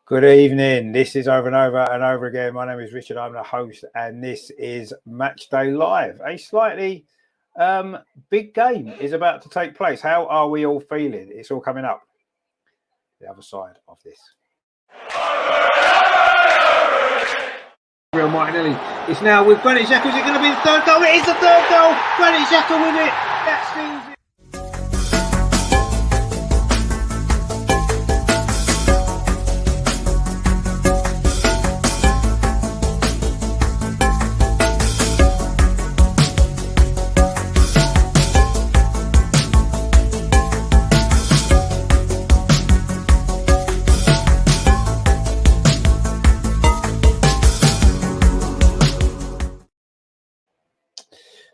Good evening. This is over and over and over again. My name is Richard. I'm the host, and this is Matchday Live. A slightly big game is about to take place. How are we all feeling? It's all coming up. The other side of this. Real Martinelli. It's now with Granit Xhaka. Is it going to be the third goal? It is the third goal. Granit Xhaka with it. That seals it.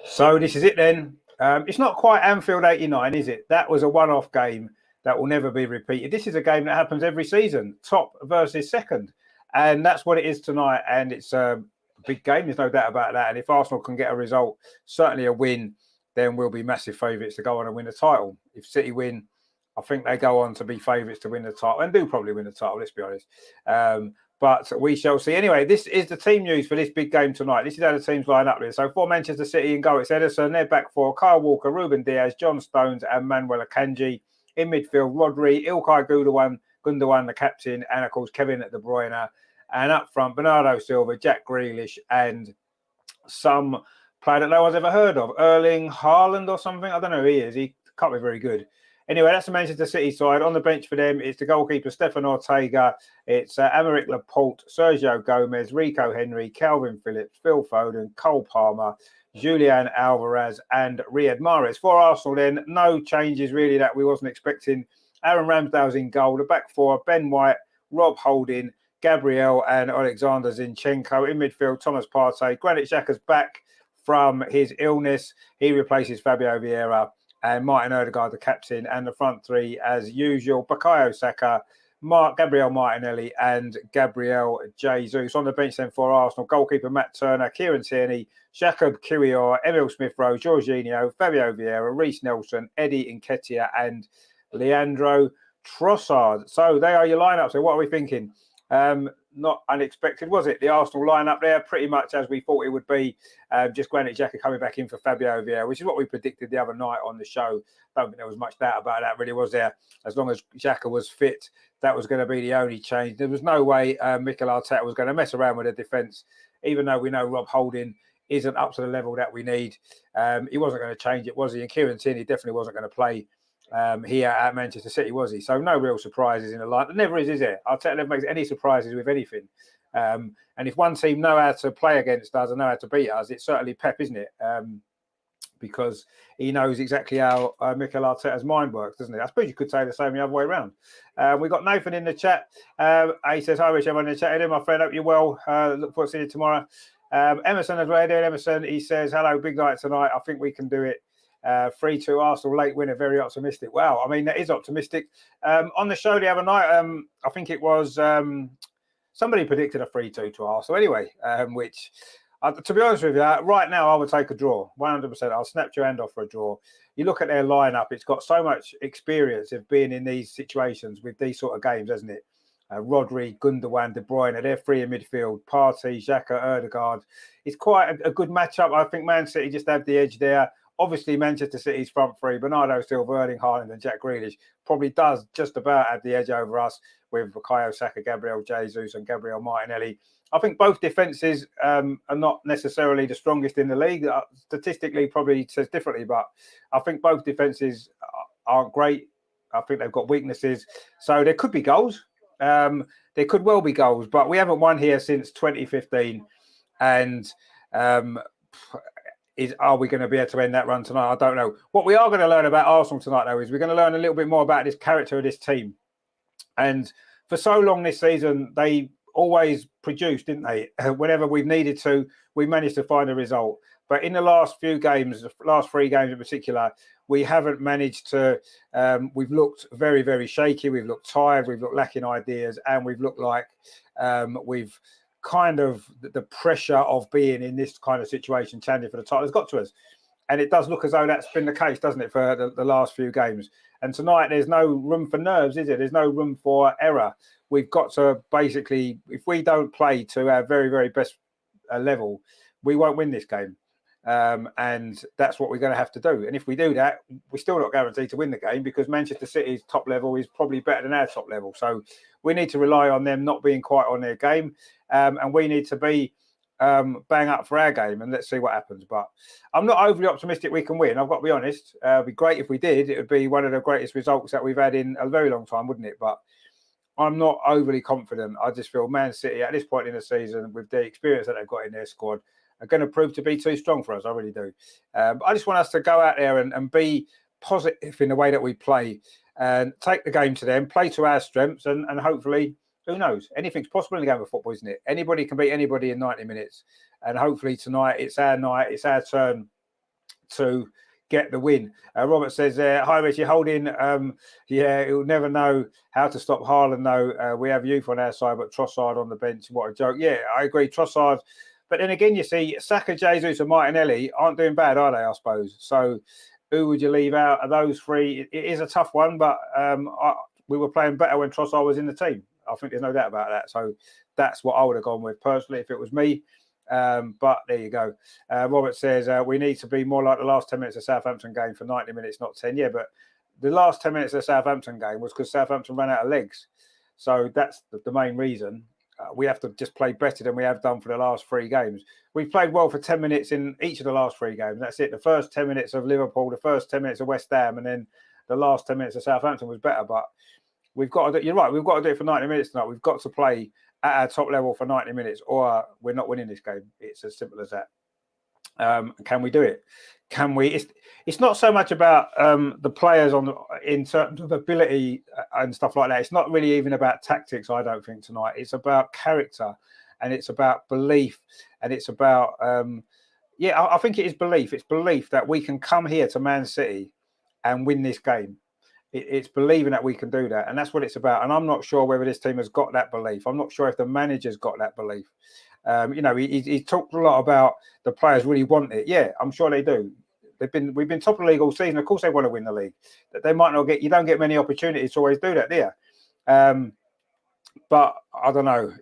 So this is it then. It's not quite Anfield 89, is it? That was a one-off game that will never be repeated. This is a game that happens every season, top versus second. And that's what it is tonight. And it's a big game. There's no doubt about that. And if Arsenal can get a result, certainly a win, then we'll be massive favourites to go on and win the title. If City win, I think they go on to be favourites to win the title and do probably win the title, let's be honest. But we shall see. Anyway, this is the team news for this big game tonight. This is how the teams line up there. So for Manchester City in goal, it's Ederson. They're back four. Kyle Walker, Ruben Diaz, John Stones and Manuel Akanji. In midfield, Rodri, Ilkay Gundogan, the captain, and of course Kevin De Bruyne. And up front, Bernardo Silva, Jack Grealish, and some player that no one's ever heard of, Erling Haaland or something. I don't know who he is. He can't be very good. Anyway, that's the Manchester City side. On the bench for them, it's the goalkeeper, Stefan Ortega. It's Aymeric Laporte, Sergio Gomez, Rico Henry, Calvin Phillips, Phil Foden, Cole Palmer, Julian Alvarez, and Riyad Mahrez. For Arsenal then, no changes really that we wasn't expecting. Aaron Ramsdale's in goal. The back four, Ben White, Rob Holding, Gabriel and Alexander Zinchenko. In midfield, Thomas Partey. Granit Xhaka's back from his illness. He replaces Fabio Vieira. And Martin Odegaard, the captain, and the front three, as usual, Bukayo Saka, Gabriel Martinelli, and Gabriel Jesus. On the bench then for Arsenal, goalkeeper Matt Turner, Kieran Tierney, Jacob Kiwior, Emil Smith-Rowe, Jorginho, Fabio Vieira, Reece Nelson, Eddie Nketiah, and Leandro Trossard. So they are your lineups. So what are we thinking? Not unexpected, was it? The Arsenal lineup there, pretty much as we thought it would be. Just Granit Xhaka coming back in for Fabio Vieira, which is what we predicted the other night on the show. Don't think there was much doubt about that, really, was there? As long as Xhaka was fit, that was going to be the only change. There was no way Mikel Arteta was going to mess around with the defence, even though we know Rob Holding isn't up to the level that we need. He wasn't going to change it, was he? And Kieran Tierney definitely wasn't going to play here at Manchester City, was he? So no real surprises in the line. There never is there? Arteta never makes any surprises with anything. And if one team know how to play against us and know how to beat us, it's certainly Pep, isn't it? Because he knows exactly how Mikel Arteta's mind works, doesn't he? I suppose you could say the same the other way around. We got Nathan in the chat. He says, hi, Rich, everyone in the chat. Hey, my friend, hope you're well. Look forward to seeing you tomorrow. Emerson as well. Emerson, he says, hello, big night tonight. I think we can do it. 3-2 Arsenal late winner, very optimistic. Wow, I mean, that is optimistic. On the show the other night, I think it was somebody predicted a 3-2 to Arsenal anyway, which, to be honest with you, right now I would take a draw, 100%. I'll snap your hand off for a draw. You look at their lineup, it's got so much experience of being in these situations with these sort of games, hasn't it? Rodri, Gundogan, De Bruyne, they're three in midfield. Partey, Xhaka, Odegaard. It's quite a good matchup. I think Man City just have the edge there. Obviously, Manchester City's front three, Bernardo Silva, Erling Haaland and Jack Grealish, probably does just about have the edge over us with Bukayo Saka, Gabriel Jesus and Gabriel Martinelli. I think both defences are not necessarily the strongest in the league. Statistically, probably says differently, but I think both defences aren't great. I think they've got weaknesses. So there could be goals. There could well be goals, but we haven't won here since 2015. And are we going to be able to end that run tonight? I don't know. What we are going to learn about Arsenal tonight, though, is we're going to learn a little bit more about this character of this team. And for so long this season, they always produced, didn't they? Whenever we've needed to, we managed to find a result. But in the last few games, the last three games in particular, we haven't managed to. We've looked very, very shaky. We've looked tired. We've looked lacking ideas. And we've looked like we've kind of the pressure of being in this kind of situation, challenging for the title, has got to us. And it does look as though that's been the case, doesn't it, for the last few games? And tonight, there's no room for nerves, is it? There's no room for error. We've got to basically, if we don't play to our very, very best level, we won't win this game. And that's what we're going to have to do. And if we do that, we're still not guaranteed to win the game, because Manchester City's top level is probably better than our top level. So we need to rely on them not being quite on their game. And we need to be bang up for our game, and let's see what happens. But I'm not overly optimistic we can win. I've got to be honest. It'd be great if we did. It would be one of the greatest results that we've had in a very long time, wouldn't it? But I'm not overly confident. I just feel Man City at this point in the season, with the experience that they've got in their squad, are going to prove to be too strong for us. I really do. But I just want us to go out there and be positive in the way that we play, and take the game to them, play to our strengths, and hopefully, who knows? Anything's possible in the game of football, isn't it? Anybody can beat anybody in 90 minutes. And hopefully tonight, it's our night, it's our turn to get the win. Robert says, hi, Rich, you're holding. Yeah, he'll never know how to stop Haaland, though. We have youth on our side, but Trossard on the bench. What a joke. Yeah, I agree. Trossard. But then again, you see, Saka, Jesus and Martinelli aren't doing bad, are they, I suppose? So who would you leave out of those three? It is a tough one, but we were playing better when Trossard was in the team. I think there's no doubt about that. So that's what I would have gone with personally if it was me. But there you go. Robert says we need to be more like the last 10 minutes of Southampton game for 90 minutes, not 10. Yeah, but the last 10 minutes of the Southampton game was because Southampton ran out of legs. So that's the main reason. We have to just play better than we have done for the last 3 games. We've played well for 10 minutes in each of the last 3 games. That's it. The first 10 minutes of Liverpool, the first 10 minutes of West Ham, and then the last 10 minutes of Southampton was better. But we've got to do, you're right, we've got to do it for 90 minutes tonight. We've got to play at our top level for 90 minutes, or we're not winning this game. It's as simple as that. Can we do it? Can we? It's not so much about the players in terms of ability and stuff like that. It's not really even about tactics, I don't think, tonight. It's about character, and it's about belief, and it's about I think it is belief. It's belief that we can come here to Man City and win this game. It's believing that we can do that, and that's what it's about. And I'm not sure whether this team has got that belief. I'm not sure if the manager's got that belief. He talked a lot about the players really want it. Yeah, I'm sure they do. We've been top of the league all season. Of course, they want to win the league. That they might not get. You don't get many opportunities to always do that, do you? But I don't know.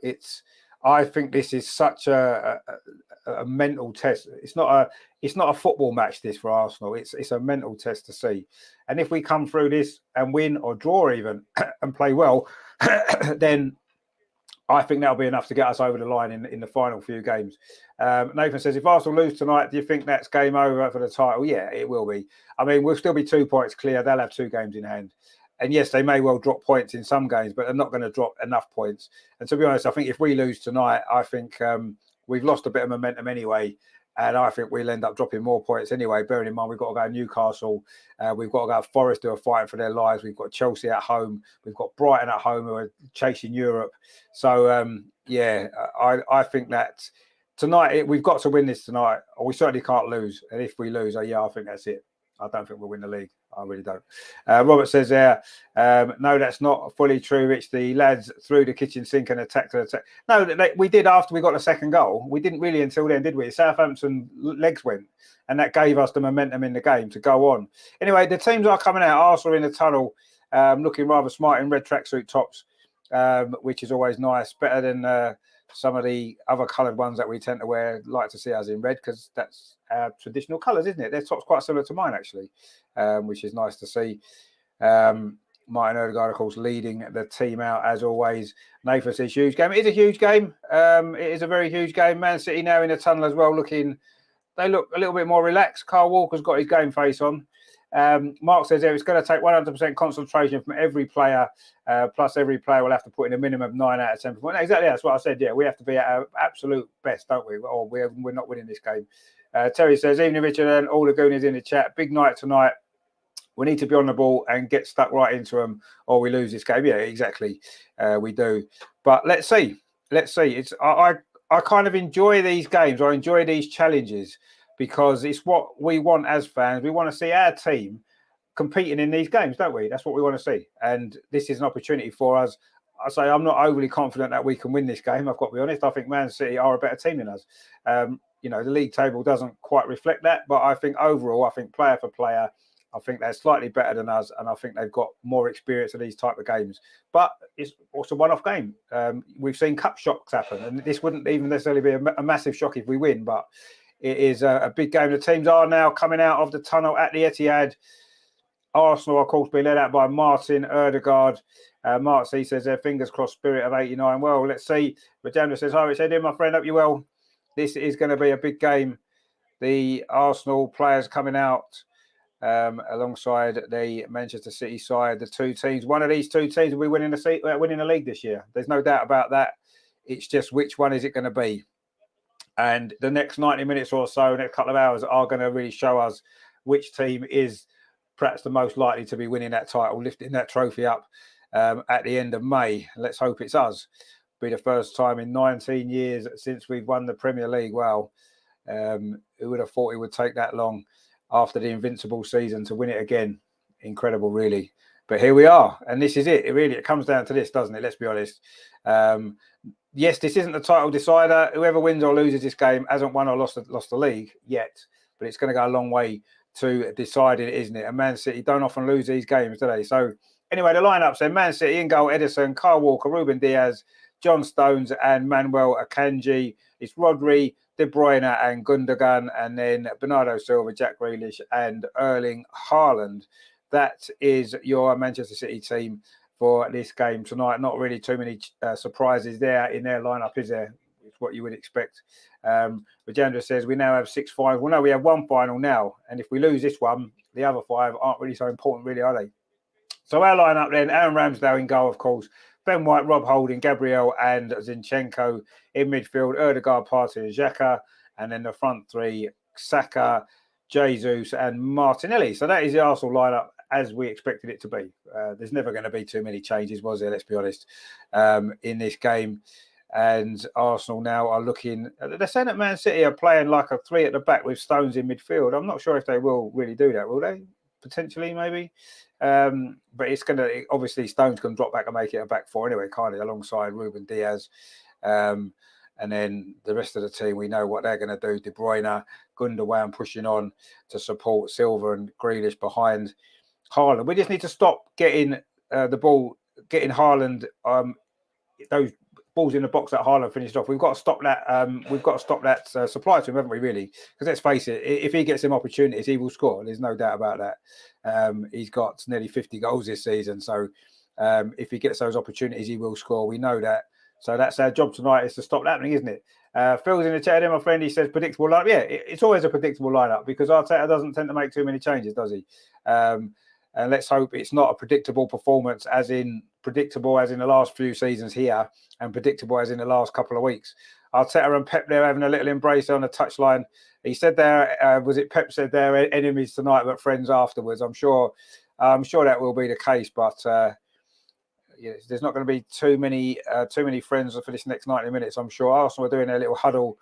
I think this is such a mental test. It's not a football match, this, for Arsenal. It's a mental test to see. And if we come through this and win or draw even and play well, then I think that'll be enough to get us over the line in the final few games. Nathan says, if Arsenal lose tonight, do you think that's game over for the title? Yeah, it will be. I mean, we'll still be 2 points clear. They'll have 2 games in hand. And yes, they may well drop points in some games, but they're not going to drop enough points. And to be honest, I think if we lose tonight, I think we've lost a bit of momentum anyway. And I think we'll end up dropping more points anyway, bearing in mind we've got to go to Newcastle. We've got to go to Forest, who are fighting for their lives. We've got Chelsea at home. We've got Brighton at home, who are chasing Europe. So, I think that tonight, we've got to win this tonight, or we certainly can't lose. And if we lose, I think that's it. I don't think we'll win the league. I really don't. Robert says there, no, that's not fully true. It's the lads threw the kitchen sink and attacked. No, we did after we got the second goal. We didn't really until then, did we? Southampton legs went, and that gave us the momentum in the game to go on. Anyway, the teams are coming out. Arsenal in the tunnel, looking rather smart in red tracksuit tops, which is always nice. Better than some of the other coloured ones that we tend to wear. Like to see us in red, because that's our traditional colours, isn't it? Their top's quite similar to mine, actually, which is nice to see. Martin Odegaard, of course, leading the team out as always. Nathan says huge game. It is a huge game. It is a very huge game. Man City now in the tunnel as well, they look a little bit more relaxed. Carl Walker's got his game face on. Mark says there it's going to take 100% concentration from every player, plus every player will have to put in a minimum of 9 out of 10 points. Exactly, that's what I said. Yeah, we have to be at our absolute best, don't we? Or we're not winning this game. Terry says, evening, Richard, and all the Goonies in the chat. Big night tonight. We need to be on the ball and get stuck right into them, or we lose this game. Yeah, exactly. We do. But let's see. I kind of enjoy these games. I enjoy these challenges, because it's what we want as fans. We want to see our team competing in these games, don't we? That's what we want to see. And this is an opportunity for us. I say I'm not overly confident that we can win this game. I've got to be honest. I think Man City are a better team than us. you know, the league table doesn't quite reflect that. But I think overall, I think player for player, I think they're slightly better than us, and I think they've got more experience of these type of games. But it's also a one-off game. We've seen cup shocks happen, and this wouldn't even necessarily be a massive shock if we win, but it is a big game. The teams are now coming out of the tunnel at the Etihad. Arsenal, of course, being led out by Martin Ødegaard. Mark C says their fingers crossed spirit of 89. Well, let's see. Rajendra says, hi, Richard, my friend, hope you well. This is going to be a big game. The Arsenal players coming out alongside the Manchester City side, the two teams. One of these two teams will be winning the league this year. There's no doubt about that. It's just which one is it going to be? And the next 90 minutes or so, next couple of hours, are going to really show us which team is perhaps the most likely to be winning that title, lifting that trophy up at the end of May. Let's hope it's us. Be the first time in 19 years since we've won the Premier League. Wow. Who would have thought it would take that long after the invincible season to win it again? Incredible, really. But here we are. And this is it. It comes down to this, doesn't it? Let's be honest. Yes, this isn't the title decider. Whoever wins or loses this game hasn't won or lost the league yet. But it's going to go a long way to deciding it, isn't it? And Man City don't often lose these games, do they? So anyway, the lineups then: Man City in goal, Edison, Kyle Walker, Ruben Diaz, John Stones and Manuel Akanji. It's Rodri, De Bruyne and Gundogan, and then Bernardo Silva, Jack Grealish and Erling Haaland. That is your Manchester City team for this game tonight. Not really too many surprises there in their lineup, is there? It's what you would expect. Rajendra says we now have 6 finals. Well, no, we have one final now. And if we lose this one, the other 5 aren't really so important, really, are they? So our lineup then: Aaron Ramsdale in goal, of course. Ben White, Rob Holding, Gabriel and Zinchenko in midfield. Ødegaard, Partey and Xhaka. And then the front 3, Saka, Jesus and Martinelli. So that is the Arsenal lineup as we expected it to be. There's never going to be too many changes, was there? Let's be honest, in this game. And Arsenal now are looking. They're saying that Man City are playing like a 3 at the back with Stones in midfield. I'm not sure if they will really do that, will they? Potentially, maybe. But it's going to, obviously, Stones can drop back and make it a back 4 anyway, kind of, alongside Ruben Diaz. And then the rest of the team, we know what they're going to do. De Bruyne, Gundogan pushing on to support Silva and Grealish behind Haaland. We just need to stop getting the ball, getting Haaland, those balls in the box that Haaland finished off. We've got to stop that. We've got to stop that supply to him, haven't we? Really, because let's face it, if he gets him opportunities, he will score. There's no doubt about that. He's got nearly 50 goals this season, so if he gets those opportunities, he will score. We know that. So that's our job tonight, is to stop that happening, isn't it? Phil's in the chat there, my friend. He says predictable lineup. Yeah, it's always a predictable lineup because Arteta doesn't tend to make too many changes, does he? And let's hope it's not a predictable performance, as in predictable as in the last few seasons here, and predictable as in the last couple of weeks. Arteta and Pep there having a little embrace on the touchline. He said there, was it Pep said they're enemies tonight but friends afterwards? I'm sure that will be the case, but yeah, there's not going to be too many friends for this next 90 minutes. I'm sure Arsenal are doing their little huddle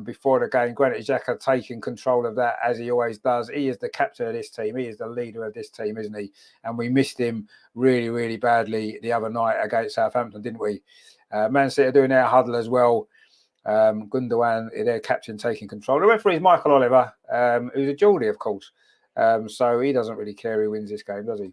before the game. Granit Xhaka taking control of that, as he always does. He is the captain of this team. He is the leader of this team, isn't he? And we missed him really, really badly the other night against Southampton, didn't we? Man City are doing their huddle as well. Gundogan, their captain, taking control. The referee is Michael Oliver, who's a Geordie, of course. So he doesn't really care who wins this game, does he?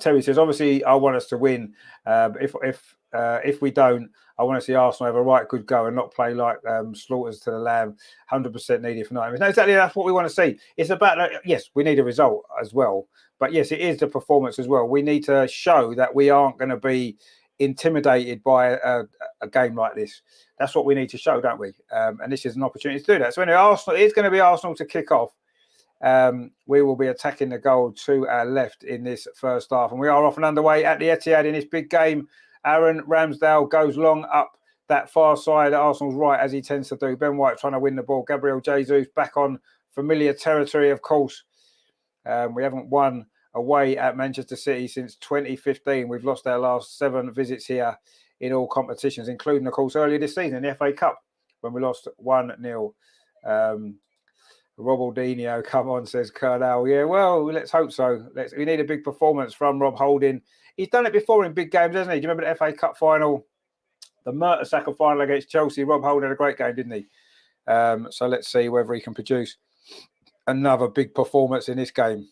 Terry says, obviously, I want us to win. If we don't, I want to see Arsenal have a right good go and not play like slaughters to the lamb, 100% needed for 90 minutes. No, exactly, that's what we want to see. It's about, yes, we need a result as well. But yes, it is the performance as well. We need to show that we aren't going to be intimidated by a game like this. That's what we need to show, don't we? And this is an opportunity to do that. So anyway, Arsenal, it's going to be Arsenal to kick off. We will be attacking the goal to our left in this first half, and we are off and underway at the Etihad in this big game. Aaron Ramsdale goes long up that far side at Arsenal's right, as he tends to do. Ben White trying to win the ball. Gabriel Jesus back on familiar territory, of course. We haven't won away at Manchester City since 2015. We've lost our last 7 visits here in all competitions, including, of course, earlier this season in the FA Cup when we lost 1-0. Robaldinho, come on, says Colonel. Yeah, well, let's hope so. We need a big performance from Rob Holding. He's done it before in big games, hasn't he? Do you remember the FA Cup final? The Mertesacker final against Chelsea? Rob Holding had a great game, didn't he? So let's see whether he can produce another big performance in this game.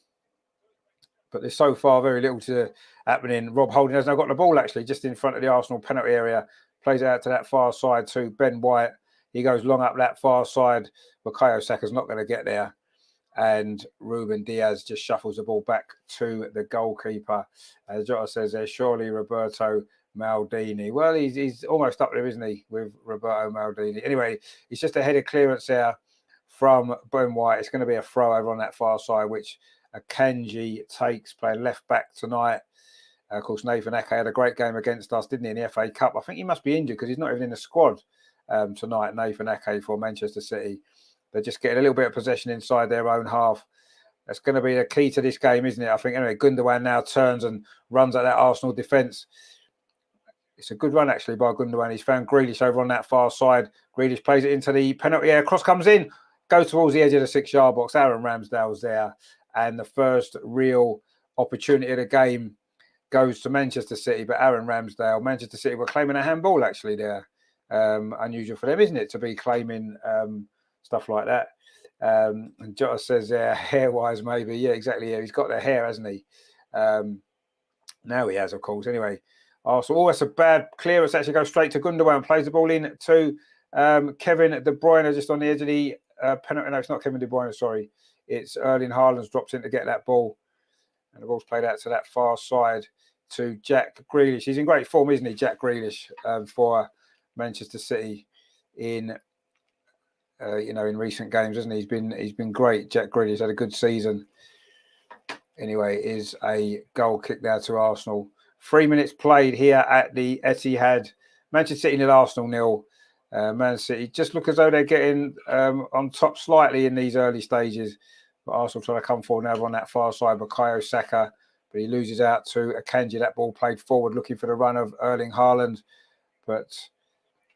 But there's so far very little to happening. Rob Holding has now got the ball, actually, just in front of the Arsenal penalty area. Plays it out to that far side to Ben White. He goes long up that far side. Bukayo Saka's not going to get there. And Ruben Diaz just shuffles the ball back to the goalkeeper. As Jota says there, surely Roberto Maldini. Well, he's almost up there, isn't he, with Roberto Maldini? Anyway, it's just a headed clearance there from Ben White. It's going to be a throw over on that far side, which Akanji takes, playing left back tonight. Of course, Nathan Ake had a great game against us, didn't he, in the FA Cup? I think he must be injured because he's not even in the squad tonight, Nathan Ake for Manchester City. They're just getting a little bit of possession inside their own half. That's going to be the key to this game, isn't it? I think, anyway, Gundogan now turns and runs at that Arsenal defence. It's a good run, actually, by Gundogan. He's found Grealish over on that far side. Grealish plays it into the penalty area. Cross comes in, goes towards the edge of the 6-yard box. Aaron Ramsdale's there. And the first real opportunity of the game goes to Manchester City. But Aaron Ramsdale, Manchester City were claiming a handball, actually, there. Unusual for them, isn't it, to be claiming stuff like that. And Jota says there, hair-wise, maybe. Yeah, exactly. Yeah, he's got the hair, hasn't he? Now he has, of course. Anyway, Arsenal. Oh, it's a bad clearance. Actually goes straight to Gundogan. Plays the ball in to Kevin De Bruyne, just on the edge of the penalty. No, it's not Kevin De Bruyne, sorry. It's Erling Haaland's dropped in to get that ball. And the ball's played out to that far side to Jack Grealish. He's in great form, isn't he, Jack Grealish, for Manchester City in in recent games, hasn't he? He's been great. Jack Grealish had a good season. Anyway, is a goal kick there to Arsenal. 3 minutes played here at the Etihad. Manchester City nil, Arsenal nil. Man City just look as though they're getting on top slightly in these early stages. But Arsenal trying to come forward now on that far side. Bukayo Saka, but he loses out to Akanji. That ball played forward, looking for the run of Erling Haaland. But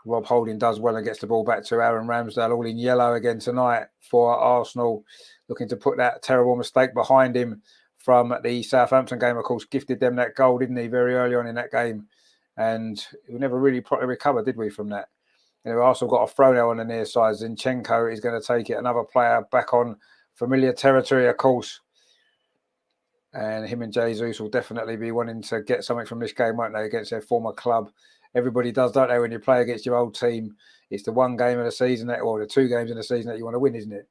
Rob Holding does well and gets the ball back to Aaron Ramsdale, all in yellow again tonight for Arsenal, looking to put that terrible mistake behind him from the Southampton game. Of course, gifted them that goal, didn't he, very early on in that game? And we never really properly recovered, did we, from that? Arsenal got a throw now on the near side. Zinchenko is going to take it. Another player back on familiar territory, of course. And him and Jesus will definitely be wanting to get something from this game, won't they, against their former club. Everybody does, don't they, when you play against your old team? It's the one game of the season, or the 2 games in the season that you want to win, isn't it?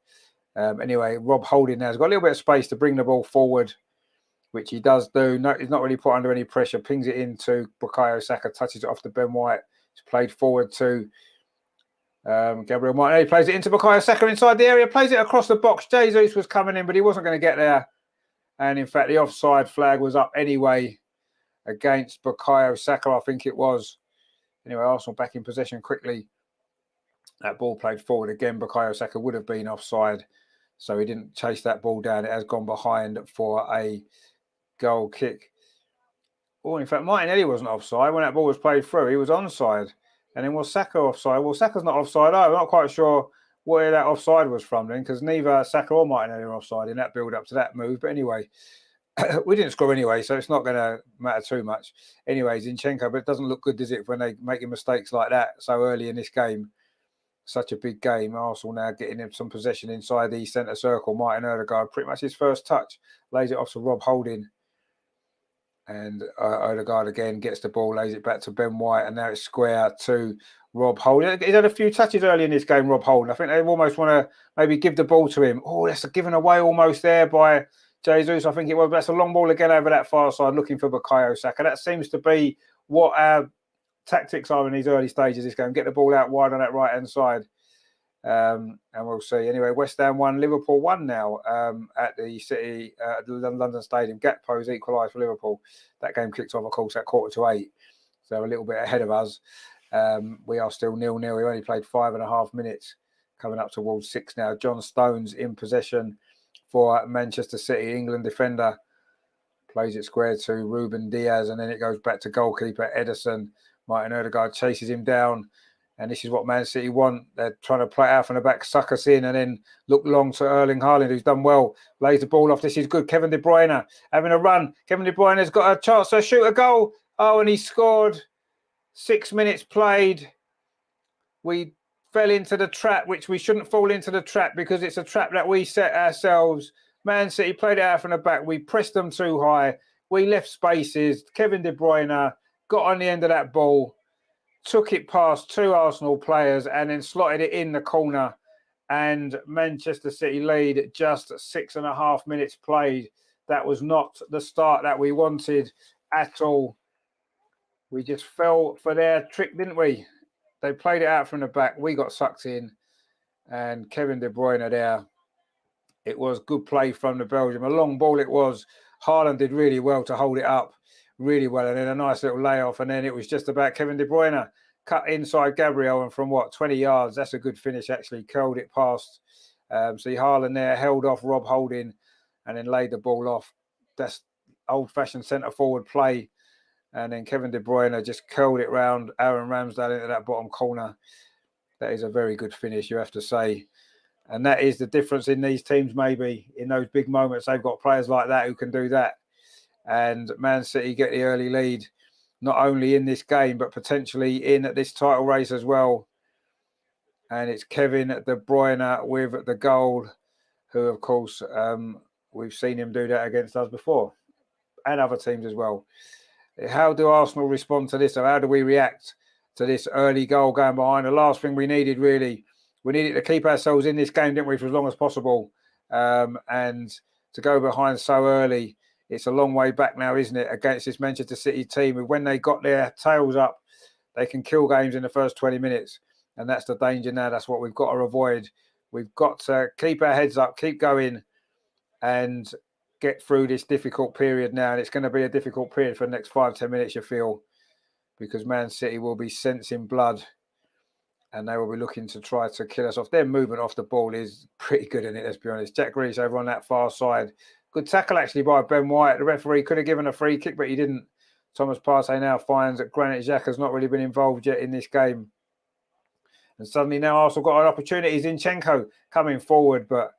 Anyway, Rob Holding now has got a little bit of space to bring the ball forward, which he does do. No, he's not really put under any pressure. Pings it into Bukayo Saka, touches it off to Ben White. It's played forward to Gabriel Martinelli. He plays it into Bukayo Saka inside the area, plays it across the box. Jesus was coming in, but he wasn't going to get there. And in fact, the offside flag was up anyway against Bukayo Saka, I think it was. Anyway, Arsenal back in possession quickly. That ball played forward again. Bukayo Saka would have been offside, so he didn't chase that ball down. It has gone behind for a goal kick. Oh, in fact, Martinelli wasn't offside when that ball was played through. He was onside. And then was Saka offside? Well, Saka's not offside. I'm not quite sure where that offside was from then, because neither Saka or Martinelli were offside in that build-up to that move. But anyway, we didn't score anyway, so it's not going to matter too much. Anyway, Zinchenko, but it doesn't look good, does it, when they're making mistakes like that so early in this game? Such a big game. Arsenal now getting him some possession inside the centre circle. Martin Odegaard, pretty much his first touch, lays it off to Rob Holding. And Odegaard again gets the ball, lays it back to Ben White, and now it's square to Rob Holding. He's had a few touches early in this game, Rob Holding. I think they almost want to maybe give the ball to him. Oh, that's a given away almost there by Jesus, I think it was. That's a long ball again over that far side, looking for Bukayo Saka. That seems to be what our tactics are in these early stages of this game. Get the ball out wide on that right-hand side. And we'll see. Anyway, West Ham 1, Liverpool 1 now at the City, the London Stadium. Gakpo's equalised for Liverpool. That game kicked off, of course, at 7:45. So a little bit ahead of us. We are still 0-0. We only played 5.5 minutes, coming up towards 6 now. John Stones in possession for Manchester City. England defender plays it square to Ruben Diaz, and then it goes back to goalkeeper Ederson. Martin Odegaard chases him down. And this is what Man City want. They're trying to play out from the back, suck us in, and then look long to Erling Haaland, who's done well. Lays the ball off. This is good. Kevin De Bruyne having a run. Kevin De Bruyne has got a chance to shoot a goal. Oh, and he scored. 6 minutes played. We fell into the trap, which we shouldn't fall into the trap because it's a trap that we set ourselves. Man City played it out from the back. We pressed them too high. We left spaces. Kevin De Bruyne got on the end of that ball, took it past 2 Arsenal players and then slotted it in the corner. And Manchester City lead just 6.5 minutes played. That was not the start that we wanted at all. We just fell for their trick, didn't we? They played it out from the back. We got sucked in. And Kevin De Bruyne there. It was good play from the Belgium. A long ball it was. Haaland did really well to hold it up. Really well. And then a nice little layoff. And then it was just about Kevin De Bruyne. Cut inside Gabriel. And from 20 yards? That's a good finish, actually. Curled it past. See Haaland there. Held off Rob Holding. And then laid the ball off. That's old-fashioned centre-forward play. And then Kevin De Bruyne just curled it round Aaron Ramsdale into that bottom corner. That is a very good finish, you have to say. And that is the difference in these teams, maybe. In those big moments, they've got players like that who can do that. And Man City get the early lead, not only in this game, but potentially in this title race as well. And it's Kevin De Bruyne with the goal, who, of course, we've seen him do that against us before. And other teams as well. How do Arsenal respond to this? Or how do we react to this early goal going behind? The last thing we needed, really, we needed to keep ourselves in this game, didn't we, for as long as possible? And to go behind so early, it's a long way back now, isn't it, against this Manchester City team. When they got their tails up, they can kill games in the first 20 minutes. And that's the danger now. That's what we've got to avoid. We've got to keep our heads up, keep going, and get through this difficult period now. And it's going to be a difficult period for the next 5-10 minutes, you feel, because Man City will be sensing blood and they will be looking to try to kill us off. Their movement off the ball is pretty good in it, let's be honest. Jack Grealish over on that far side. Good tackle, actually, by Ben White. The referee could have given a free kick, but he didn't. Thomas Partey now finds that Granit Xhaka's not really been involved yet in this game. And suddenly now Arsenal got an opportunity. Zinchenko coming forward, but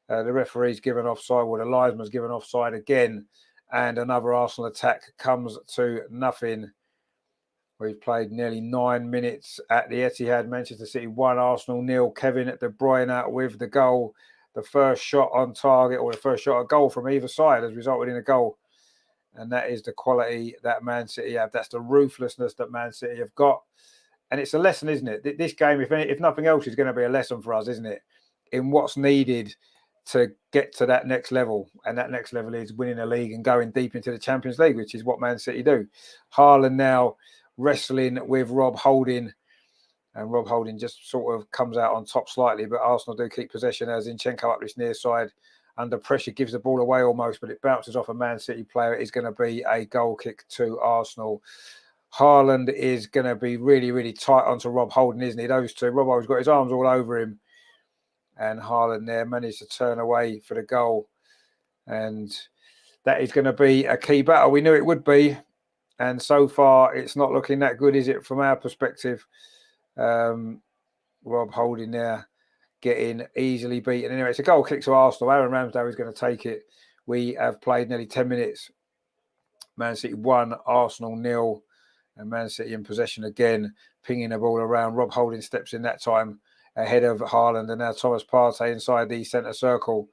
the referee's given offside, or the linesman's given offside again, and another Arsenal attack comes to nothing. We've played nearly 9 minutes at the Etihad. Manchester City 1, Arsenal 0. Kevin De Bruyne with the goal. The first shot on target, or the first shot on goal from either side, has resulted in a goal. And that is the quality that Man City have. That's the ruthlessness that Man City have got. And it's a lesson, isn't it? This game, if nothing else, is going to be a lesson for us, isn't it? In what's needed to get to that next level. And that next level is winning a league and going deep into the Champions League, which is what Man City do. Haaland now wrestling with Rob Holding. And Rob Holding just sort of comes out on top slightly, but Arsenal do keep possession as Zinchenko up this near side. Under pressure, gives the ball away almost, but it bounces off a Man City player. It is going to be a goal kick to Arsenal. Haaland is going to be really, really tight onto Rob Holding, isn't he? Those two. Rob Holding's got his arms all over him. And Haaland there managed to turn away for the goal. And that is going to be a key battle. We knew it would be. And so far, it's not looking that good, is it, from our perspective? Rob Holding there, getting easily beaten. Anyway, it's a goal kick to Arsenal. Aaron Ramsdale is going to take it. We have played nearly 10 minutes. Man City 1, Arsenal 0. And Man City in possession again, pinging the ball around. Rob Holding steps in that time ahead of Haaland. And now Thomas Partey inside the centre circle.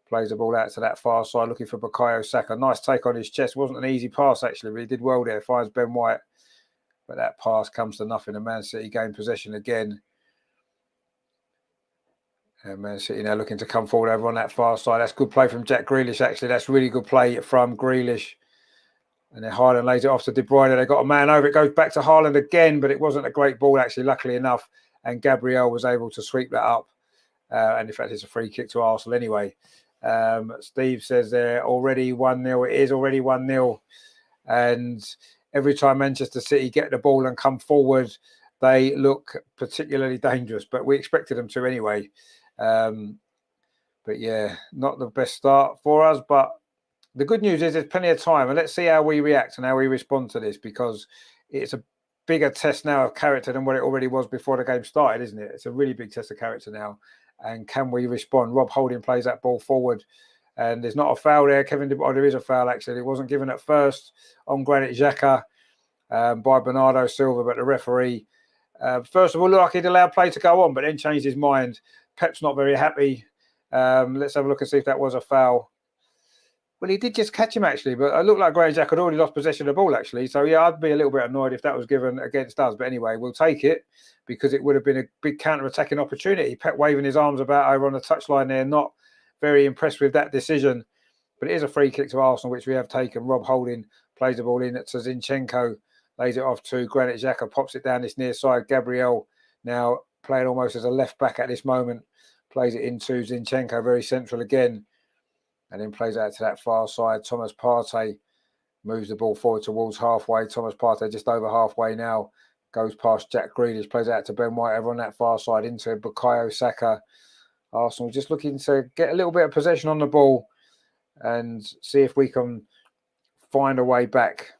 Plays the ball out to that far side, looking for Bukayo Saka. Nice take on his chest. Wasn't an easy pass, actually, but he did well there. Finds Ben White. But that pass comes to nothing. And Man City gain possession again. And Man City now looking to come forward over on that far side. That's good play from Jack Grealish, actually. That's really good play from Grealish. And then Haaland lays it off to De Bruyne. They got a man over. It goes back to Haaland again, but it wasn't a great ball, actually, luckily enough. And Gabriel was able to sweep that up. And in fact, it's a free kick to Arsenal anyway. Steve says they're already 1-0. It is already 1-0. And every time Manchester City get the ball and come forward, they look particularly dangerous. But we expected them to anyway. But yeah, not the best start for us. But the good news is there's plenty of time. And let's see how we react and how we respond to this, because it's a bigger test now of character than what it already was before the game started, isn't it? It's a really big test of character now. And can we respond? Rob Holding plays that ball forward. And there's not a foul there. There is a foul, actually. It wasn't given at first on Granit Xhaka by Bernardo Silva, but the referee First of all, looked like he'd allowed play to go on, but then changed his mind. Pep's not very happy. Let's have a look and see if that was a foul. Well, he did just catch him, actually, but it looked like Granit Xhaka had already lost possession of the ball, actually. So, yeah, I'd be a little bit annoyed if that was given against us. But anyway, we'll take it because it would have been a big counter-attacking opportunity. Pep waving his arms about over on the touchline there, not very impressed with that decision. But it is a free kick to Arsenal, which we have taken. Rob Holding plays the ball in to Zinchenko, lays it off to Granit Xhaka, pops it down this near side. Gabriel now playing almost as a left-back at this moment, plays it into Zinchenko, very central again. And then plays out to that far side. Thomas Partey moves the ball forward towards halfway. Thomas Partey just over halfway now. Goes past Jack Grealish. Plays out to Ben White over on that far side into Bukayo Saka. Arsenal just looking to get a little bit of possession on the ball and see if we can find a way back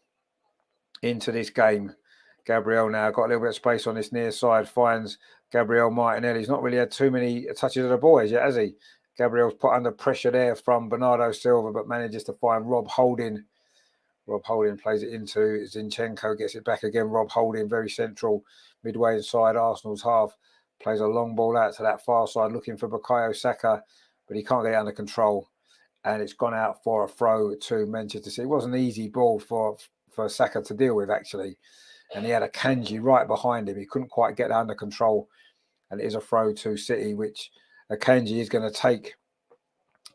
into this game. Gabriel now got a little bit of space on this near side. Finds Gabriel Martinelli. He's not really had too many touches of the ball as yet, has he? Gabriel's put under pressure there from Bernardo Silva, but manages to find Rob Holding. Rob Holding plays it into Zinchenko, gets it back again. Rob Holding, very central, midway inside Arsenal's half. Plays a long ball out to that far side, looking for Bukayo Saka, but he can't get it under control. And it's gone out for a throw to Manchester City. It was an easy ball for Saka to deal with, actually. And he had a Kanji right behind him. He couldn't quite get it under control. And it is a throw to City, which Akanji is going to take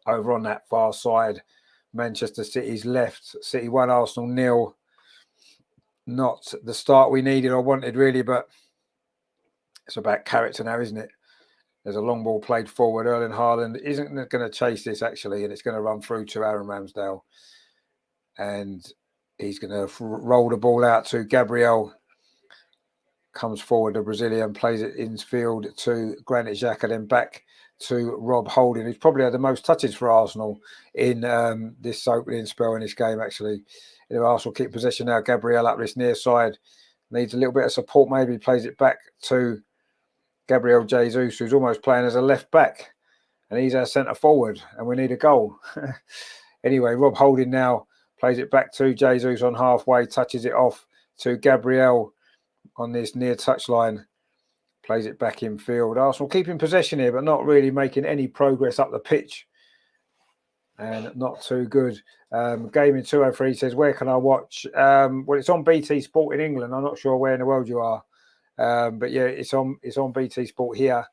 over on that far side. Manchester City's left. City 1, Arsenal 0. Not the start we needed or wanted, really, but it's about character now, isn't it? There's a long ball played forward. Erling Haaland isn't going to chase this, actually, and it's going to run through to Aaron Ramsdale. And he's going to roll the ball out to Gabriel. Comes forward, the Brazilian, plays it infield to Granit Xhaka, then back to Rob Holding, who's probably had the most touches for Arsenal in this opening spell in this game, actually. Arsenal keep possession now. Gabriel up this near side. Needs a little bit of support, maybe. Plays it back to Gabriel Jesus, who's almost playing as a left back. And he's our centre forward, and we need a goal. Anyway, Rob Holding now plays it back to Jesus on halfway, touches it off to Gabriel on this near touchline. Plays it back in field. Arsenal keeping possession here, but not really making any progress up the pitch. And not too good. Gaming 203 says, where can I watch? Well, it's on BT Sport in England. I'm not sure where in the world you are. But yeah, it's on BT Sport here.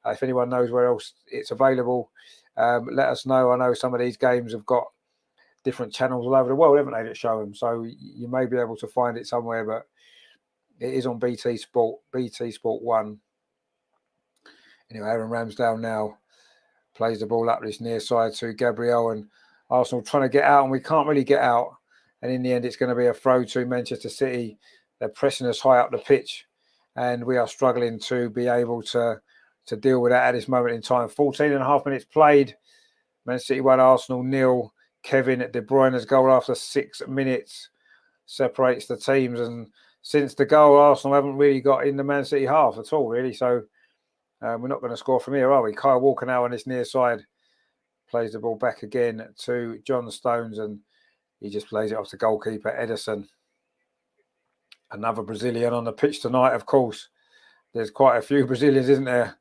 If anyone knows where else it's available, let us know. I know some of these games have got different channels all over the world, haven't they, that show them? So you may be able to find it somewhere, but it is on BT Sport 1. Anyway, Aaron Ramsdale now plays the ball up this near side to Gabriel, and Arsenal trying to get out, and we can't really get out. And in the end, it's going to be a throw to Manchester City. They're pressing us high up the pitch, and we are struggling to be able to deal with that at this moment in time. 14 and a half minutes played. Man City 1, Arsenal 0. Kevin De Bruyne's goal after 6 minutes separates the teams, and since the goal, Arsenal haven't really got in the Man City half at all, really. So we're not going to score from here, are we? Kyle Walker now on this near side plays the ball back again to John Stones, and he just plays it off to goalkeeper Ederson. Another Brazilian on the pitch tonight, of course. There's quite a few Brazilians, isn't there,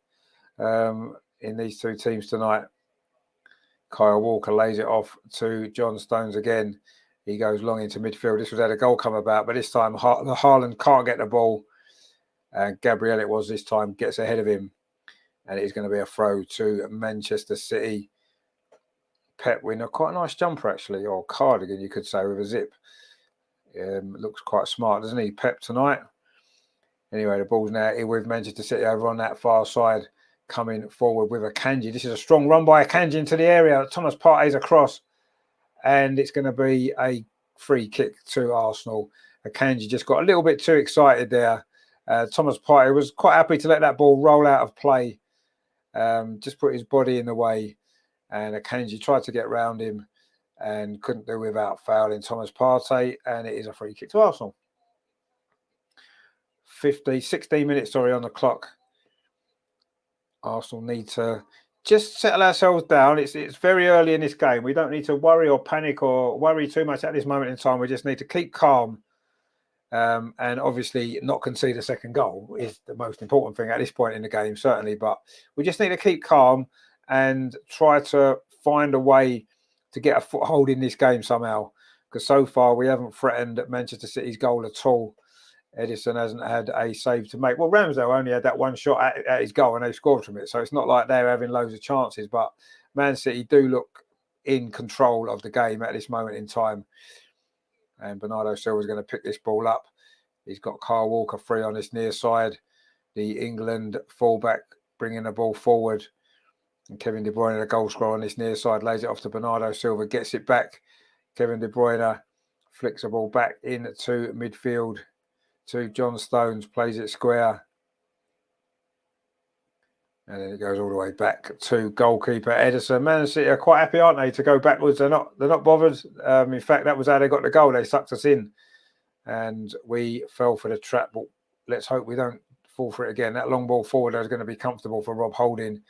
in these two teams tonight. Kyle Walker lays it off to John Stones again. He goes long into midfield. This was how the goal come about, but this time Haaland can't get the ball. And Gabriel, it was this time, gets ahead of him. And it is going to be a throw to Manchester City. Pep with quite a nice jumper, actually, or cardigan, you could say, with a zip. Looks quite smart, doesn't he, Pep, tonight? Anyway, the ball's now with Manchester City over on that far side, coming forward with Akanji. This is a strong run by Akanji into the area. Thomas Partey's across. And it's going to be a free kick to Arsenal. Akanji just got a little bit too excited there. Thomas Partey was quite happy to let that ball roll out of play. Just put his body in the way. And Akanji tried to get round him and couldn't do without fouling Thomas Partey. And it is a free kick to Arsenal. 16 minutes, on the clock. Arsenal need to just settle ourselves down. It's very early in this game. We don't need to worry or panic or worry too much at this moment in time. We just need to keep calm And obviously not concede a second goal is the most important thing at this point in the game, certainly. But we just need to keep calm and try to find a way to get a foothold in this game somehow. Because so far we haven't threatened Manchester City's goal at all. Edison hasn't had a save to make. Well, Ramsdale only had that one shot at his goal and they scored from it. So it's not like they're having loads of chances. But Man City do look in control of the game at this moment in time. And Bernardo Silva's going to pick this ball up. He's got Kyle Walker free on his near side. The England fullback bringing the ball forward. And Kevin De Bruyne, the goal scorer on his near side, lays it off to Bernardo Silva, gets it back. Kevin De Bruyne flicks the ball back into midfield to John Stones, plays it square. And then it goes all the way back to goalkeeper Edison. Man City are quite happy, aren't they, to go backwards? They're not bothered. In fact, that was how they got the goal. They sucked us in, and we fell for the trap. But let's hope we don't fall for it again. That long ball forward is going to be comfortable for Rob Holding.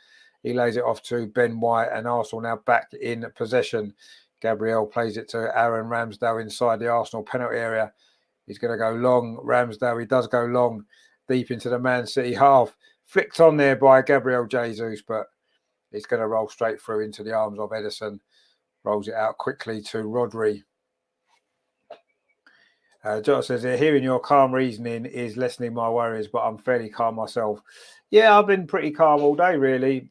He lays it off to Ben White, and Arsenal now back in possession. Gabriel plays it to Aaron Ramsdale inside the Arsenal penalty area. He's going to go long. Ramsdale, he does go long, deep into the Man City half. Flicked on there by Gabriel Jesus, but it's going to roll straight through into the arms of Edison. Rolls it out quickly to Rodri. Jota says here, hearing your calm reasoning is lessening my worries, but I'm fairly calm myself. Yeah, I've been pretty calm all day, really.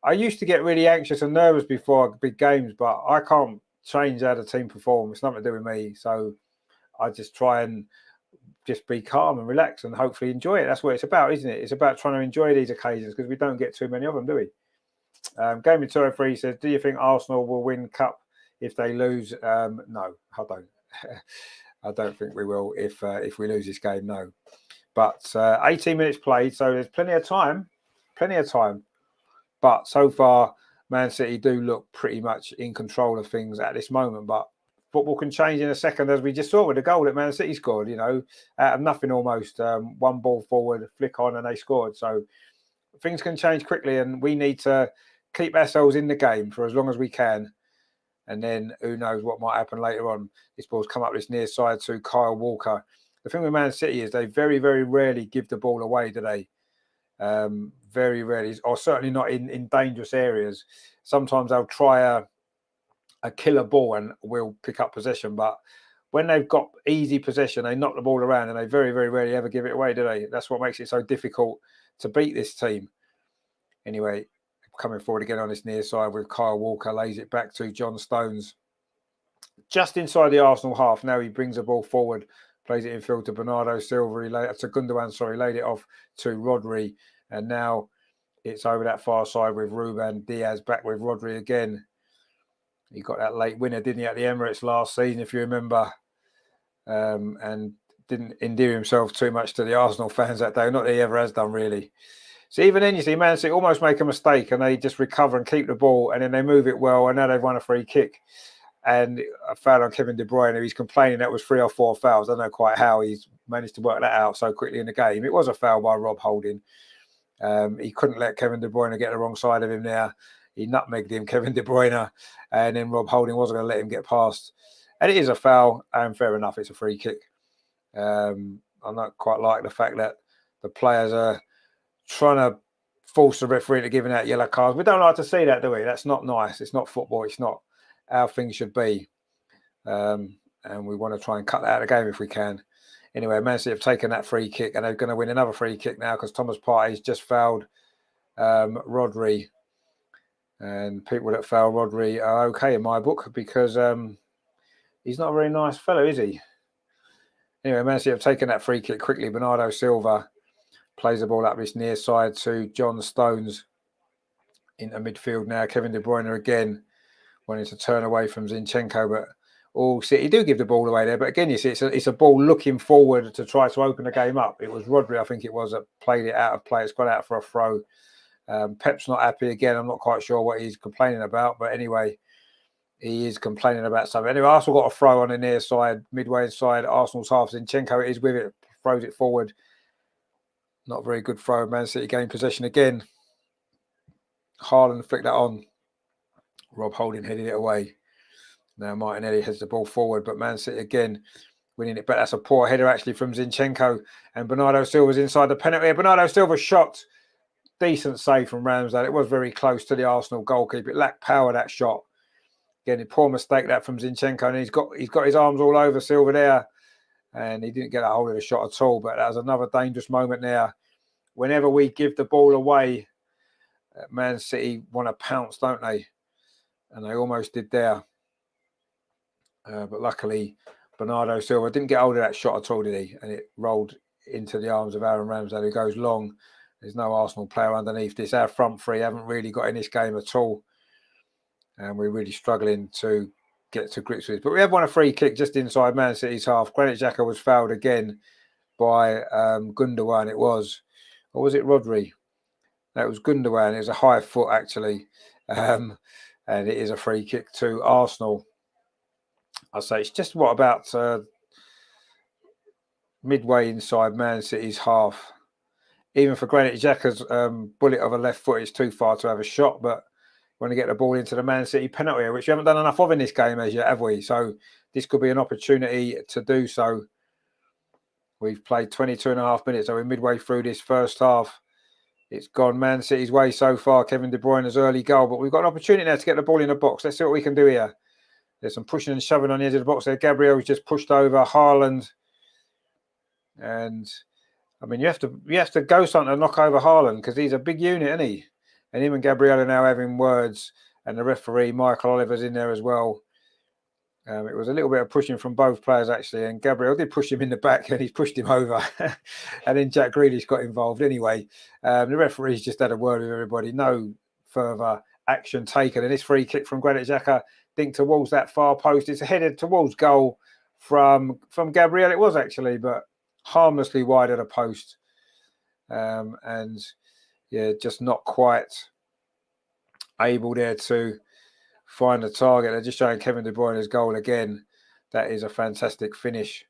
I used to get really anxious and nervous before big games, but I can't change how the team perform. It's nothing to do with me. So I just try and just be calm and relax and hopefully enjoy it. That's what it's about, isn't it? It's about trying to enjoy these occasions because we don't get too many of them, do we? Gaming 203 says, do you think Arsenal will win Cup if they lose? No, I don't. I don't think we will if we lose this game, no. But 18 minutes played, so there's plenty of time. But so far, Man City do look pretty much in control of things at this moment. But football can change in a second, as we just saw with the goal that Man City scored, you know, out of nothing almost. One ball forward, flick on, and they scored. So things can change quickly, and we need to keep ourselves in the game for as long as we can. And then who knows what might happen later on. This ball's come up this near side to Kyle Walker. The thing with Man City is they very, very rarely give the ball away, do they? Very rarely, or certainly not in dangerous areas. Sometimes they'll try a killer ball and will pick up possession, but when they've got easy possession, they knock the ball around and they very, very rarely ever give it away, do they? That's what makes it so difficult to beat this team. Anyway, coming forward again on this near side with Kyle Walker, lays it back to John Stones. Just inside the Arsenal half, now he brings the ball forward, plays it in field to Bernardo Silva, to Gundogan, laid it off to Rodri, and now it's over that far side with Ruben Diaz, back with Rodri again. He got that late winner, didn't he, at the Emirates last season, if you remember, and didn't endear himself too much to the Arsenal fans that day. Not that he ever has done, really. So even then, you see Man City almost make a mistake and they just recover and keep the ball, and then they move it well, and now they've won a free kick. And a foul on Kevin De Bruyne, he's complaining that was 3 or 4 fouls. I don't know quite how he's managed to work that out so quickly in the game. It was a foul by Rob Holding. He couldn't let Kevin De Bruyne get the wrong side of him there. He nutmegged him, Kevin De Bruyne, and then Rob Holding wasn't going to let him get past. And it is a foul, and fair enough, it's a free kick. I don't quite like the fact that the players are trying to force the referee into giving out yellow cards. We don't like to see that, do we? That's not nice. It's not football. It's not how things should be. And we want to try and cut that out of the game if we can. Anyway, Man City have taken that free kick, and they're going to win another free kick now because Thomas Partey's just fouled Rodri. And people that foul Rodri are okay in my book because he's not a very nice fellow, is he? Anyway, Man City have taken that free kick quickly. Bernardo Silva plays the ball up this near side to John Stones into midfield now. Kevin De Bruyne again wanting to turn away from Zinchenko, but all City do give the ball away there. But again, you see, it's a ball looking forward to try to open the game up. It was Rodri, I think it was, that played it out of play. It's gone out for a throw. Pep's not happy again. I'm not quite sure what he's complaining about, but anyway, he is complaining about something. Anyway, Arsenal got a throw on the near side, midway inside Arsenal's half. Zinchenko is with it, throws it forward. Not a very good throw. Man City gain possession again. Haaland flicked that on. Rob Holding headed it away. Now Martinelli heads the ball forward, but Man City again winning it. But that's a poor header actually from Zinchenko, and Bernardo Silva's inside the penalty area. Bernardo Silva shot, decent save from Ramsdale. It was very close to the Arsenal goalkeeper. It lacked power, that shot. Again, a poor mistake that from Zinchenko, and he's got his arms all over Silva there, and he didn't get a hold of the shot at all. But that was another dangerous moment there. Whenever we give the ball away, Man City want to pounce, don't they? And they almost did there. But luckily, Bernardo Silva didn't get hold of that shot at all, did he? And it rolled into the arms of Aaron Ramsdale, who goes long. There's no Arsenal player underneath this. Our front three haven't really got in this game at all. And we're really struggling to get to grips with it. But we have won a free kick just inside Man City's half. Granit Xhaka was fouled again by Gundogan, it was. Or was it Rodri? That was Gundogan. It was a high foot, actually. And it is a free kick to Arsenal. I say it's just what about midway inside Man City's half. Even for Granit Xhaka's bullet of a left foot, it's too far to have a shot. But when to get the ball into the Man City penalty area, which we haven't done enough of in this game as yet, have we? So this could be an opportunity to do so. We've played 22 and a half minutes, so we're midway through this first half. It's gone Man City's way so far. Kevin De Bruyne's early goal, but we've got an opportunity now to get the ball in the box. Let's see what we can do here. There's some pushing and shoving on the edge of the box there. Gabriel's just pushed over Haaland. And, I mean, you have to go something to knock over Haaland because he's a big unit, isn't he? And him and Gabriel are now having words. And the referee, Michael Oliver's in there as well. It was a little bit of pushing from both players, actually. And Gabriel did push him in the back and he's pushed him over. And then Jack Grealish got involved anyway. The referee's just had a word with everybody. No further action taken. And this free kick from Granit Xhaka, think towards that far post. It's headed towards goal from Gabriel. It was actually, but harmlessly wide of the post. And yeah, just not quite able there to find the target. They're just showing Kevin De Bruyne's goal again. That is a fantastic finish.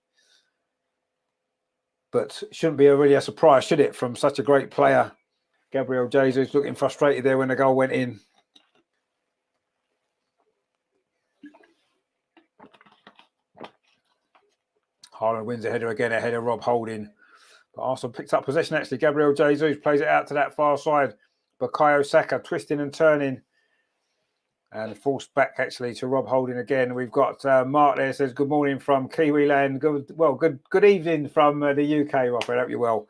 But shouldn't be really a surprise, should it, from such a great player? Gabriel Jesus looking frustrated there when the goal went in. Haaland wins the header again, ahead of Rob Holding. But Arsenal picks up possession, actually. Gabriel Jesus plays it out to that far side. Bukayo Saka twisting and turning. And forced back, actually, to Rob Holding again. We've got Mark there, says, good morning from Kiwiland. Good evening from the UK, Rob. I hope you're well.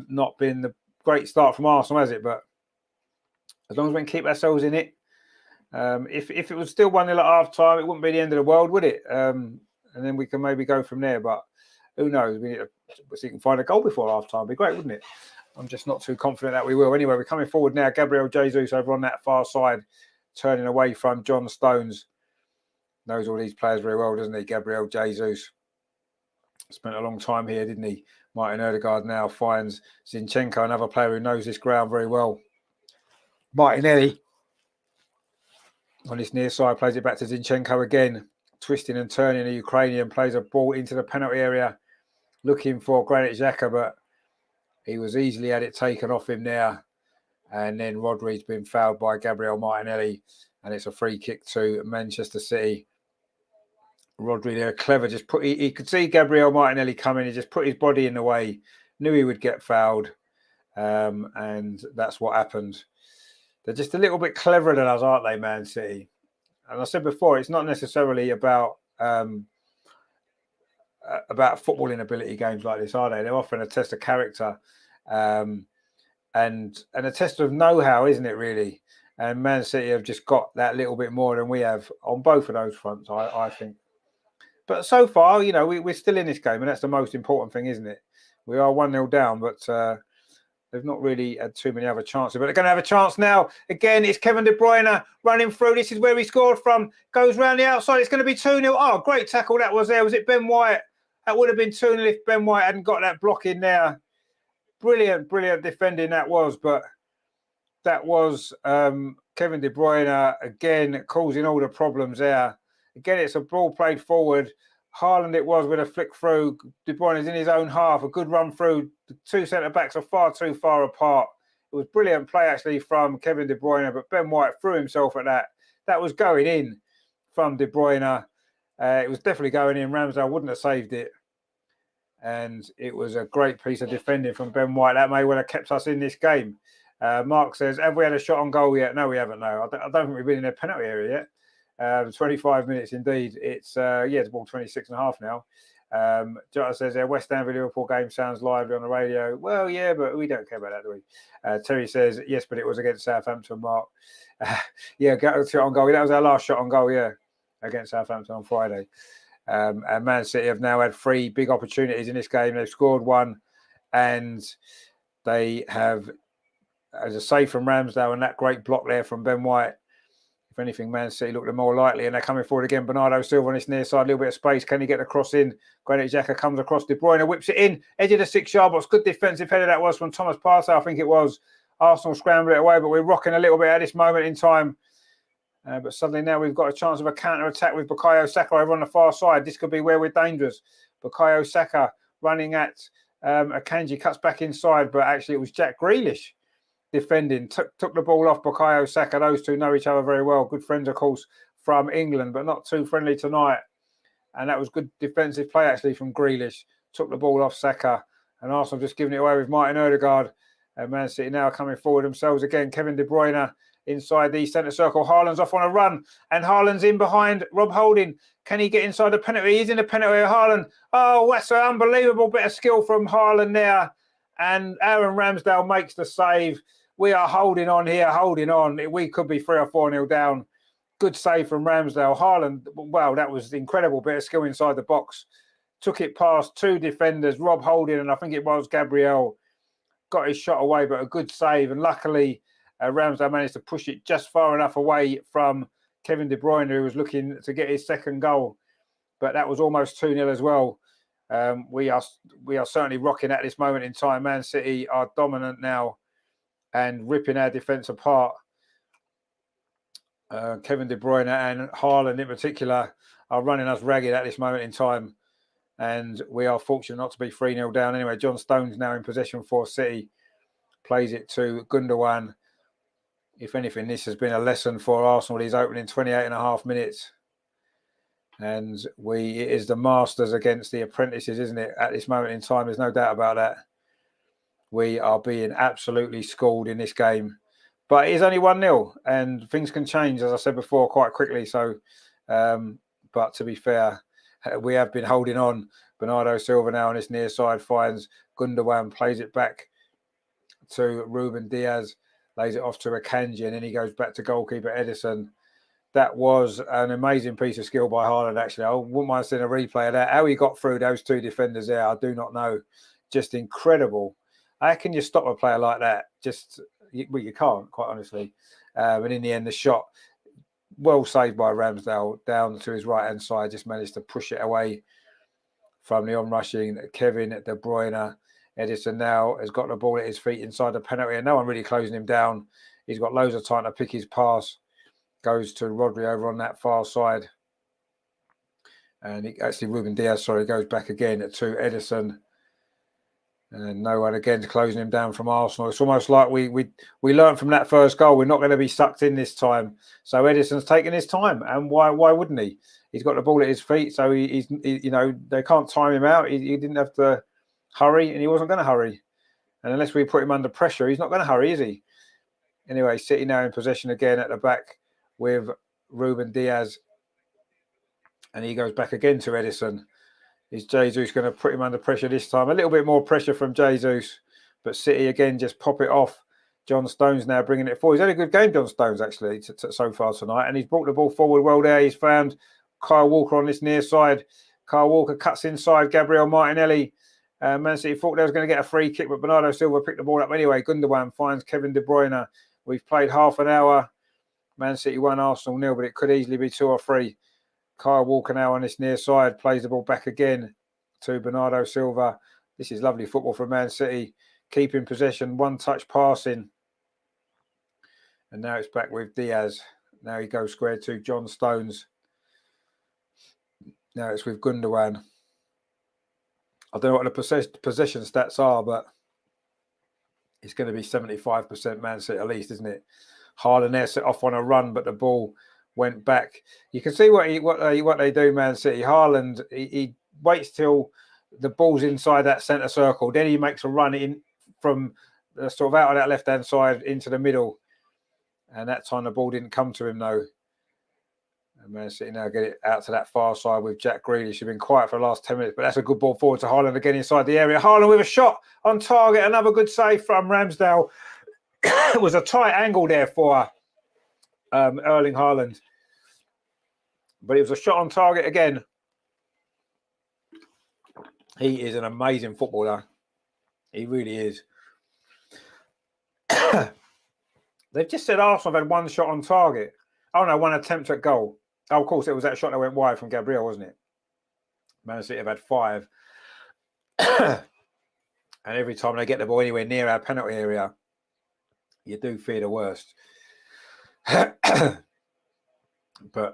Not been the great start from Arsenal, has it? But as long as we can keep ourselves in it. If it was still 1-0 at half-time, it wouldn't be the end of the world, would it? And then we can maybe go from there. But who knows? We need to see if we can find a goal before half-time. It'd be great, wouldn't it? I'm just not too confident that we will. Anyway, we're coming forward now. Gabriel Jesus over on that far side, turning away from John Stones. Knows all these players very well, doesn't he? Gabriel Jesus. Spent a long time here, didn't he? Martin Odegaard now finds Zinchenko, another player who knows this ground very well. Martinelli on this near side plays it back to Zinchenko again. Twisting and turning, the Ukrainian plays a ball into the penalty area, looking for Granit Xhaka, but he was easily had it taken off him there. And then Rodri's been fouled by Gabriel Martinelli, and it's a free kick to Manchester City. Rodri there, clever, just he could see Gabriel Martinelli coming. He just put his body in the way, knew he would get fouled, and that's what happened. They're just a little bit cleverer than us, aren't they, Man City? And I said before, it's not necessarily about footballing ability games like this, are they? They're often a test of character. And a test of know-how, isn't it, really? And Man City have just got that little bit more than we have on both of those fronts, I think. But so far, you know, we're still in this game, and that's the most important thing, isn't it? We are 1-0 down, but they've not really had too many other chances. But they're going to have a chance now. Again, it's Kevin De Bruyne running through. This is where he scored from. Goes round the outside. It's going to be 2-0. Oh, great tackle that was there. Was it Ben White? That would have been 2-0 if Ben White hadn't got that block in there. Brilliant defending that was, but that was Kevin De Bruyne again causing all the problems there. Again, it's a ball played forward. Haaland it was with a flick through. De Bruyne is in his own half. A good run through. The two centre-backs are far too far apart. It was brilliant play, actually, from Kevin De Bruyne, but Ben White threw himself at that. That was going in from De Bruyne. It was definitely going in. Ramsdale wouldn't have saved it. And it was a great piece of defending from Ben White. That may well have kept us in this game. Mark says, have we had a shot on goal yet? No, we haven't. No, I don't think we've been in a penalty area yet. 25 minutes indeed. It's it's ball 26 and a half now. Jota says, West Ham v Liverpool game sounds lively on the radio. Well, yeah, but we don't care about that, do we? Terry says, yes, but it was against Southampton, Mark. Got a shot on goal. That was our last shot on goal, against Southampton on Friday. And Man City have now had 3 big opportunities in this game. They've scored 1, and they have, as a save from Ramsdale and that great block there from Ben White. If anything, Man City looked more likely, and they're coming forward again. Bernardo Silva on this near side, a little bit of space. Can he get the cross in? Granit Xhaka comes across. De Bruyne whips it in. Edge of the 6-yard box. Good defensive header that was from Thomas Partey, I think it was. Arsenal scrambled it away, but we're rocking a little bit at this moment in time. But suddenly now we've got a chance of a counter-attack with Bukayo Saka over on the far side. This could be where we're dangerous. Bukayo Saka running at Akanji, cuts back inside, but actually it was Jack Grealish defending, took the ball off Bukayo Saka. Those two know each other very well. Good friends, of course, from England, but not too friendly tonight. And that was good defensive play, actually, from Grealish. Took the ball off Saka, and Arsenal just giving it away with Martin Odegaard. And Man City now coming forward themselves again. Kevin De Bruyne inside the centre circle. Haaland's off on a run, and Haaland's in behind Rob Holding. Can he get inside the penalty? He's in the penalty, Haaland. Oh, that's an unbelievable bit of skill from Haaland there. And Aaron Ramsdale makes the save. We are holding on here, holding on. We could be 3 or 4-0 down. Good save from Ramsdale. Haaland, wow, that was an incredible bit of skill inside the box. Took it past 2 defenders, Rob Holding, and I think it was Gabriel. Got his shot away, but a good save. And luckily, Ramsdale managed to push it just far enough away from Kevin De Bruyne, who was looking to get his second goal. But that was almost 2-0 as well. We are certainly rocking at this moment in time. Man City are dominant now and ripping our defence apart. Kevin De Bruyne and Haaland in particular are running us ragged at this moment in time. And we are fortunate not to be 3-0 down. Anyway, John Stones now in possession for City. Plays it to Gundogan. If anything, this has been a lesson for Arsenal. These opening 28 and a half minutes. And it is the masters against the apprentices, isn't it? At this moment in time, there's no doubt about that. We are being absolutely schooled in this game. But it is only 1-0, and things can change, as I said before, quite quickly. So, but to be fair, we have been holding on. Bernardo Silva now on this near side finds Gundogan, plays it back to Ruben Diaz, lays it off to Akanji, and then he goes back to goalkeeper Edison. That was an amazing piece of skill by Haaland, actually. I wouldn't mind seeing a replay of that. How he got through those 2 defenders there, I do not know. Just incredible. How can you stop a player like that? Well, you can't, quite honestly. And in the end, the shot, well saved by Ramsdale, down to his right-hand side, just managed to push it away from the onrushing Kevin De Bruyne. Edison now has got the ball at his feet inside the penalty, and no one really closing him down. He's got loads of time to pick his pass. Goes to Rodri over on that far side. And Ruben Diaz, goes back again to Edison. And no one again closing him down from Arsenal. It's almost like we learned from that first goal. We're not going to be sucked in this time. So Edison's taking his time, and why wouldn't he? He's got the ball at his feet, so he's they can't time him out. He didn't have to hurry, and he wasn't going to hurry. And unless we put him under pressure, he's not going to hurry, is he? Anyway, City now in possession again at the back with Ruben Diaz, and he goes back again to Edison. Is Jesus going to put him under pressure this time? A little bit more pressure from Jesus, but City again just pop it off. John Stones now bringing it forward. He's had a good game, John Stones, actually, so far tonight, and he's brought the ball forward well there. He's found Kyle Walker on this near side. Kyle Walker cuts inside Gabriel Martinelli. Man City thought they was going to get a free kick, but Bernardo Silva picked the ball up anyway. Gundogan finds Kevin De Bruyne. We've played half an hour. Man City 1, Arsenal 0, but it could easily be 2 or 3. Kyle Walker now on this near side, plays the ball back again to Bernardo Silva. This is lovely football from Man City. Keeping possession, 1-touch passing. And now it's back with Diaz. Now he goes square to John Stones. Now it's with Gundogan. I don't know what the possession stats are, but it's going to be 75% Man City at least, isn't it? Haaland there set off on a run, but the ball went back. You can see what they do, Man City. Haaland, he waits till the ball's inside that centre circle, then he makes a run in from sort of out of that left-hand side into the middle. And that time the ball didn't come to him, though. And Man City now get it out to that far side with Jack Grealish. He's been quiet for the last 10 minutes, but that's a good ball forward to Haaland again inside the area. Haaland with a shot on target. Another good save from Ramsdale. It was a tight angle there for Erling Haaland. But it was a shot on target again. He is an amazing footballer. He really is. They've just said Arsenal have had one shot on target. Oh, no, one attempt at goal. Oh, of course, it was that shot that went wide from Gabriel, wasn't it? Man City have had 5. And every time they get the ball anywhere near our penalty area, you do fear the worst. But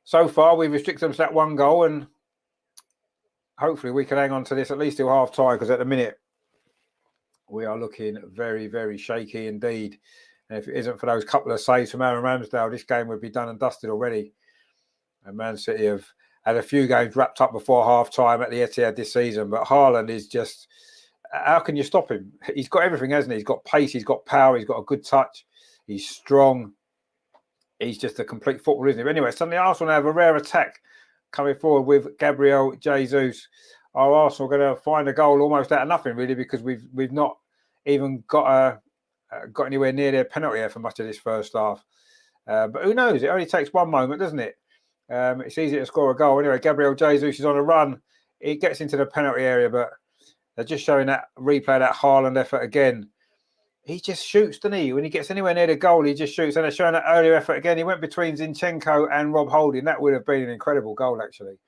so far, we've restricted them to that 1 goal, and hopefully we can hang on to this at least till half time, because at the minute, we are looking very, very shaky indeed. And if it isn't for those couple of saves from Aaron Ramsdale, this game would be done and dusted already. And Man City have had a few games wrapped up before half-time at the Etihad this season. But Haaland is just... How can you stop him? He's got everything, hasn't he? He's got pace, he's got power, he's got a good touch. He's strong. He's just a complete footballer, isn't he? But anyway, suddenly Arsenal have a rare attack coming forward with Gabriel Jesus. Are Arsenal going to find a goal almost out of nothing, really, because we've not even got anywhere near their penalty area for much of this first half. But who knows? It only takes one moment, doesn't it? It's easy to score a goal. Anyway, Gabriel Jesus is on a run. He gets into the penalty area, but they're just showing that replay of that Haaland effort again. He just shoots, doesn't he? When he gets anywhere near the goal, he just shoots. And they're showing that earlier effort again. He went between Zinchenko and Rob Holding. That would have been an incredible goal, actually.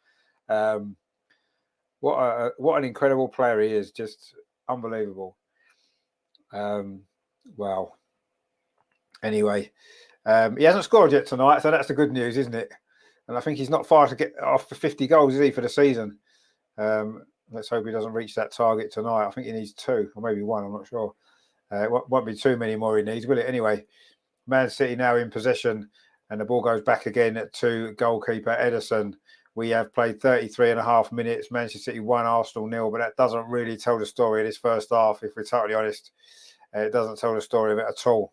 What an incredible player he is. Just unbelievable. Wow. Anyway, he hasn't scored yet tonight, so that's the good news, isn't it? And I think he's not far to get off for 50 goals, is he, for the season? Let's hope he doesn't reach that target tonight. I think he needs 2 or maybe 1. I'm not sure. It won't be too many more he needs, will it? Anyway, Man City now in possession, and the ball goes back again to goalkeeper Ederson. We have played 33.5 minutes. Manchester City 1, Arsenal 0, but that doesn't really tell the story of this first half, if we're totally honest. It doesn't tell the story of it at all,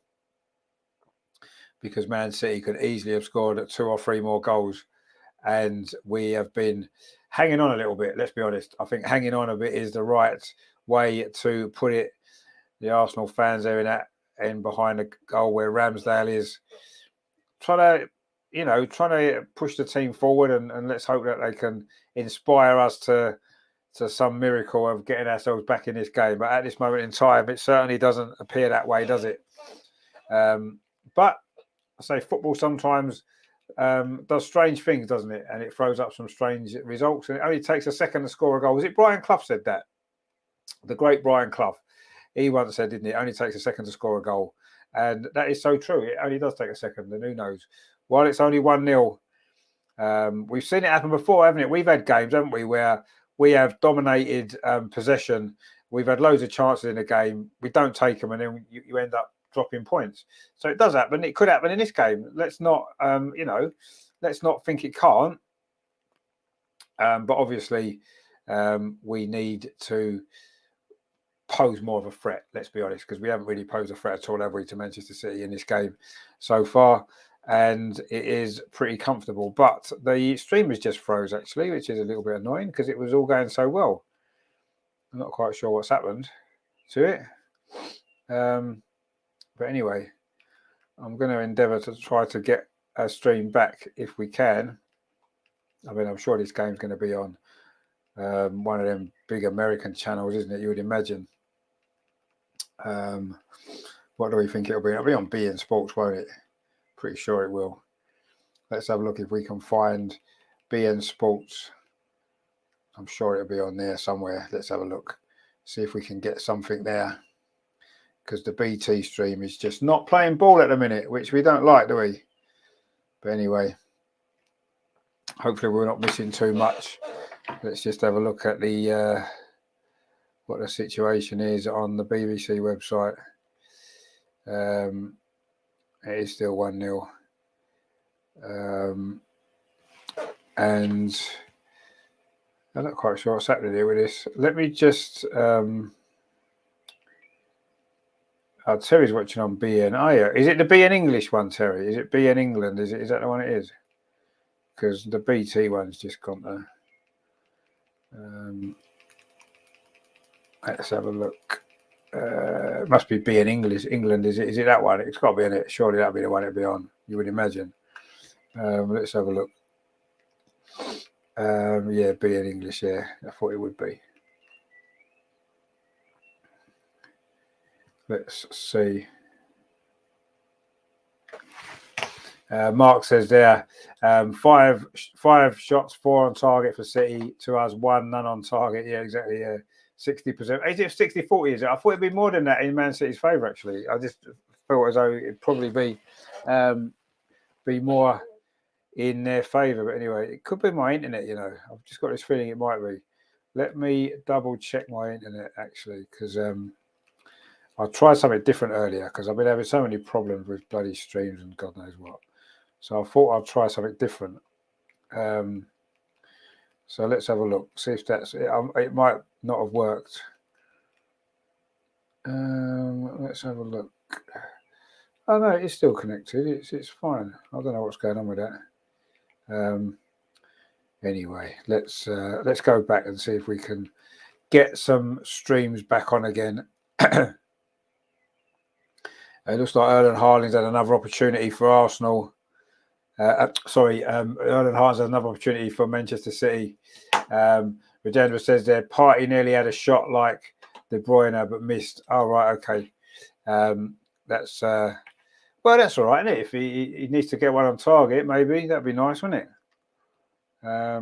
because Man City could easily have scored 2 or 3 more goals, and we have been hanging on a little bit. Let's be honest. I think hanging on a bit is the right way to put it. The Arsenal fans are in that end behind the goal where Ramsdale is trying to push the team forward, and let's hope that they can inspire us to some miracle of getting ourselves back in this game. But at this moment in time, it certainly doesn't appear that way, does it? But I say football sometimes does strange things, doesn't it? And it throws up some strange results. And it only takes a second to score a goal. Was it Brian Clough said that? The great Brian Clough. He once said, didn't it? It only takes a second to score a goal. And that is so true. It only does take a second, and who knows? While it's only 1-0, we've seen it happen before, haven't it? We've had games, haven't we, where we have dominated possession. We've had loads of chances in the game. We don't take them, and then you end up dropping points. So it does happen. It could happen in this game. Let's not, let's not think it can't. But obviously, we need to pose more of a threat, let's be honest, because we haven't really posed a threat at all, have we, to Manchester City in this game so far, and it is pretty comfortable. But the stream has just froze, actually, which is a little bit annoying because it was all going so well. I'm not quite sure what's happened to it. But anyway, I'm going to endeavour to try to get a stream back if we can. I mean, I'm sure this game's going to be on one of them big American channels, isn't it? You would imagine. What do we think it'll be? It'll be on beIN Sports, won't it? Pretty sure it will. Let's have a look if we can find beIN Sports. I'm sure it'll be on there somewhere. Let's have a look. See if we can get something there. Because the BT stream is just not playing ball at the minute, which we don't like, do we? But anyway, hopefully we're not missing too much. Let's just have a look at the what the situation is on the BBC website. It is still 1-0. And I'm not quite sure what's happening here with this. Let me just... Terry's watching on BN. Oh, yeah. Is it the BN English one, Terry? Is it BN England? Is that the one it is? Because the BT one's just gone there. Let's have a look. It must be BN English. England, is it that one? It's got to be in it. Surely that'll be the one it'll be on, you would imagine. Let's have a look. Yeah, BN English, yeah. I thought it would be. Let's see. Mark says there, 5 shots, 4 on target for City, to us 1, none on target. Yeah, exactly. Yeah, 60%. Is it 60-40? Is it? I thought it'd be more than that in Man City's favour. Actually, I just felt as though it'd probably be more in their favour. But anyway, it could be my internet. You know, I've just got this feeling it might be. Let me double check my internet actually, because I tried something different earlier because I've been having so many problems with bloody streams and God knows what. So I thought I'd try something different. So let's have a look, see if that's it. It might not have worked. Let's have a look. Oh no, it's still connected. It's fine. I don't know what's going on with that. Anyway, let's go back and see if we can get some streams back on again. It looks like Erling Haaland's had another opportunity for Arsenal. Erling Haaland's had another opportunity for Manchester City. Redendra says their party nearly had a shot like De Bruyne but missed. Oh, right, okay. That's all right, isn't it? If he needs to get one on target, maybe that'd be nice, wouldn't it? I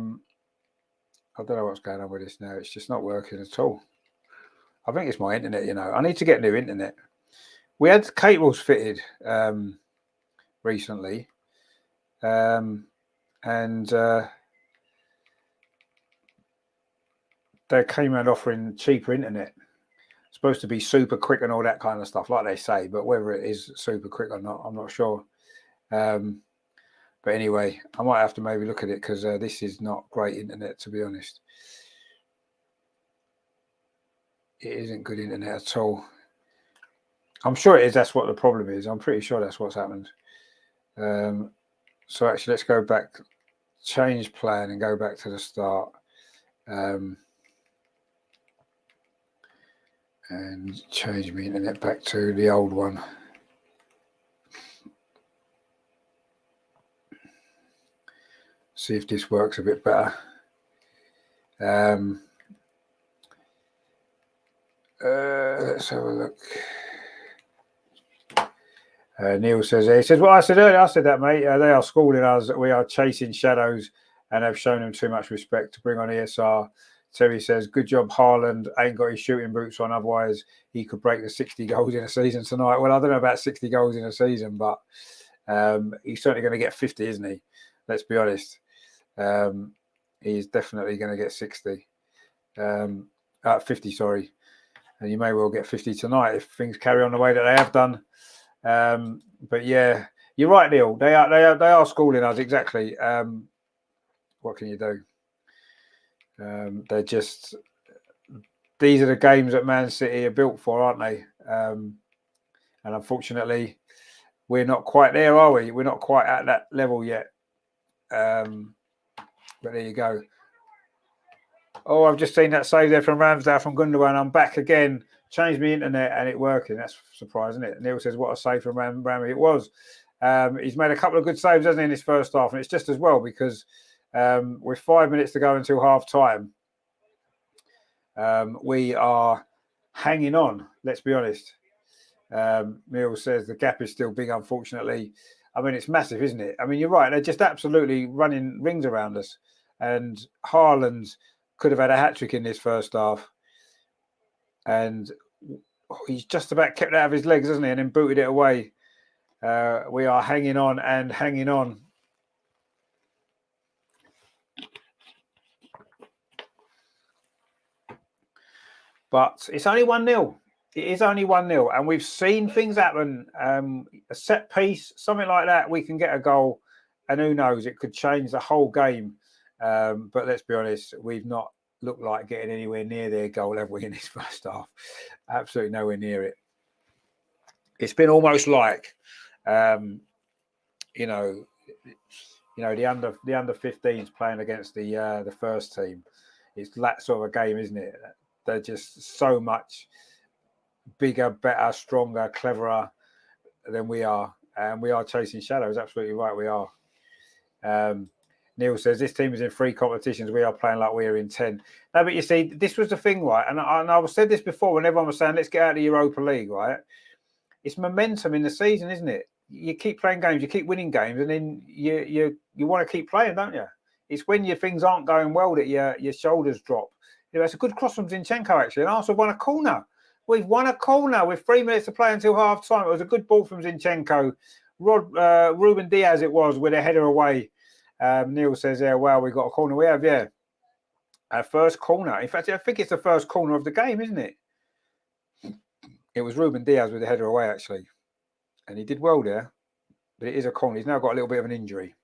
don't know what's going on with this now. It's just not working at all. I think it's my internet, you know. I need to get new internet. We had cables fitted recently, and they came out offering cheaper internet. It's supposed to be super quick and all that kind of stuff, like they say, but whether it is super quick or not, I'm not sure. But anyway, I might have to maybe look at it because this is not great internet, to be honest. It isn't good internet at all. I'm sure it is. That's what the problem is. I'm pretty sure that's what's happened. So actually, let's go back, change plan, and go back to the start. And change my internet back to the old one. See if this works a bit better. Let's have a look. Neil says, he says, well, I said earlier, I said that, mate. They are schooling us. We are chasing shadows and have shown them too much respect to bring on ESR. Terry says, good job, Haaland ain't got his shooting boots on. Otherwise, he could break the 60 goals in a season tonight. Well, I don't know about 60 goals in a season, but he's certainly going to get 50, isn't he? Let's be honest. He's definitely going to get 60. 50, sorry. And you may well get 50 tonight if things carry on the way that they have done. But yeah, you're right, Neil. They are schooling us, exactly. What can you do? They're just, these are the games that Man City are built for, aren't they? And unfortunately, we're not quite there, are we? We're not quite at that level yet. But there you go. Oh, I've just seen that save there from Ramsdale from Gundogan. I'm back again. Changed my internet and it working. That's surprising, isn't it? Neil says, what a save from Rami. It was. He's made a couple of good saves, hasn't he, in this first half? And it's just as well because with 5 minutes to go until half time, we are hanging on, let's be honest. Neil says the gap is still big, unfortunately. I mean, it's massive, isn't it? I mean, you're right. They're just absolutely running rings around us. And Haaland could have had a hat-trick in this first half. And he's just about kept it out of his legs, hasn't he? And then booted it away. We are hanging on and hanging on. But it's only 1-0. It is only 1-0. And we've seen things happen. A set piece, something like that, we can get a goal. And who knows, it could change the whole game. But let's be honest, we've not looked like getting anywhere near their goal, have we, in this first half? Absolutely nowhere near it. It's been almost like, the under 15s playing against the first team. It's that sort of a game, isn't it? They're just so much bigger, better, stronger, cleverer than we are, and we are chasing shadows. Absolutely right, we are. Neil says this team is in 3 competitions. We are playing like we are in 10. No, but you see, this was the thing, right? And I've said this before when everyone was saying, let's get out of the Europa League, right? It's momentum in the season, isn't it? You keep playing games, you keep winning games, and then you want to keep playing, don't you? It's when your things aren't going well that your shoulders drop. It's a good cross from Zinchenko, actually, and Arsenal won a corner. We've won a corner with 3 minutes to play until half time. It was a good ball from Zinchenko. Ruben Diaz it was with a header away. Neil says, yeah, well, we got a corner. We have, yeah. Our first corner. In fact, I think it's the first corner of the game, isn't it? It was Ruben Diaz with a header away, actually. And he did well there. But it is a corner. He's now got a little bit of an injury.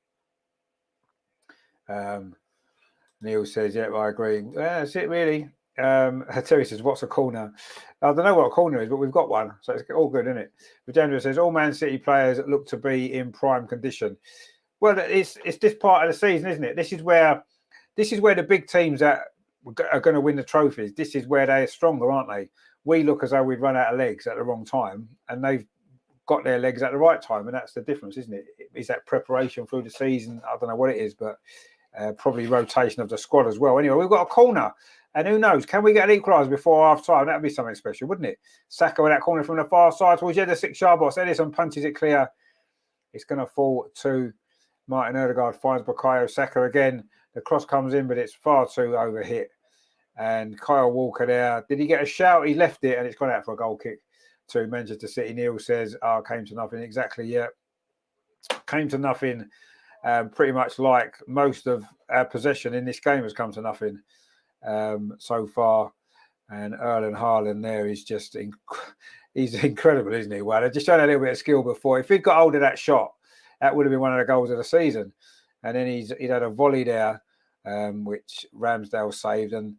Neil says, yeah, I agree. That's it, really. Terry says, what's a corner? I don't know what a corner is, but we've got one. So it's all good, isn't it? Vijendra says, all Man City players look to be in prime condition. Well, it's this part of the season, isn't it? This is where the big teams that are going to win the trophies. This is where they're stronger, aren't they? We look as though we've run out of legs at the wrong time, and they've got their legs at the right time, and that's the difference, isn't it? Is that preparation through the season? I don't know what it is, but probably rotation of the squad as well. Anyway, we've got a corner, and who knows? Can we get an equaliser before half time? That'd be something special, wouldn't it? Saka with that corner from the far side towards the 6-yard box. Edison punches it clear. It's going to fall to Martin Odegaard, finds Bukayo Saka again. The cross comes in, but it's far too overhit. And Kyle Walker there. Did he get a shout? He left it, and it's gone out for a goal kick to Manchester City. Neil says, came to nothing. Exactly, yeah. Came to nothing. Pretty much like most of our possession in this game has come to nothing so far. And Erling Haaland there is just he's incredible, isn't he? Well, they've just shown a little bit of skill before. If he'd got hold of that shot, that would have been one of the goals of the season. And then he'd had a volley there, which Ramsdale saved. And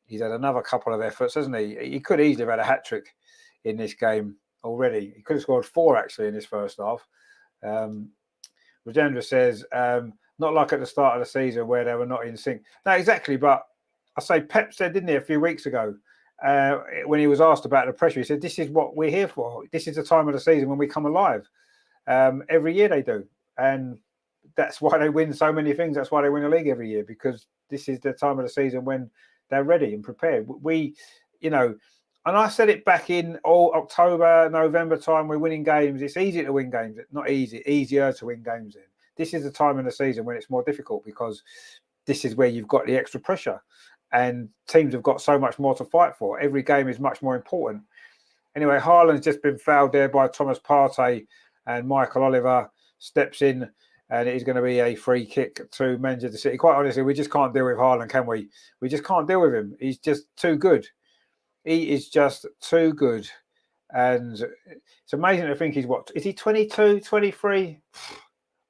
he's had another couple of efforts, hasn't he? He could easily have had a hat-trick in this game already. He could have scored 4, actually, in this first half. Rajendra says, not like at the start of the season where they were not in sync. No, exactly. But I say Pep said, didn't he, a few weeks ago, when he was asked about the pressure, he said, this is what we're here for. This is the time of the season when we come alive. Every year they do. And that's why they win so many things. That's why they win the league every year, because this is the time of the season when they're ready and prepared. We, and I said it back in October, November time, we're winning games. It's easy to win games. Not easy, easier to win games in. This is the time in the season when it's more difficult, because this is where you've got the extra pressure and teams have got so much more to fight for. Every game is much more important. Anyway, Haaland's just been fouled there by Thomas Partey, and Michael Oliver steps in, and it is going to be a free kick to Manchester City. Quite honestly, we just can't deal with Haaland, can we? We just can't deal with him. He's just too good. He is just too good. And it's amazing to think is he 22, 23?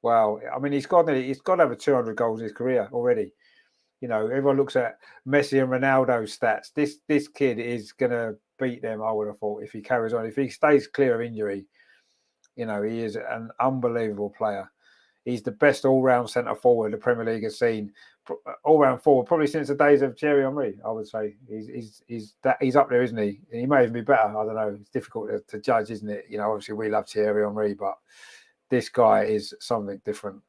Wow. I mean, he's got over 200 goals in his career already. Everyone looks at Messi and Ronaldo's stats. This kid is going to beat them, I would have thought, if he carries on. If he stays clear of injury, he is an unbelievable player. He's the best all-round centre forward the Premier League has seen. All-round forward, probably since the days of Thierry Henry, I would say. He's up there, isn't he? And he may even be better. I don't know. It's difficult to judge, isn't it? Obviously we love Thierry Henry, but this guy is something different.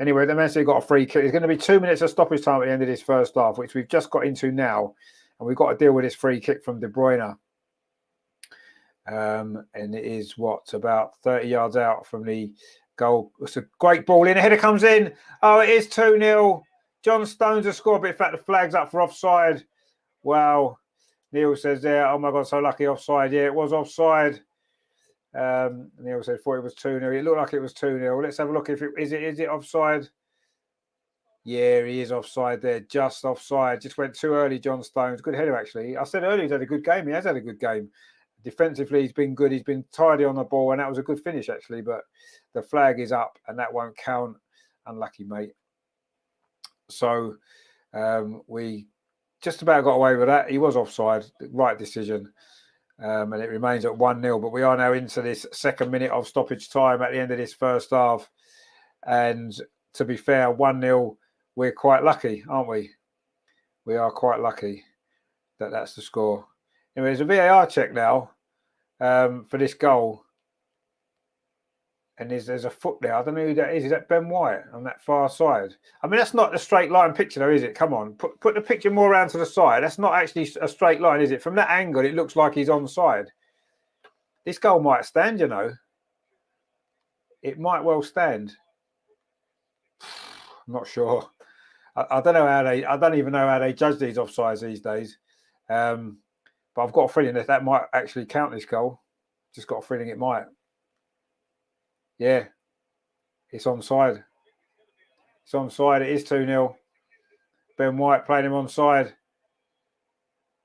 Anyway, the Man City got a free kick. It's going to be 2 minutes of stoppage time at the end of this first half, which we've just got into now. And we've got to deal with this free kick from De Bruyne. And it is about 30 yards out from the goal. It's a great ball in. The header comes in. Oh, it is 2-0. John Stones has scored, but in fact, the flag's up for offside. Wow. Neil says there, oh my God, so lucky offside. Yeah, it was offside. Neil said, thought it was 2-0. It looked like it was 2-0. Let's have a look. Is it offside? Yeah, he is offside there. Just offside. Just went too early, John Stones. Good header, actually. I said earlier he's had a good game. He has had a good game. Defensively, he's been good. He's been tidy on the ball, and that was a good finish, actually. But the flag is up, and that won't count, Unlucky, mate. So we just about got away with that. He was offside. Right decision. And it remains at 1-0. But we are now into this second minute of stoppage time at the end of this first half. And to be fair, 1-0, we're quite lucky, aren't we? We are quite lucky that that's the score. Anyway, there's a VAR check now for this goal. And there's a foot there. I don't know who that is. Is that Ben White on that far side? I mean, that's not the straight line picture, though, is it? Come on. Put the picture more around to the side. That's not actually a straight line, is it? From that angle, it looks like he's onside. This goal might stand, you know. It might well stand. I'm not sure. I don't know how they. I don't even know how they judge these offsides these days. But I've got a feeling that might actually count this goal. Just got a feeling it might. Yeah, it's onside. It's onside. It is 2-0. Ben White playing him onside.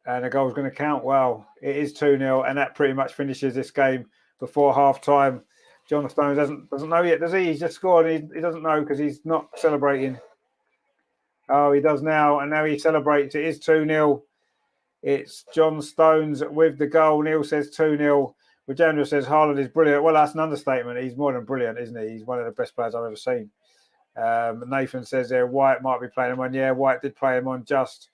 And the goal's going to count. Wow, it is 2-0. And that pretty much finishes this game before half-time. John Stones doesn't know yet, does he? He's just scored. He doesn't know because he's not celebrating. Oh, he does now. And now he celebrates. It is 2-0. It's John Stones with the goal. Neil says 2-0. Rajendra says Haaland is brilliant. Well, that's an understatement. He's more than brilliant, isn't he? He's one of the best players I've ever seen. Nathan says there White might be playing him on. Yeah, White did play him on just.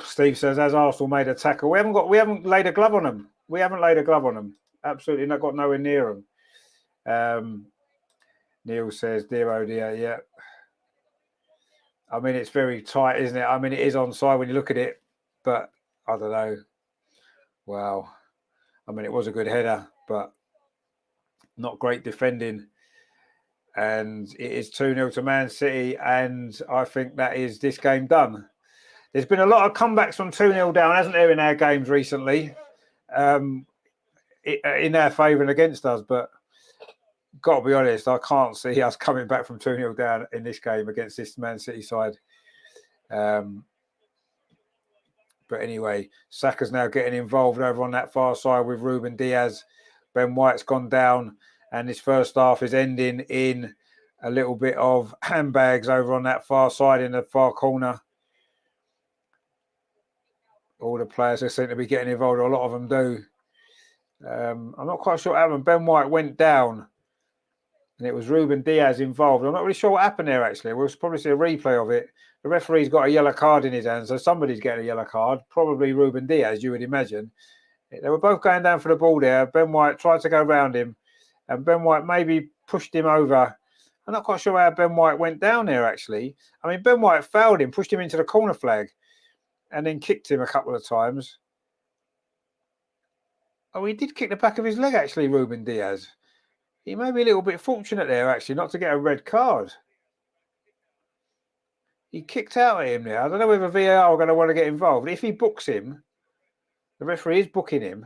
Steve says as Arsenal made a tackle, we haven't laid a glove on them. We haven't laid a glove on them. Absolutely not. Got nowhere near them. Neil says dear oh dear. Yeah. I mean, it's very tight, isn't it? I mean, it is onside when you look at it, but I don't know. Wow. I mean, it was a good header, but not great defending. And it is 2-0 to Man City. And I think that is this game done. There's been a lot of comebacks from 2-0 down, hasn't there, in our games recently? In our favour and against us. But got to be honest, I can't see us coming back from 2-0 down in this game against this Man City side. But anyway, Saka's now getting involved over on that far side with Ruben Diaz. Ben White's gone down, and this first half is ending in a little bit of handbags over on that far side in the far corner. All the players seem to be getting involved, or a lot of them do. I'm not quite sure what happened. Ben White went down, and it was Ruben Diaz involved. I'm not really sure what happened there, actually. We'll probably see a replay of it. The referee's got a yellow card in his hand, so somebody's getting a yellow card. Probably Ruben Diaz, you would imagine. They were both going down for the ball there. Ben White tried to go around him, and Ben White maybe pushed him over. I'm not quite sure how Ben White went down there, actually. I mean, Ben White fouled him, pushed him into the corner flag, and then kicked him a couple of times. Oh, he did kick the back of his leg, actually, Ruben Diaz. He may be a little bit fortunate there, actually, not to get a red card. He kicked out at him there. I don't know whether VAR are going to want to get involved. If he books him, the referee is booking him.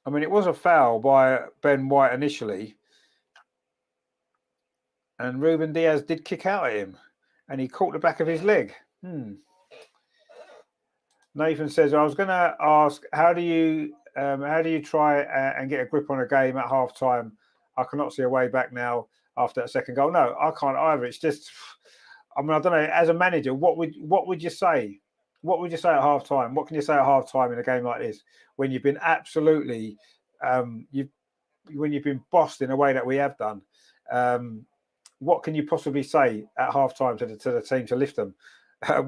I mean, it was a foul by Ben White initially. And Ruben Diaz did kick out at him. And he caught the back of his leg. Nathan says, I was going to ask, how do you try and get a grip on a game at half time? I cannot see a way back now after that second goal. No, I can't either. It's just, I mean, I don't know. As a manager, what would you say? What would you say at half time? What can you say at half time in a game like this when you've been absolutely, when you've been bossed in a way that we have done? What can you possibly say at half time to the team to lift them?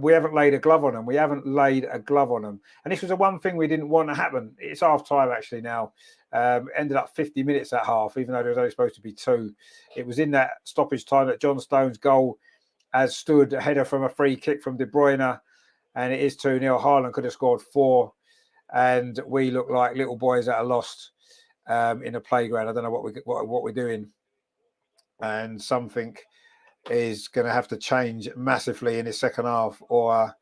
We haven't laid a glove on them. We haven't laid a glove on them. And this was the one thing we didn't want to happen. It's half time actually now. Ended up 50 minutes at half, even though there was only supposed to be 2. It was in that stoppage time that John Stones' goal has stood, a header from a free kick from De Bruyne, and it is 2-0. Haaland could have scored 4, and we look like little boys that are lost in a playground. I don't know what we're doing, and something is going to have to change massively in the second half, or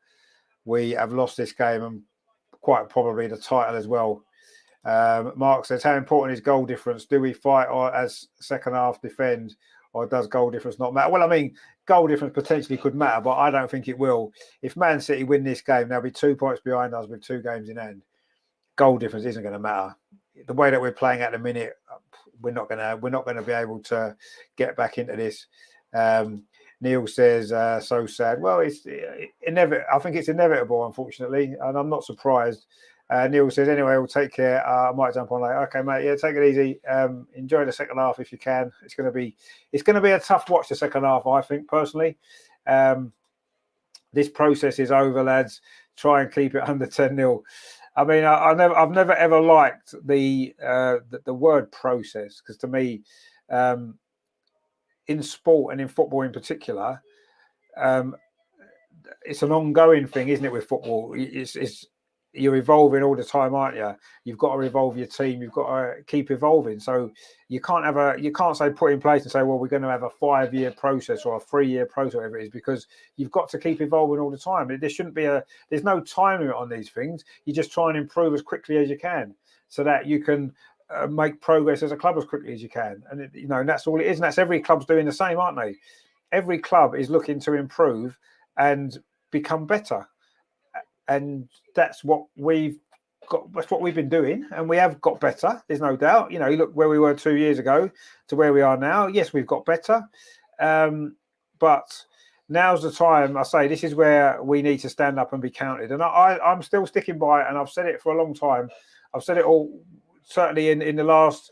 we have lost this game and quite probably the title as well. Mark says, how important is goal difference? Do we fight or as second half defend, or does goal difference not matter? Well, I mean, goal difference potentially could matter, but I don't think it will. If Man City win this game, they'll be 2 points behind us with 2 games in hand. Goal difference isn't going to matter. the way that we're playing at the minute, we're not gonna be able to get back into this. Neil says, so sad. Well, it's inevitable. I think it's inevitable, unfortunately, and I'm not surprised. Neil says, anyway, we'll take care. I might jump on later. Okay, mate. Yeah, take it easy. Enjoy the second half if you can. It's gonna be a tough watch, the second half, I think, personally. This process is over, lads. Try and keep it under 10-0. I mean, I've never ever liked the word process, because to me, in sport and in football in particular, it's an ongoing thing, isn't it? With football, it's you're evolving all the time, aren't you? You've got to evolve your team. You've got to keep evolving. So you can't say put in place and say, well, we're going to have a 5-year process or a 3-year process, whatever it is, because you've got to keep evolving all the time. There shouldn't be there's no time limit on these things. You just try and improve as quickly as you can, so that you can make progress as a club as quickly as you can. And and that's all it is. And that's every club's doing the same, aren't they? Every club is looking to improve and become better. And that's what we've got. That's what we've been doing, and we have got better. There's no doubt. You look where we were 2 years ago to where we are now. Yes, we've got better, but now's the time. I say this is where we need to stand up and be counted. And I'm still sticking by it, and I've said it for a long time. I've said it all, certainly in the last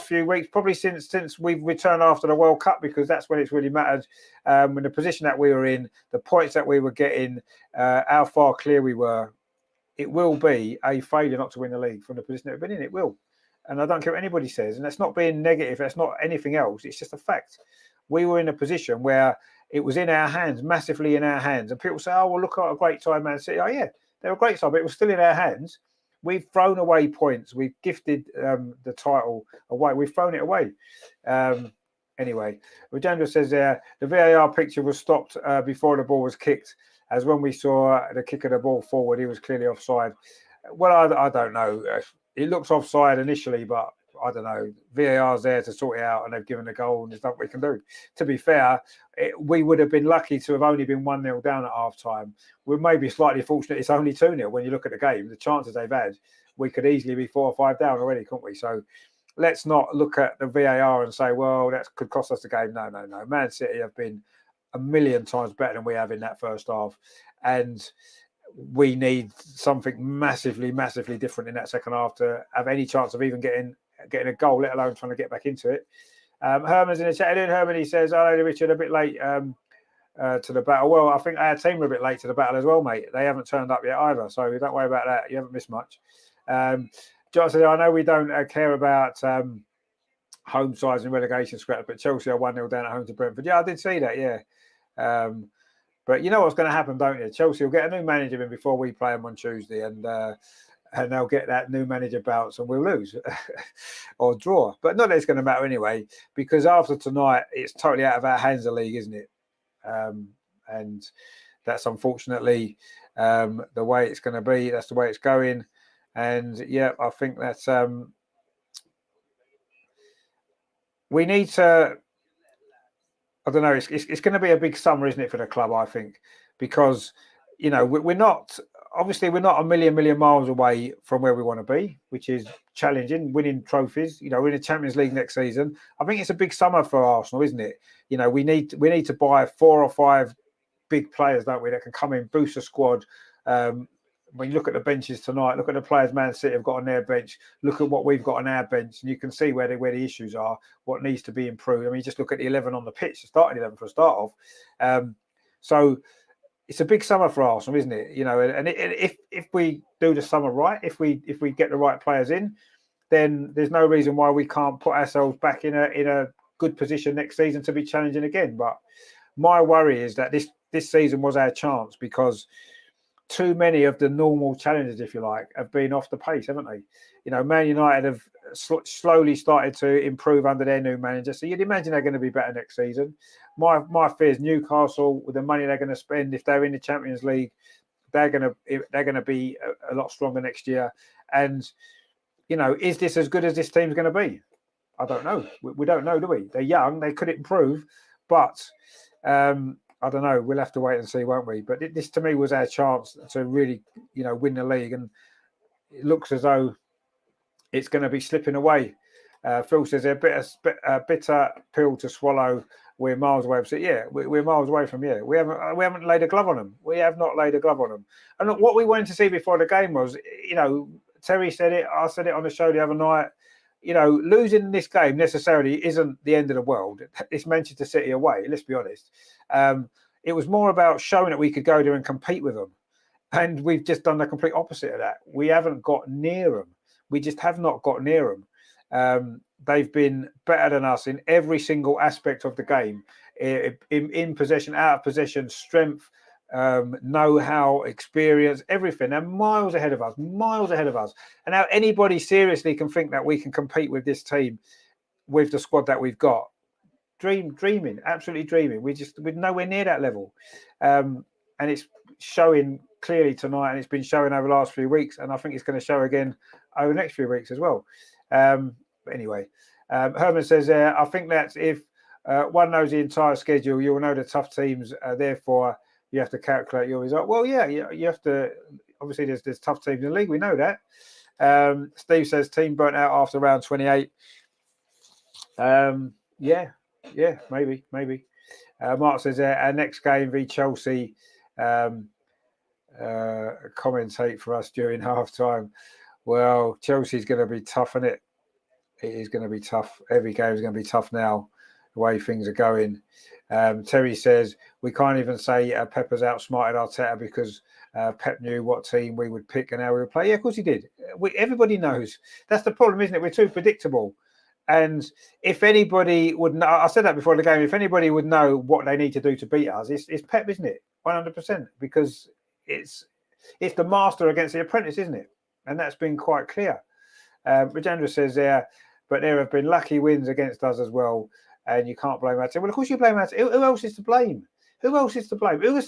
few weeks, probably since we've returned after the World Cup, because that's when it's really mattered. When the position that we were in, the points that we were getting, how far clear we were. It will be a failure not to win the league from the position that we've been in. It will. And I don't care what anybody says. And that's not being negative. That's not anything else. It's just a fact. We were in a position where it was in our hands, massively in our hands. And people say, oh, well, look at a great time, Man City. Oh, yeah, they were a great side, but it was still in our hands. We've thrown away points. We've gifted the title away. We've thrown it away. Anyway, Rajendra says there, the VAR picture was stopped before the ball was kicked, as when we saw the kick of the ball forward, he was clearly offside. Well, I don't know. It looks offside initially, but I don't know. VAR's there to sort it out, and they've given a goal, and there's nothing we can do. To be fair, we would have been lucky to have only been 1-0 down at half-time. We're maybe slightly fortunate it's only 2-0 when you look at the game. The chances they've had, we could easily be 4 or 5 down already, couldn't we? So let's not look at the VAR and say, well, that could cost us the game. No. Man City have been a million times better than we have in that first half. And we need something massively, massively different in that second half to have any chance of even getting a goal, let alone trying to get back into it. Herman's in the chat. Herman, he says, hello, Richard, a bit late to the battle. Well, I think our team were a bit late to the battle as well, mate. They haven't turned up yet either, so don't worry about that. You haven't missed much. John said, I know we don't care about home sides and relegation scraps, but Chelsea are 1-0 down at home to Brentford. Yeah, I did see that, yeah. But you know what's going to happen, don't you? Chelsea will get a new manager in before we play them on Tuesday, and they'll get that new manager bounce, and we'll lose or draw. But not that it's going to matter anyway, because after tonight, it's totally out of our hands, the league, isn't it? And that's unfortunately the way it's going to be. That's the way it's going. And yeah, I think that's we need to. I don't know. It's going to be a big summer, isn't it, for the club? I think, because we're not a million miles away from where we want to be, which is challenging, winning trophies. We're in the Champions League next season. I think it's a big summer for Arsenal, isn't it? We need to buy 4 or 5 big players, don't we, that can come in, boost the squad. When you look at the benches tonight, look at the players Man City have got on their bench, look at what we've got on our bench, and you can see where the issues are, what needs to be improved. I mean, just look at the 11 on the pitch, the starting 11 for a start off. So it's a big summer for Arsenal, isn't it? And if we do the summer right, if we get the right players in, then there's no reason why we can't put ourselves back in a good position next season to be challenging again. But my worry is that this season was our chance, because too many of the normal challenges, if you like, have been off the pace, haven't they? Man United have slowly started to improve under their new manager, so you'd imagine they're going to be better next season. My fear is Newcastle, with the money they're going to spend, if they're in the Champions League, they're going to be a lot stronger next year. And is this as good as this team's going to be? I don't know. We don't know, do we? They're young, they could improve, but I don't know. We'll have to wait and see, won't we? But this, to me, was our chance to really, win the league. And it looks as though it's going to be slipping away. Phil says a bitter pill to swallow. We're miles away. So yeah, we're miles away from here. We haven't laid a glove on them. We have not laid a glove on them. And look, what we wanted to see before the game was, Terry said it. I said it on the show the other night. Losing this game necessarily isn't the end of the world. It's Manchester City away. Let's be honest. It was more about showing that we could go there and compete with them. And we've just done the complete opposite of that. We haven't got near them. We just have not got near them. They've been better than us in every single aspect of the game. In possession, out of possession, strength, know-how, experience, everything. They're miles ahead of us. And how anybody seriously can think that we can compete with this team, with the squad that we've got. Dreaming, absolutely dreaming. We're nowhere near that level. And it's showing clearly tonight, and it's been showing over the last few weeks, and I think it's going to show again over the next few weeks as well. But anyway, Herman says, I think that if one knows the entire schedule, you'll know the tough teams. Therefore, you have to calculate your result. Well, yeah, you have to. Obviously, there's tough teams in the league. We know that. Steve says team burnt out after round 28. Yeah, maybe. Mark says our next game v Chelsea. Commentate for us during half time. Well, Chelsea's going to be tough, isn't it? It is going to be tough. Every game is going to be tough now, the way things are going. Terry says we can't even say Pepper's outsmarted Arteta because Pep knew what team we would pick and how we would play. Yeah, of course he did. Everybody knows. That's the problem, isn't it? We're too predictable. And if anybody would know, I said that before the game, if anybody would know what they need to do to beat us, it's Pep, isn't it? 100%, because it's the master against the apprentice, isn't it? And that's been quite clear. Rajendra says but there have been lucky wins against us as well, and you can't blame Arteta. Well, of course you blame Arteta. Who else is to blame? Who was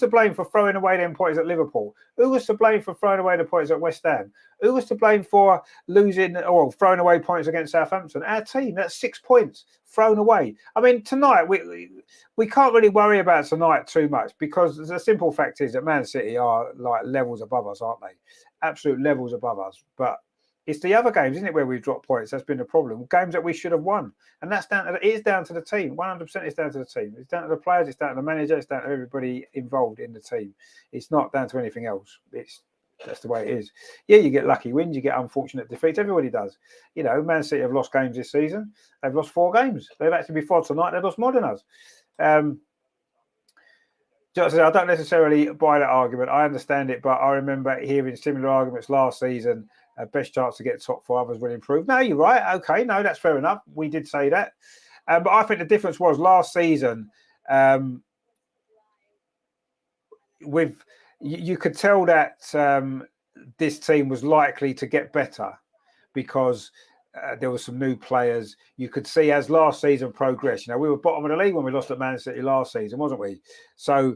to blame for throwing away them points at Liverpool? Who was to blame for throwing away the points at West Ham? Who was to blame for losing or throwing away points against Southampton? Our team, that's 6 points thrown away. I mean, tonight, we can't really worry about tonight too much, because the simple fact is that Man City are like levels above us, aren't they? Absolute levels above us. But it's the other games, isn't it, where we've dropped points? That's been the problem. Games that we should have won. And it is down to the team. 100% it's down to the team. It's down to the players, it's down to the manager, it's down to everybody involved in the team. It's not down to anything else. That's the way it is. Yeah, you get lucky wins, you get unfortunate defeats. Everybody does. Man City have lost games this season. They've lost 4 games. They've actually, before tonight, they've lost more than us. I don't necessarily buy that argument. I understand it, but I remember hearing similar arguments last season. Best chance to get top 5 will improve. No, you're right. Okay, no, that's fair enough. We did say that. But I think the difference was last season, you could tell that this team was likely to get better because there were some new players. You could see as last season progressed. We were bottom of the league when we lost at Man City last season, wasn't we? So,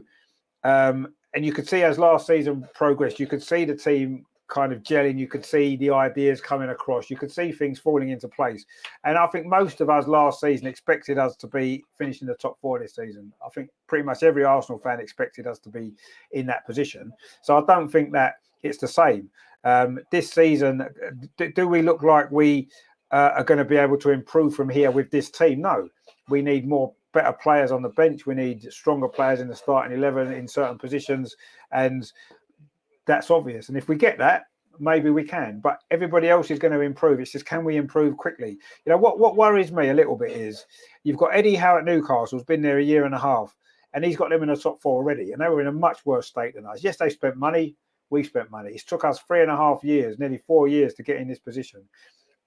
and you could see as last season progressed, you could see the team kind of gelling. You could see the ideas coming across. You could see things falling into place. And I think most of us last season expected us to be finishing the top 4 this season. I think pretty much every Arsenal fan expected us to be in that position. So I don't think that it's the same. This season, do we look like we are going to be able to improve from here with this team? No. We need better players on the bench. We need stronger players in the starting 11 in certain positions. And that's obvious. And if we get that, maybe we can. But everybody else is going to improve. It's just, can we improve quickly? What worries me a little bit is you've got Eddie Howe at Newcastle, who's been there a year and a half, and he's got them in the top 4 already. And they were in a much worse state than us. Yes, they spent money. We spent money. It's took us 3.5 years, nearly 4 years to get in this position.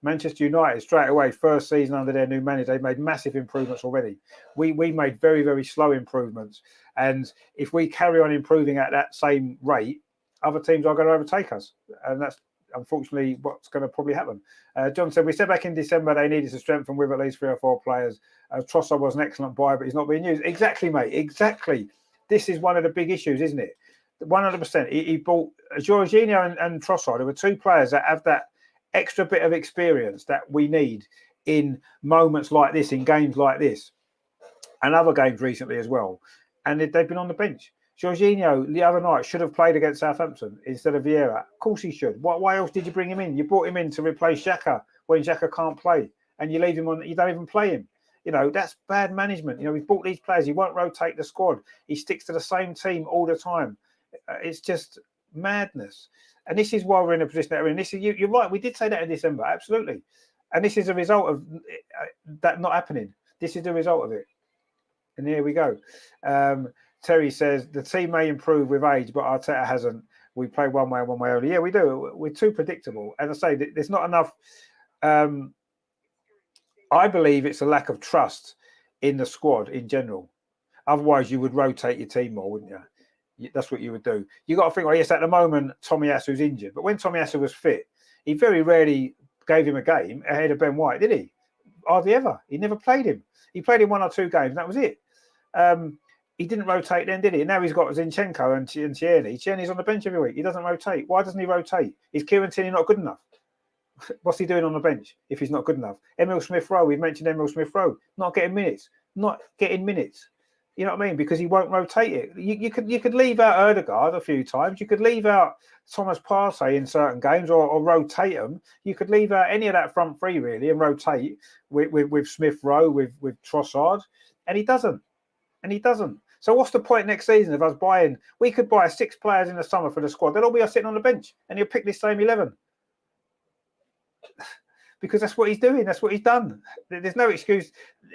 Manchester United, straight away, first season under their new manager, they made massive improvements already. We made very, very slow improvements. And if we carry on improving at that same rate, other teams are going to overtake us. And that's unfortunately what's going to probably happen. John said, we said back in December they needed to strengthen with at least 3 or 4 players. Trossard was an excellent buy, but he's not being used. Exactly, mate. Exactly. This is one of the big issues, isn't it? 100%. He bought Jorginho and Trossard. There were 2 players that have that extra bit of experience that we need in moments like this, in games like this, and other games recently as well. And they've been on the bench. Jorginho the other night should have played against Southampton instead of Vieira. Of course he should. Why else did you bring him in? You brought him in to replace Xhaka when Xhaka can't play, and you leave him on. You don't even play him. You know, that's bad management. You know, we've bought these players. He won't rotate the squad. He sticks to the same team all the time. It's just madness. And this is why we're in a position that we're in. This is, you're right. We did say that in December, absolutely. And this is a result of that not happening. This is the result of it. And here we go. Terry says the team may improve with age, but Arteta hasn't. We play one way and one way only. Yeah, we do. We're too predictable. As I say, there's not enough. I believe it's a lack of trust in the squad in general. Otherwise, you would rotate your team more, wouldn't you? That's what you would do. You got to think, well, yes, at the moment, Tomiyasu's injured. But when Tomiyasu was fit, he very rarely gave him a game ahead of Ben White, did he? Hardly ever. He never played him. He played him 1 or 2 games, and that was it. He didn't rotate then, did he? And now he's got Zinchenko and Tierney. Tierney's on the bench every week. He doesn't rotate. Why doesn't he rotate? Is Kieran Tierney not good enough? What's he doing on the bench if he's not good enough? Emil Smith-Rowe, we've mentioned Emil Smith-Rowe, not getting minutes. You know what I mean? Because he won't rotate it. You could leave out Ødegaard a few times. You could leave out Thomas Partey in certain games or rotate them. You could leave out any of that front three really and rotate with Smith-Rowe, with Trossard, and he doesn't. So what's the point next season of us buying? We could buy 6 players in the summer for the squad. They'll all be sitting on the bench, and he'll pick this same 11. Because that's what he's doing. That's what he's done. There's no excuse.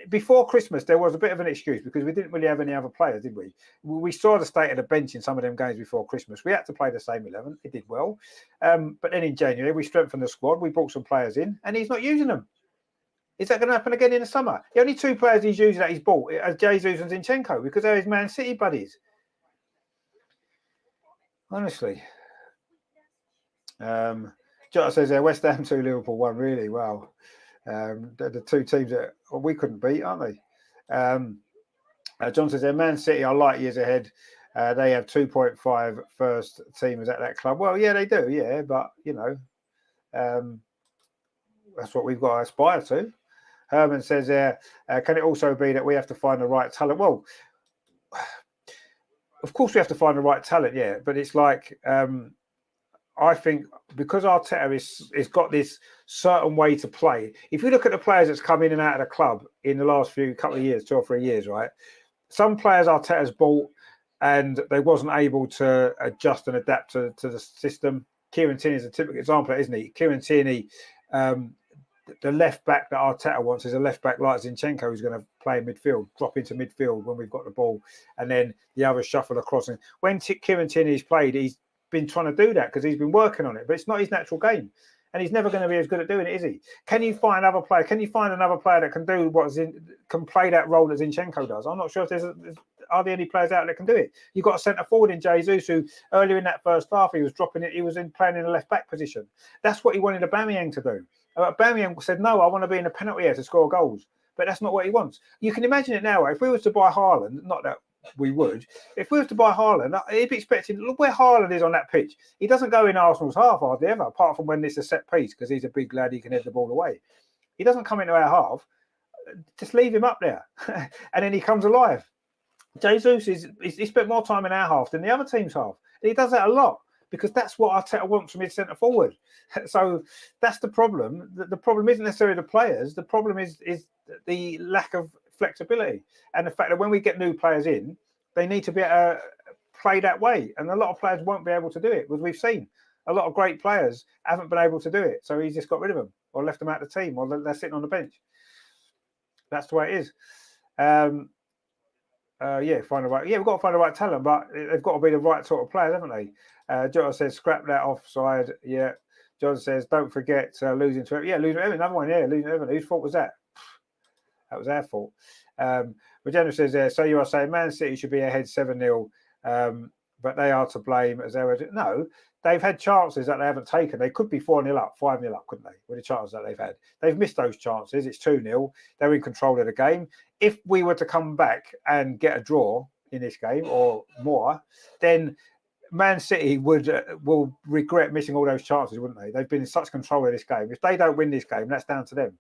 Before Christmas, there was a bit of an excuse because we didn't really have any other players, did we? We saw the state of the bench in some of them games before Christmas. We had to play the same 11. It did well. But then in January, we strengthened the squad. We brought some players in, and he's not using them. Is that going to happen again in the summer? The only 2 players he's using that he's bought are Jesus and Zinchenko because they're his Man City buddies. Honestly. Jota says West Ham 2, Liverpool 1. Really? Wow. The 2 teams that we couldn't beat, aren't they? John says Man City are light years ahead. They have 2.5 first teamers at that club. Well, yeah, they do. Yeah, but, you know, that's what we've got to aspire to. Herman says can it also be that we have to find the right talent? Well, of course we have to find the right talent, yeah. But it's like... I think because Arteta is got this certain way to play. If you look at the players that's come in and out of the club in the last couple of years, 2 or 3 years, right? Some players Arteta's bought and they wasn't able to adjust and adapt to the system. Kieran Tierney is a typical example, isn't he? Kieran Tierney, the left back that Arteta wants is a left back like Zinchenko who's going to play in midfield, drop into midfield when we've got the ball, and then the others shuffle across. And when Kieran Tierney's played, he's been trying to do that because he's been working on it, but it's not his natural game, and he's never going to be as good at doing it, is he? Can you find another player? Can you find another player that can do can play that role that Zinchenko does? I'm not sure if are there any players out that can do it. You've got a centre forward in Jesus who earlier in that first half he was dropping it. He was playing in the left back position. That's what he wanted Aubameyang to do. Aubameyang said, "No, I want to be in a penalty area to score goals," but that's not what he wants. You can imagine it now. If we were to buy Haaland, not that we would. If we were to buy Haaland, he'd be expecting, look where Haaland is on that pitch. He doesn't go in Arsenal's half hardly ever, apart from when it's a set piece, because he's a big lad, he can head the ball away. He doesn't come into our half. Just leave him up there. And then he comes alive. Jesus he spent more time in our half than the other team's half. And he does that a lot, because that's what Arteta wants from his centre forward. So that's the problem. The problem isn't necessarily the players. The problem is the lack of flexibility, and the fact that when we get new players in, they need to be able to play that way, and a lot of players won't be able to do it, because we've seen a lot of great players haven't been able to do it, so he's just got rid of them or left them out of the team, or they're sitting on the bench. That's the way it is. We've got to find the right talent, but they've got to be the right sort of players, haven't they? Jota says scrap that offside. Yeah. John says don't forget losing to Everton. Yeah, losing to Everton. Another one. Yeah, losing to Everton. Whose fault was that? That was our fault. Regina says, so you are saying Man City should be ahead 7-0, but they are to blame as they were. No, they've had chances that they haven't taken. They could be 4-0 up, 5-0 up, couldn't they? With the chances that they've had. They've missed those chances. It's 2-0. They're in control of the game. If we were to come back and get a draw in this game or more, then Man City will regret missing all those chances, wouldn't they? They've been in such control of this game. If they don't win this game, that's down to them,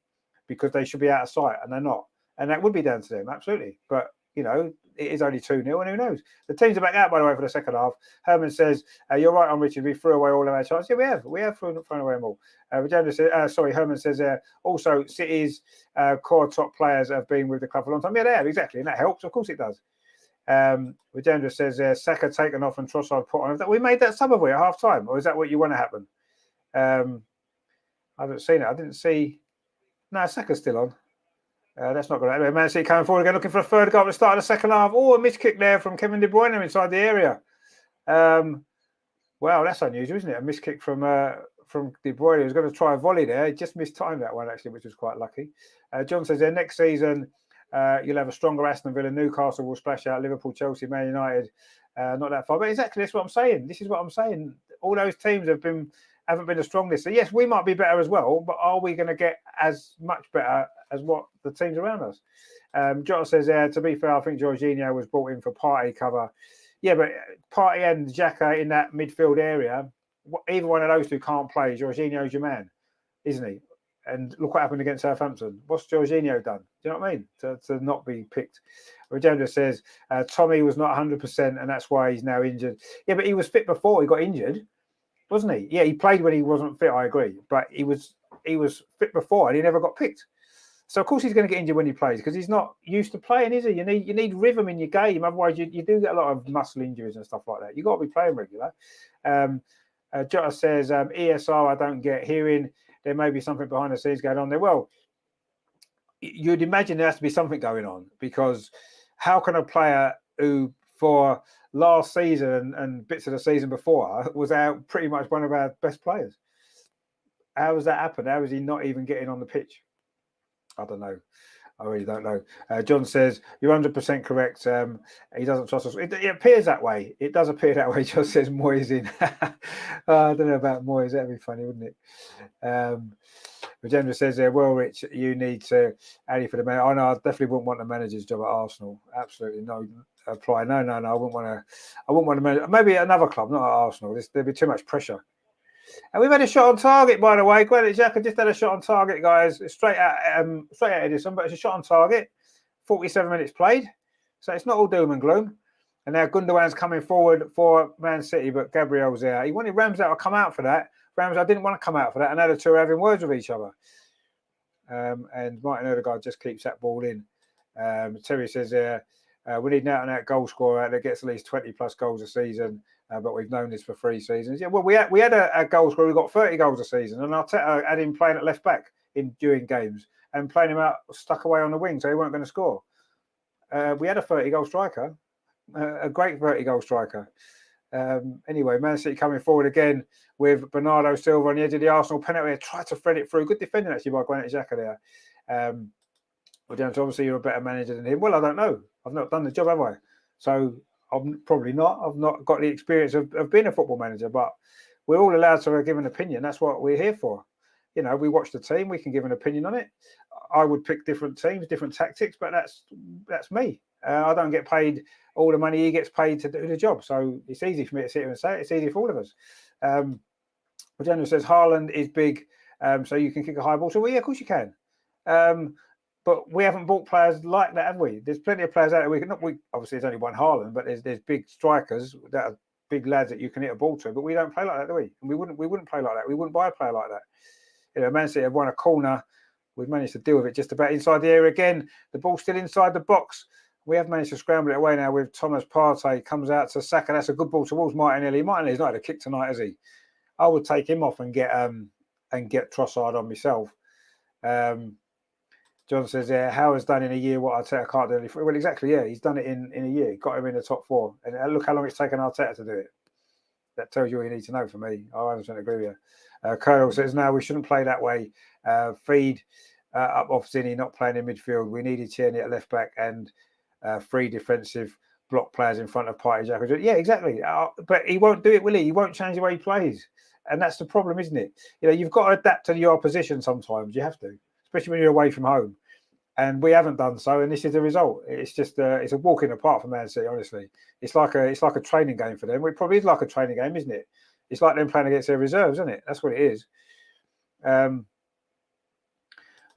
because they should be out of sight, and they're not. And that would be down to them, absolutely. But, you know, it is only 2-0, and who knows? The teams are back out, by the way, for the second half. Herman says, you're right on, Richard. We threw away all of our chances. Yeah, we have thrown away them all. Herman says, also, City's core top players have been with the club for a long time. Yeah, they have, exactly, and that helps. Of course it does. Vijendra says, Saka taken off and Trossard put on. We made that sub, have we, at half time? Or is that what you want to happen? I haven't seen it. I didn't see. No, Saka's still on. That's not good. Man City coming forward again, looking for a third goal at the start of the second half. Oh, a missed kick there from Kevin De Bruyne inside the area. Wow, that's unusual, isn't it? A missed kick from De Bruyne. He was going to try a volley there. He just missed time that one, actually, which was quite lucky. John says there, next season, you'll have a stronger Aston Villa. Newcastle will splash out. Liverpool, Chelsea, Man United, not that far. But exactly, that's what I'm saying. This is what I'm saying. All those teams haven't been the strongest. So yes, we might be better as well, but are we going to get as much better as what the teams around us? Jota says, to be fair, I think Jorginho was brought in for Partey cover. Yeah, but Partey and Xhaka in that midfield area, either one of those two can't play. Jorginho's your man, isn't he? And look what happened against Southampton. What's Jorginho done? Do you know what I mean? To not be picked. Regenda says, Tommy was not 100% and that's why he's now injured. Yeah, but he was fit before he got injured, wasn't he? Yeah, he played when he wasn't fit, I agree. But he was fit before and he never got picked. So, of course, he's going to get injured when he plays because he's not used to playing, is he? You need rhythm in your game. Otherwise, you do get a lot of muscle injuries and stuff like that. You've got to be playing regular. Jota says, ESR, I don't get hearing. There may be something behind the scenes going on there. Well, you'd imagine there has to be something going on because how can a player who, for last season and bits of the season before, was out pretty much one of our best players? How has that happened? How is he not even getting on the pitch? I don't know. I really don't know. John says, you're 100% correct. He doesn't trust us. It appears that way. It does appear that way. John says Moyes in. I don't know about Moyes. That'd be funny, wouldn't it? Vijendra says, well, Rich, you need to add it for the manager. Oh, no, I definitely wouldn't want the manager's job at Arsenal. Absolutely no apply. No. I wouldn't want to manage. Maybe another club, not at Arsenal. There'd be too much pressure. And we've had a shot on target, by the way. Granit Xhaka just had a shot on target, guys. Straight at Edison, but it's a shot on target. 47 minutes played. So it's not all doom and gloom. And now Gundogan's coming forward for Man City, but Gabriel's there. He wanted Ramsdale to come out for that. Ramsdale didn't want to come out for that, and now the two are having words with each other. And Martin Odegaard just keeps that ball in. Terry says, we need an out-and-out goal scorer that gets at least 20-plus goals a season. But we've known this for 3 seasons. Yeah, well, we had a goal scorer who got 30 goals a season, and Arteta had him playing at left back during games and playing him out stuck away on the wing, so he weren't going to score. We had a 30-goal striker, a great 30-goal striker. Anyway, Man City coming forward again with Bernardo Silva on the edge of the Arsenal penalty. Tried to thread it through. Good defending actually by Granit Xhaka there. Well, obviously you're a better manager than him. Well, I don't know. I've not done the job, have I? So I'm probably not. I've not got the experience of being a football manager, but we're all allowed to give an opinion. That's what we're here for. You know, we watch the team, we can give an opinion on it. I would pick different teams, different tactics, but that's me. I don't get paid all the money he gets paid to do the job. So it's easy for me to sit here and say it. It's easy for all of us. General says Haaland is big, so you can kick a high ball. So, well, yeah, of course you can. But we haven't bought players like that, have we? There's plenty of players out there. Obviously, there's only one Haaland, but there's big strikers that are big lads that you can hit a ball to. But we don't play like that, do we? And we wouldn't play like that. We wouldn't buy a player like that. You know, Man City have won a corner. We've managed to deal with it just about inside the area again. The ball's still inside the box. We have managed to scramble it away now with Thomas Partey. Comes out to Saka. That's a good ball towards Martinelli. Martinelli's not had a kick tonight, has he? I would take him off and get Trossard on myself. John says, How has done in a year what Arteta can't do any. Well, exactly, yeah. He's done it in a year. Got him in the top 4. And look how long it's taken Arteta to do it. That tells you all you need to know for me. I 100% agree with you. Colonel says, no, we shouldn't play that way. Feed up off Zinni, not playing in midfield. We needed Tierney at left back and 3 defensive block players in front of Partey. Yeah, exactly. But he won't do it, will he? He won't change the way he plays. And that's the problem, isn't it? You know, you've got to adapt to your opposition sometimes. You have to, especially when you're away from home. And we haven't done so, and this is the result. It's just it's a walk in the park for Man City. Honestly, it's like a training game for them. It probably is like a training game, isn't it? It's like them playing against their reserves, isn't it? That's what it is.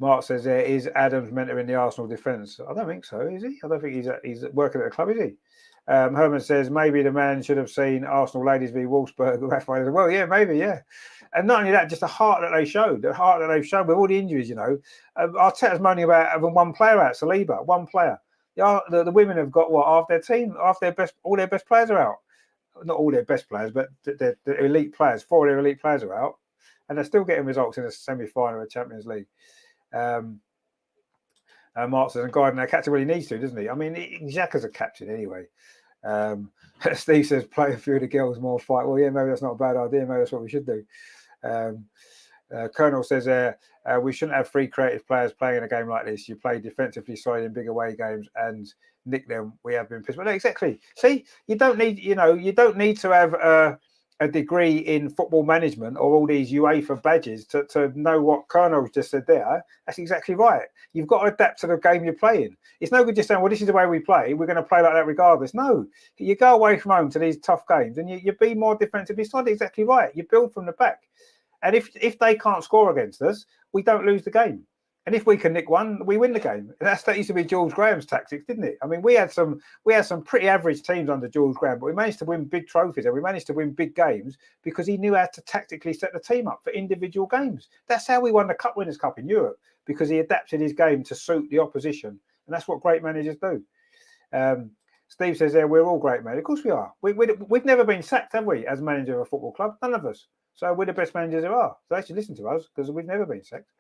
Mark says there is Adams mentoring the Arsenal defence. I don't think so, is he? I don't think he's working at the club, is he? Herman says maybe the man should have seen Arsenal ladies v Wolfsburg. Raphael as well. Yeah, maybe, yeah. And not only that, just the heart that they showed, with all the injuries, you know. Arteta's moaning about having one player out, Saliba, one player. The women have got what, half their team, all their best players are out. Not all their best players, but the elite players. 4 of their elite players are out, and they're still getting results in the semi-final of the Champions League. Mark says, and Gardner captain when he needs to, doesn't he? I mean, Xhaka's a captain anyway. Steve says, play a few of the girls more fight. Well, yeah, maybe that's not a bad idea. Maybe that's what we should do. Colonel says, we shouldn't have 3 creative players playing in a game like this. You play defensively solid in big away games and nick them. We have been pissed. Well, no, exactly. See, you don't need to have a degree in football management or all these UEFA badges to know what Colonel's just said there. That's exactly right. You've got to adapt to the game you're playing. It's no good just saying, well, this is the way we play. We're going to play like that regardless. No, you go away from home to these tough games and you be more defensively solid. Exactly right. You build from the back. And if they can't score against us, we don't lose the game. And if we can nick one, we win the game. And that used to be George Graham's tactics, didn't it? I mean, we had some pretty average teams under George Graham, but we managed to win big trophies and we managed to win big games because he knew how to tactically set the team up for individual games. That's how we won the Cup Winners' Cup in Europe, because he adapted his game to suit the opposition. And that's what great managers do. Steve says there, we're all great managers. Of course we are. We've never been sacked, have we, as manager of a football club? None of us. So we're the best managers there are. So they should listen to us because we've never been sacked.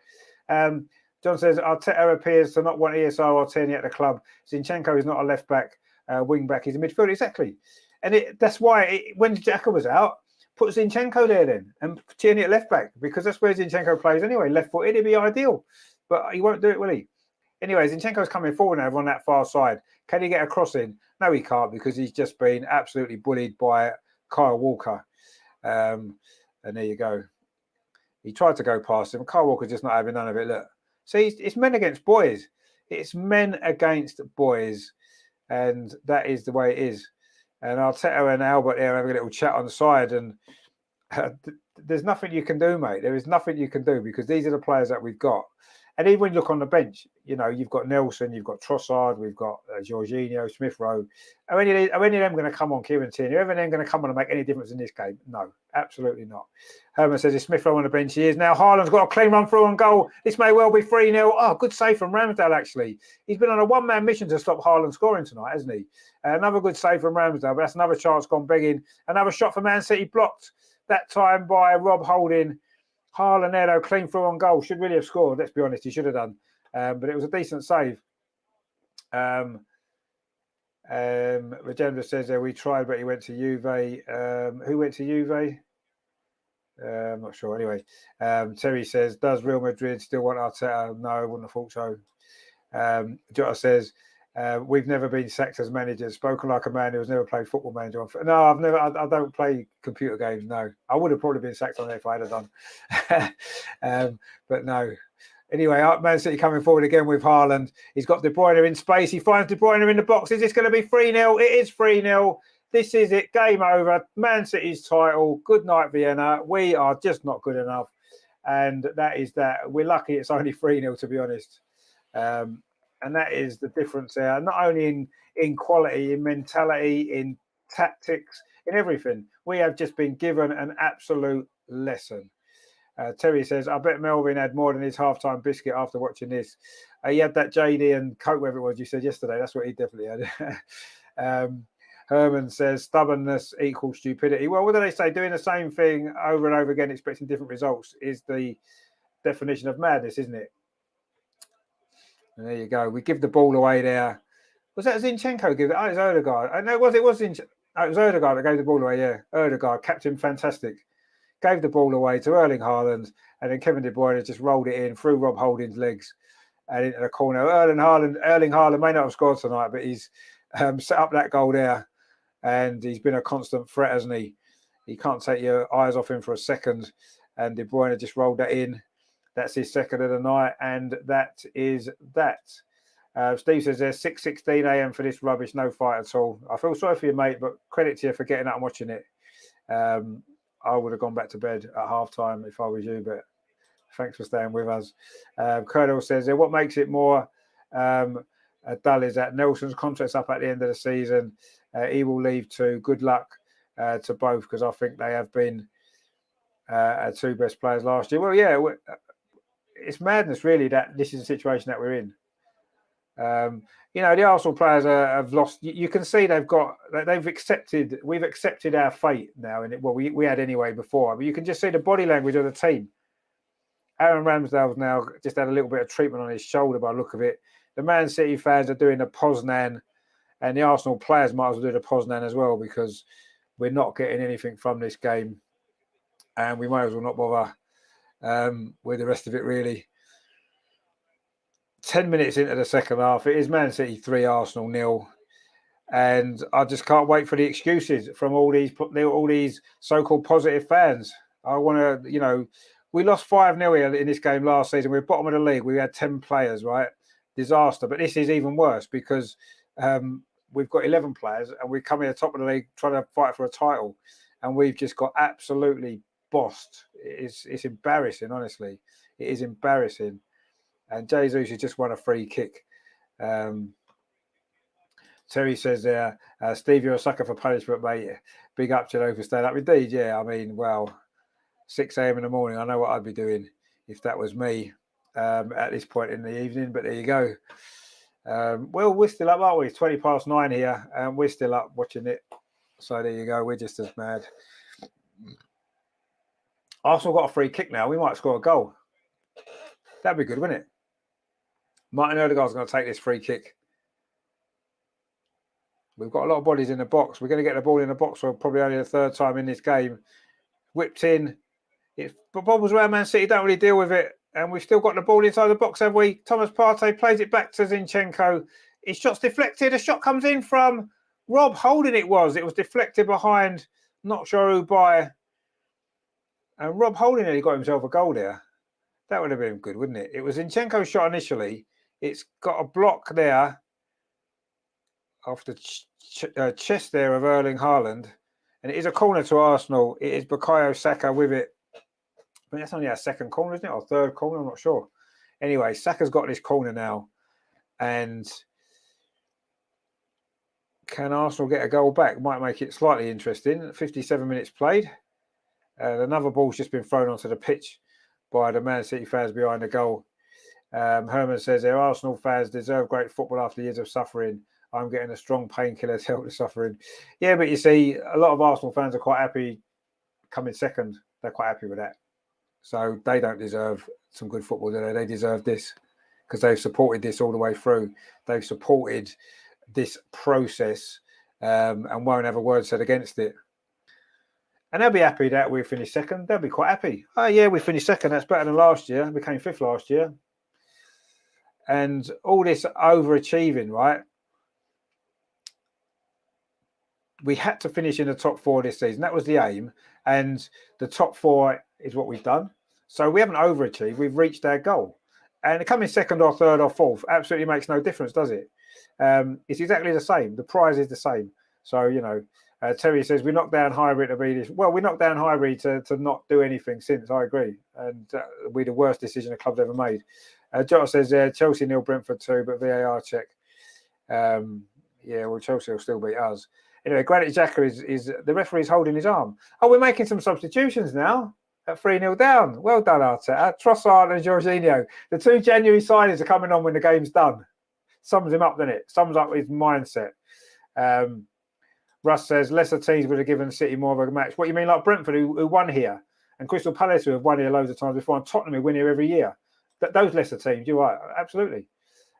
John says, Arteta appears to not want ESR or Tierney at the club. Zinchenko is not a left-back, wing-back. He's a midfielder. Exactly. And that's why when Xhaka was out, put Zinchenko there then and Tierney at left-back, because that's where Zinchenko plays anyway. Left-footed, it'd be ideal. But he won't do it, will he? Anyway, Zinchenko's coming forward now on that far side. Can he get a cross in? No, he can't, because he's just been absolutely bullied by Kyle Walker. And there you go. He tried to go past him. Kyle Walker's just not having none of it. Look. See, it's men against boys. It's men against boys. And that is the way it is. And Arteta and Albert there having a little chat on the side. And there's nothing you can do, mate. There is nothing you can do, because these are the players that we've got. And even when you look on the bench, you know, you've got Nelson, you've got Trossard, we've got Jorginho, Smith Rowe. Are any of them going to come on, Kieran Tierney? Are any of them going to come on and make any difference in this game? No, absolutely not. Herman says, is Smith Rowe on the bench? He is. Now Haaland's got a clean run through and goal. This may well be 3-0. Oh, good save from Ramsdale, actually. He's been on a one-man mission to stop Haaland scoring tonight, hasn't he? Another good save from Ramsdale, but that's another chance gone begging. Another shot for Man City blocked, that time by Rob Holding. Haaland there, though, clean through on goal. Should really have scored, let's be honest. He should have done. But it was a decent save. Regenda says there, we tried, but he went to Juve. Who went to Juve? I'm not sure. Anyway, Terry says, does Real Madrid still want Arteta? No, I wouldn't have thought so. Jota says, we've never been sacked as managers. Spoken like a man who has never played Football Manager. No, I've never. I don't play computer games. No, I would have probably been sacked on it if I had done. But no. Anyway, Man City coming forward again with Haaland. He's got De Bruyne in space. He finds De Bruyne in the box. Is this going to be 3-0? It is 3-0. This is it. Game over. Man City's title. Good night, Vienna. We are just not good enough. And that is that. We're lucky it's only 3-0, to be honest. And that is the difference there, not only in quality, in mentality, in tactics, in everything. We have just been given an absolute lesson. Terry says, I bet Melvin had more than his halftime biscuit after watching this. He had that JD and Coke, whatever it was you said yesterday. That's what he definitely had. Herman says, stubbornness equals stupidity. Well, what do they say? Doing the same thing over and over again, expecting different results is the definition of madness, isn't it? And there you go. We give the ball away there. Was that Zinchenko give it? Oh, it was Odegaard. No, it was Zinchenko. Oh, it was Odegaard that gave the ball away, yeah. Odegaard, captain, fantastic. Gave the ball away to Erling Haaland, and then Kevin De Bruyne just rolled it in through Rob Holding's legs and into the corner. Erling Haaland may not have scored tonight, but he's set up that goal there, and he's been a constant threat, hasn't he? You can't take your eyes off him for a second, and De Bruyne just rolled that in. That's his second of the night, and that is that. Steve says there's 6:16 a.m. for this rubbish, no fight at all. I feel sorry for you, mate, but credit to you for getting out and watching it. I would have gone back to bed at halftime if I was you, but Thanks for staying with us. Colonel says, what makes it more dull is that Nelson's contract's up at the end of the season. He will leave too. Good luck to both, because I think they have been our two best players last year. Well, yeah, it's madness, really, that this is the situation that we're in. The Arsenal players have lost. You can see we've accepted our fate now. We had anyway before, but you can just see the body language of the team. Aaron Ramsdale's now just had a little bit of treatment on his shoulder by the look of it. The Man City fans are doing the Poznan, and the Arsenal players might as well do the Poznan as well, because we're not getting anything from this game, and we might as well not bother with the rest of it, really. 10 minutes into the second half, it is Man City 3, Arsenal 0. And I just can't wait for the excuses from all these so-called positive fans. I want to, we lost 5-0 here in this game last season. We were bottom of the league. We had 10 players, right? Disaster. But this is even worse, because we've got 11 players and we come here top of the league trying to fight for a title. And we've just got absolutely bossed. It's embarrassing, honestly. It is embarrassing. And Jesus has just won a free kick. Terry says there, Steve, you're a sucker for punishment, mate. Big up to you for staying up. Indeed, yeah. I mean, well, 6 a.m. in the morning, I know what I'd be doing if that was me at this point in the evening. But there you go. Well, we're still up, aren't we? It's 20 past 9 here, and we're still up watching it. So there you go. We're just as mad. Arsenal got a free kick now. We might score a goal. That'd be good, wouldn't it? Martin Odegaard's going to take this free kick. We've got a lot of bodies in the box. We're going to get the ball in the box for probably only the third time in this game. Whipped in. It bobbles around. Man City don't really deal with it. And we've still got the ball inside the box, have we? Thomas Partey plays it back to Zinchenko. His shot's deflected. A shot comes in from Rob Holding. It was deflected behind, not sure who by. And Rob Holding nearly got himself a goal there. That would have been good, wouldn't it? It was Zinchenko's shot initially. It's got a block there off the chest there of Erling Haaland. And it is a corner to Arsenal. It is Bukayo Saka with it. I mean, that's only our second corner, isn't it? Or third corner, I'm not sure. Anyway, Saka's got this corner now. And can Arsenal get a goal back? Might make it slightly interesting. 57 minutes played. Another ball's just been thrown onto the pitch by the Man City fans behind the goal. Herman says their Arsenal fans deserve great football after years of suffering. I'm getting a strong painkiller to help the suffering. Yeah, but you see, a lot of Arsenal fans are quite happy coming second. They're quite happy with that. So they don't deserve some good football, do they? They deserve this because they've supported this all the way through. They've supported this process and won't have a word said against it. And they'll be happy that we finished second. They'll be quite happy. Oh, yeah, we finished second. That's better than last year. We came 5th last year. And all this overachieving, right? We had to finish in the top 4 this season. That was the aim. And the top 4 is what we've done. So we haven't overachieved. We've reached our goal. And coming second or third or fourth absolutely makes no difference, does it? It's exactly the same. The prize is the same. So, Terry says, we knocked down Highbury to be this. Well, we knocked down Highbury to not do anything since. I agree. And we're the worst decision the club's ever made. Jota says, Chelsea 0, Brentford 2, but VAR check. Yeah, well, Chelsea will still beat us. Anyway, Granit Xhaka is the referee's holding his arm. Oh, we're making some substitutions now at 3-0 down. Well done, Arteta. Trossard and Jorginho. The 2 January signings are coming on when the game's done. Sums him up, doesn't it? Sums up his mindset. Russ says, lesser teams would have given City more of a match. What you mean, like Brentford, who won here, and Crystal Palace, who have won here loads of times before, and Tottenham, who win here every year. Those lesser teams, you're right, absolutely.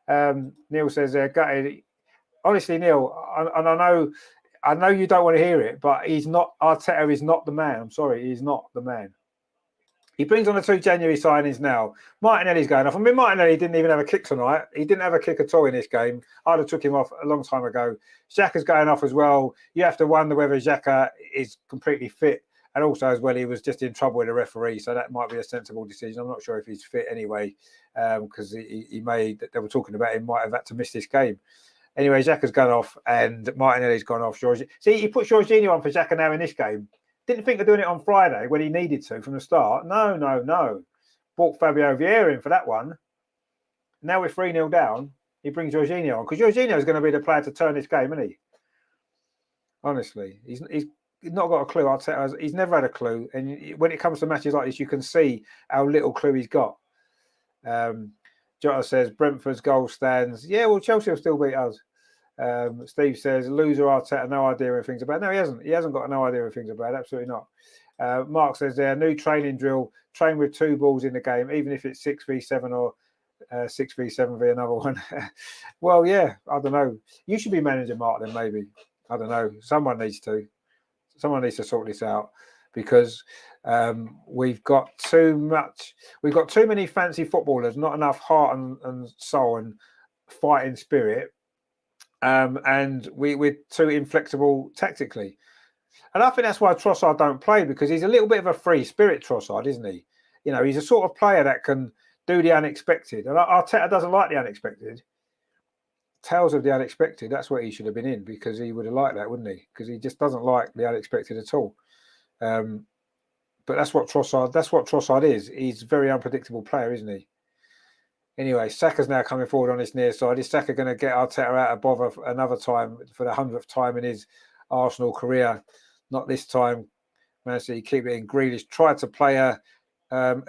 Neil says, honestly, Neil, and I know you don't want to hear it, but Arteta is not the man. I'm sorry, he's not the man. He brings on the 2 January signings now. Martinelli's going off. I mean, Martinelli didn't even have a kick tonight. He didn't have a kick at all in this game. I'd have took him off a long time ago. Xhaka's going off as well. You have to wonder whether Xhaka is completely fit. And also, as well, he was just in trouble with the referee. So that might be a sensible decision. I'm not sure if he's fit anyway, because they were talking about he might have had to miss this game. Anyway, Xhaka's gone off and Martinelli's gone off. See, he put Jorginho on for Xhaka now in this game. Didn't think of doing it on Friday when he needed to from the start. No. brought Fabio Vieira in for that one. Now we're 3-0 down. He brings Jorginho on because Jorginho is going to be the player to turn this game, isn't he? Honestly, he's not got a clue. I'll tell you, he's never had a clue. And when it comes to matches like this, you can see how little clue he's got. Jota says Brentford's goal stands. Yeah, well, Chelsea will still beat us. Steve says loser Arteta, no idea anything about. No, he hasn't. He hasn't got no idea anything about. Absolutely not. Mark says their new training drill: train with 2 balls in the game, even if it's 6v7 or 6v7v another one. Well, yeah, I don't know. You should be manager, Mark. Then maybe I don't know. Someone needs to sort this out because we've got too many fancy footballers, not enough heart and soul and fighting spirit. And we're too inflexible tactically. And I think that's why Trossard don't play, because he's a little bit of a free spirit, Trossard, isn't he? You know, he's a sort of player that can do the unexpected. And Arteta doesn't like the unexpected. Tales of the unexpected, that's what he should have been in, because he would have liked that, wouldn't he? Because he just doesn't like the unexpected at all. But that's what Trossard is. He's a very unpredictable player, isn't he? Anyway, Saka's now coming forward on his near side. Is Saka going to get Arteta out of bother another time for the 100th time in his Arsenal career? Not this time. Man City keep it in. Grealish tried to play a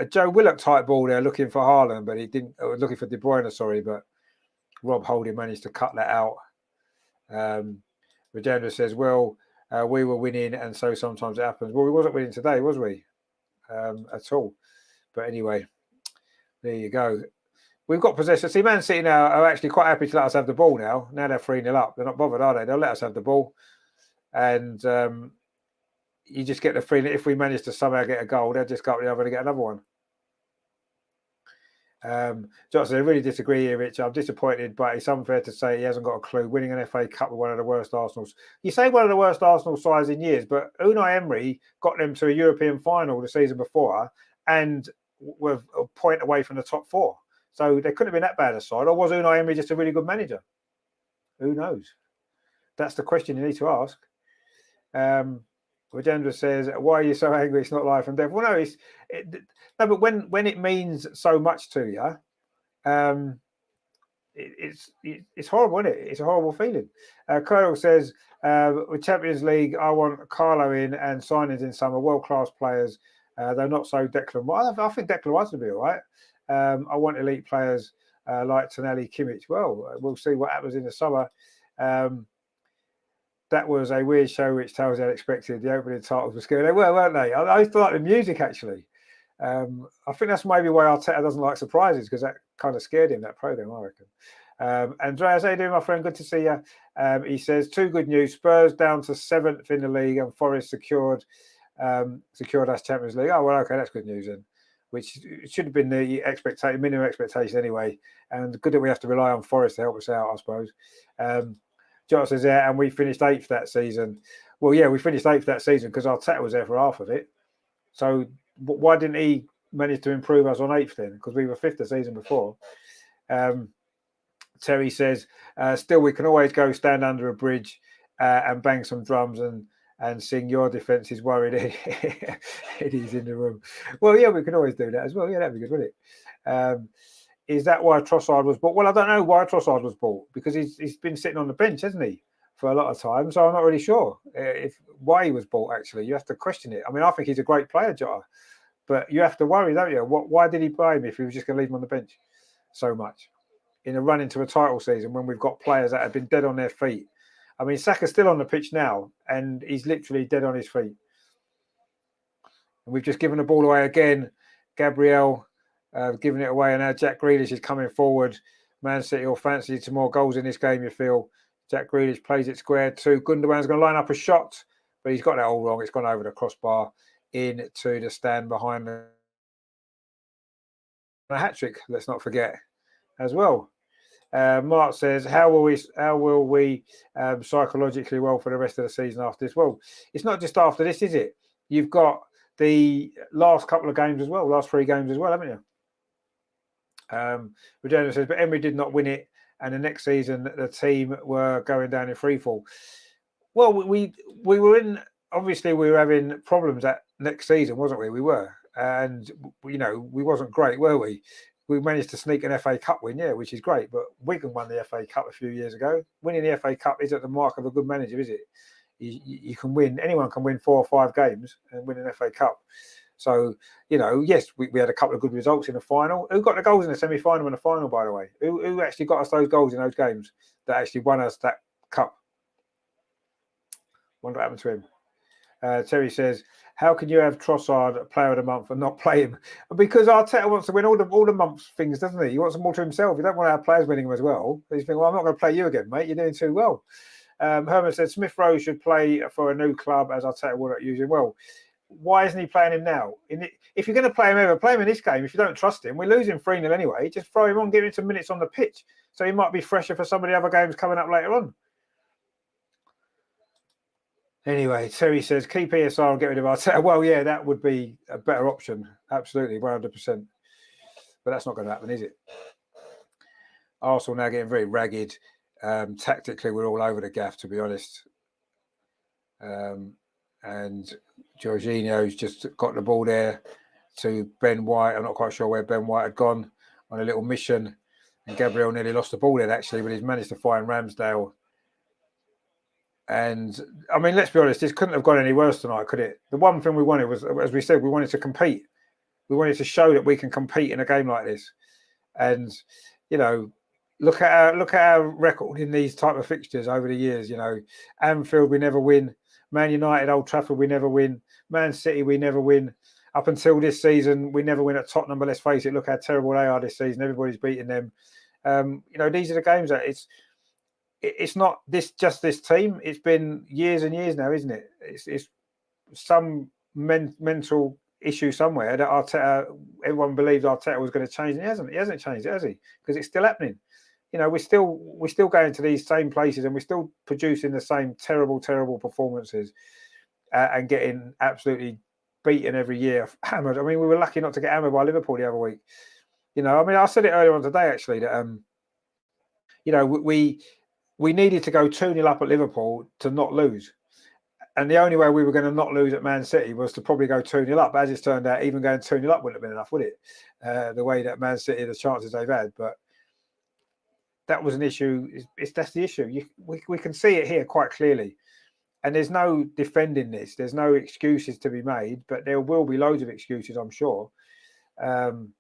Joe Willock type ball there, looking for Haaland, but he didn't. Looking for De Bruyne, sorry, but Rob Holding managed to cut that out. Rajendra says, well, we were winning, and so sometimes it happens. Well, we wasn't winning today, was we? At all. But anyway, there you go. We've got possession. See, Man City now are actually quite happy to let us have the ball now. Now they're 3-0 up. They're not bothered, are they? They'll let us have the ball. And you just get the feeling if we manage to somehow get a goal, they'll just go up the other and get another one. Johnson, I really disagree here, Rich. I'm disappointed, but it's unfair to say he hasn't got a clue. Winning an FA Cup with one of the worst Arsenals. You say one of the worst Arsenal sides in years, but Unai Emery got them to a European final the season before and were a point away from the top 4. So they couldn't have been that bad a side. Or was Unai Emery just a really good manager? Who knows? That's the question you need to ask. Rajendra says, why are you so angry? It's not life and death. Well, no, no, but when it means so much to you, it's horrible, isn't it? It's a horrible feeling. Colonel says, with Champions League, I want Carlo in and signings in summer, world-class players. They're not so Declan. Well, I think Declan Rice will be all right. I want elite players like Tonali, Kimmich. Well, we'll see what happens in the summer. That was a weird show which tells you unexpected. The opening titles were scary. They were, weren't they? I used to like the music, actually. I think that's maybe why Arteta doesn't like surprises, because that kind of scared him, that programme, I reckon. Andreas, how you doing, my friend? Good to see you. He says, 2 good news. Spurs down to 7th in the league and Forest secured us Champions League. Oh, well, okay, that's good news then. Which should have been the minimum expectation anyway. And good that we have to rely on Forest to help us out, I suppose. John says, yeah, and we finished 8th that season. Well, yeah, we finished 8th that season because Arteta was there for half of it. So why didn't he manage to improve us on 8th then? Because we were 5th the season before. Terry says, still, we can always go stand under a bridge and bang some drums and sing Your Defence is Worried. Eddie's in the room. Well, yeah, we can always do that as well. Yeah, that'd be good, wouldn't it? Is that why Trossard was bought? Well, I don't know why Trossard was bought, because he's been sitting on the bench, hasn't he, for a lot of time. So I'm not really sure why he was bought, actually. You have to question it. I mean, I think he's a great player, Jota, but you have to worry, don't you? Why did he buy him if he was just going to leave him on the bench so much in a run into a title season when we've got players that have been dead on their feet? I mean, Saka's still on the pitch now, and he's literally dead on his feet. And we've just given the ball away again. Gabriel giving it away, and now Jack Grealish is coming forward. Man City will fancy some more goals in this game, you feel. Jack Grealish plays it square too. Gundogan's going to line up a shot, but he's got that all wrong. It's gone over the crossbar into the stand behind the hat-trick, let's not forget, as well. Mark says, how will we psychologically well for the rest of the season after this? Well, it's not just after this, is it? You've got the last couple of games as well, last 3 games as well, haven't you? Regina says, but Emery did not win it, and the next season the team were going down in freefall. Well, we were in, obviously we were having problems that next season, wasn't we? We were. and we wasn't great, were we? We managed to sneak an FA Cup win, which is great. But Wigan won the FA Cup a few years ago. Winning the FA Cup isn't the mark of a good manager, is it? You can win. Anyone can win 4 or 5 games and win an FA Cup. So, yes, we had a couple of good results in the final. Who got the goals in the semi-final and the final, by the way? Who actually got us those goals in those games that actually won us that cup? Wonder what happened to him. Terry says, how can you have Trossard player of the month and not play him? Because Arteta wants to win all the months things, doesn't he? He wants them all to himself. You don't want to have players winning them as well. He's thinking, well, I'm not going to play you again, mate. You're doing too well. Herman said, Smith Rowe should play for a new club as Arteta will not use him. Well, why isn't he playing him now? If you're going to play him ever, play him in this game. If you don't trust him, we're losing 3-0 anyway. Just throw him on, give him some minutes on the pitch. So he might be fresher for some of the other games coming up later on. Anyway, Terry says, keep ESR and get rid of Arteta. Well, yeah, that would be a better option. Absolutely, 100%. But that's not going to happen, is it? Arsenal now getting very ragged. Tactically, we're all over the gaff, to be honest. And Jorginho's just got the ball there to Ben White. I'm not quite sure where Ben White had gone on a little mission. And Gabriel nearly lost the ball there, actually, but he's managed to find Ramsdale. And, I mean, let's be honest, this couldn't have gone any worse tonight, could it? The one thing we wanted was, as we said, we wanted to compete. We wanted to show that we can compete in a game like this. And, look at our record in these type of fixtures over the years. Anfield, we never win. Man United, Old Trafford, we never win. Man City, we never win. Up until this season, we never win at Tottenham. But let's face it, look how terrible they are this season. Everybody's beating them. These are the games that it's not just this team. It's been years and years now, isn't it? It's some mental issue somewhere that Arteta, everyone believed Arteta was going to change, and he hasn't. He hasn't changed it, has he? Because it's still happening. We're still going to these same places, and we're still producing the same terrible performances, and getting absolutely beaten every year, hammered. I mean, we were lucky not to get hammered by Liverpool the other week. I said it earlier on today actually that we needed to go 2-0 up at Liverpool to not lose. And the only way we were going to not lose at Man City was to probably go 2-0 up. As it's turned out, even going 2-0 up wouldn't have been enough, would it? The way that Man City, the chances they've had. But that was an issue. That's the issue. We can see it here quite clearly. And there's no defending this. There's no excuses to be made. But there will be loads of excuses, I'm sure. Herman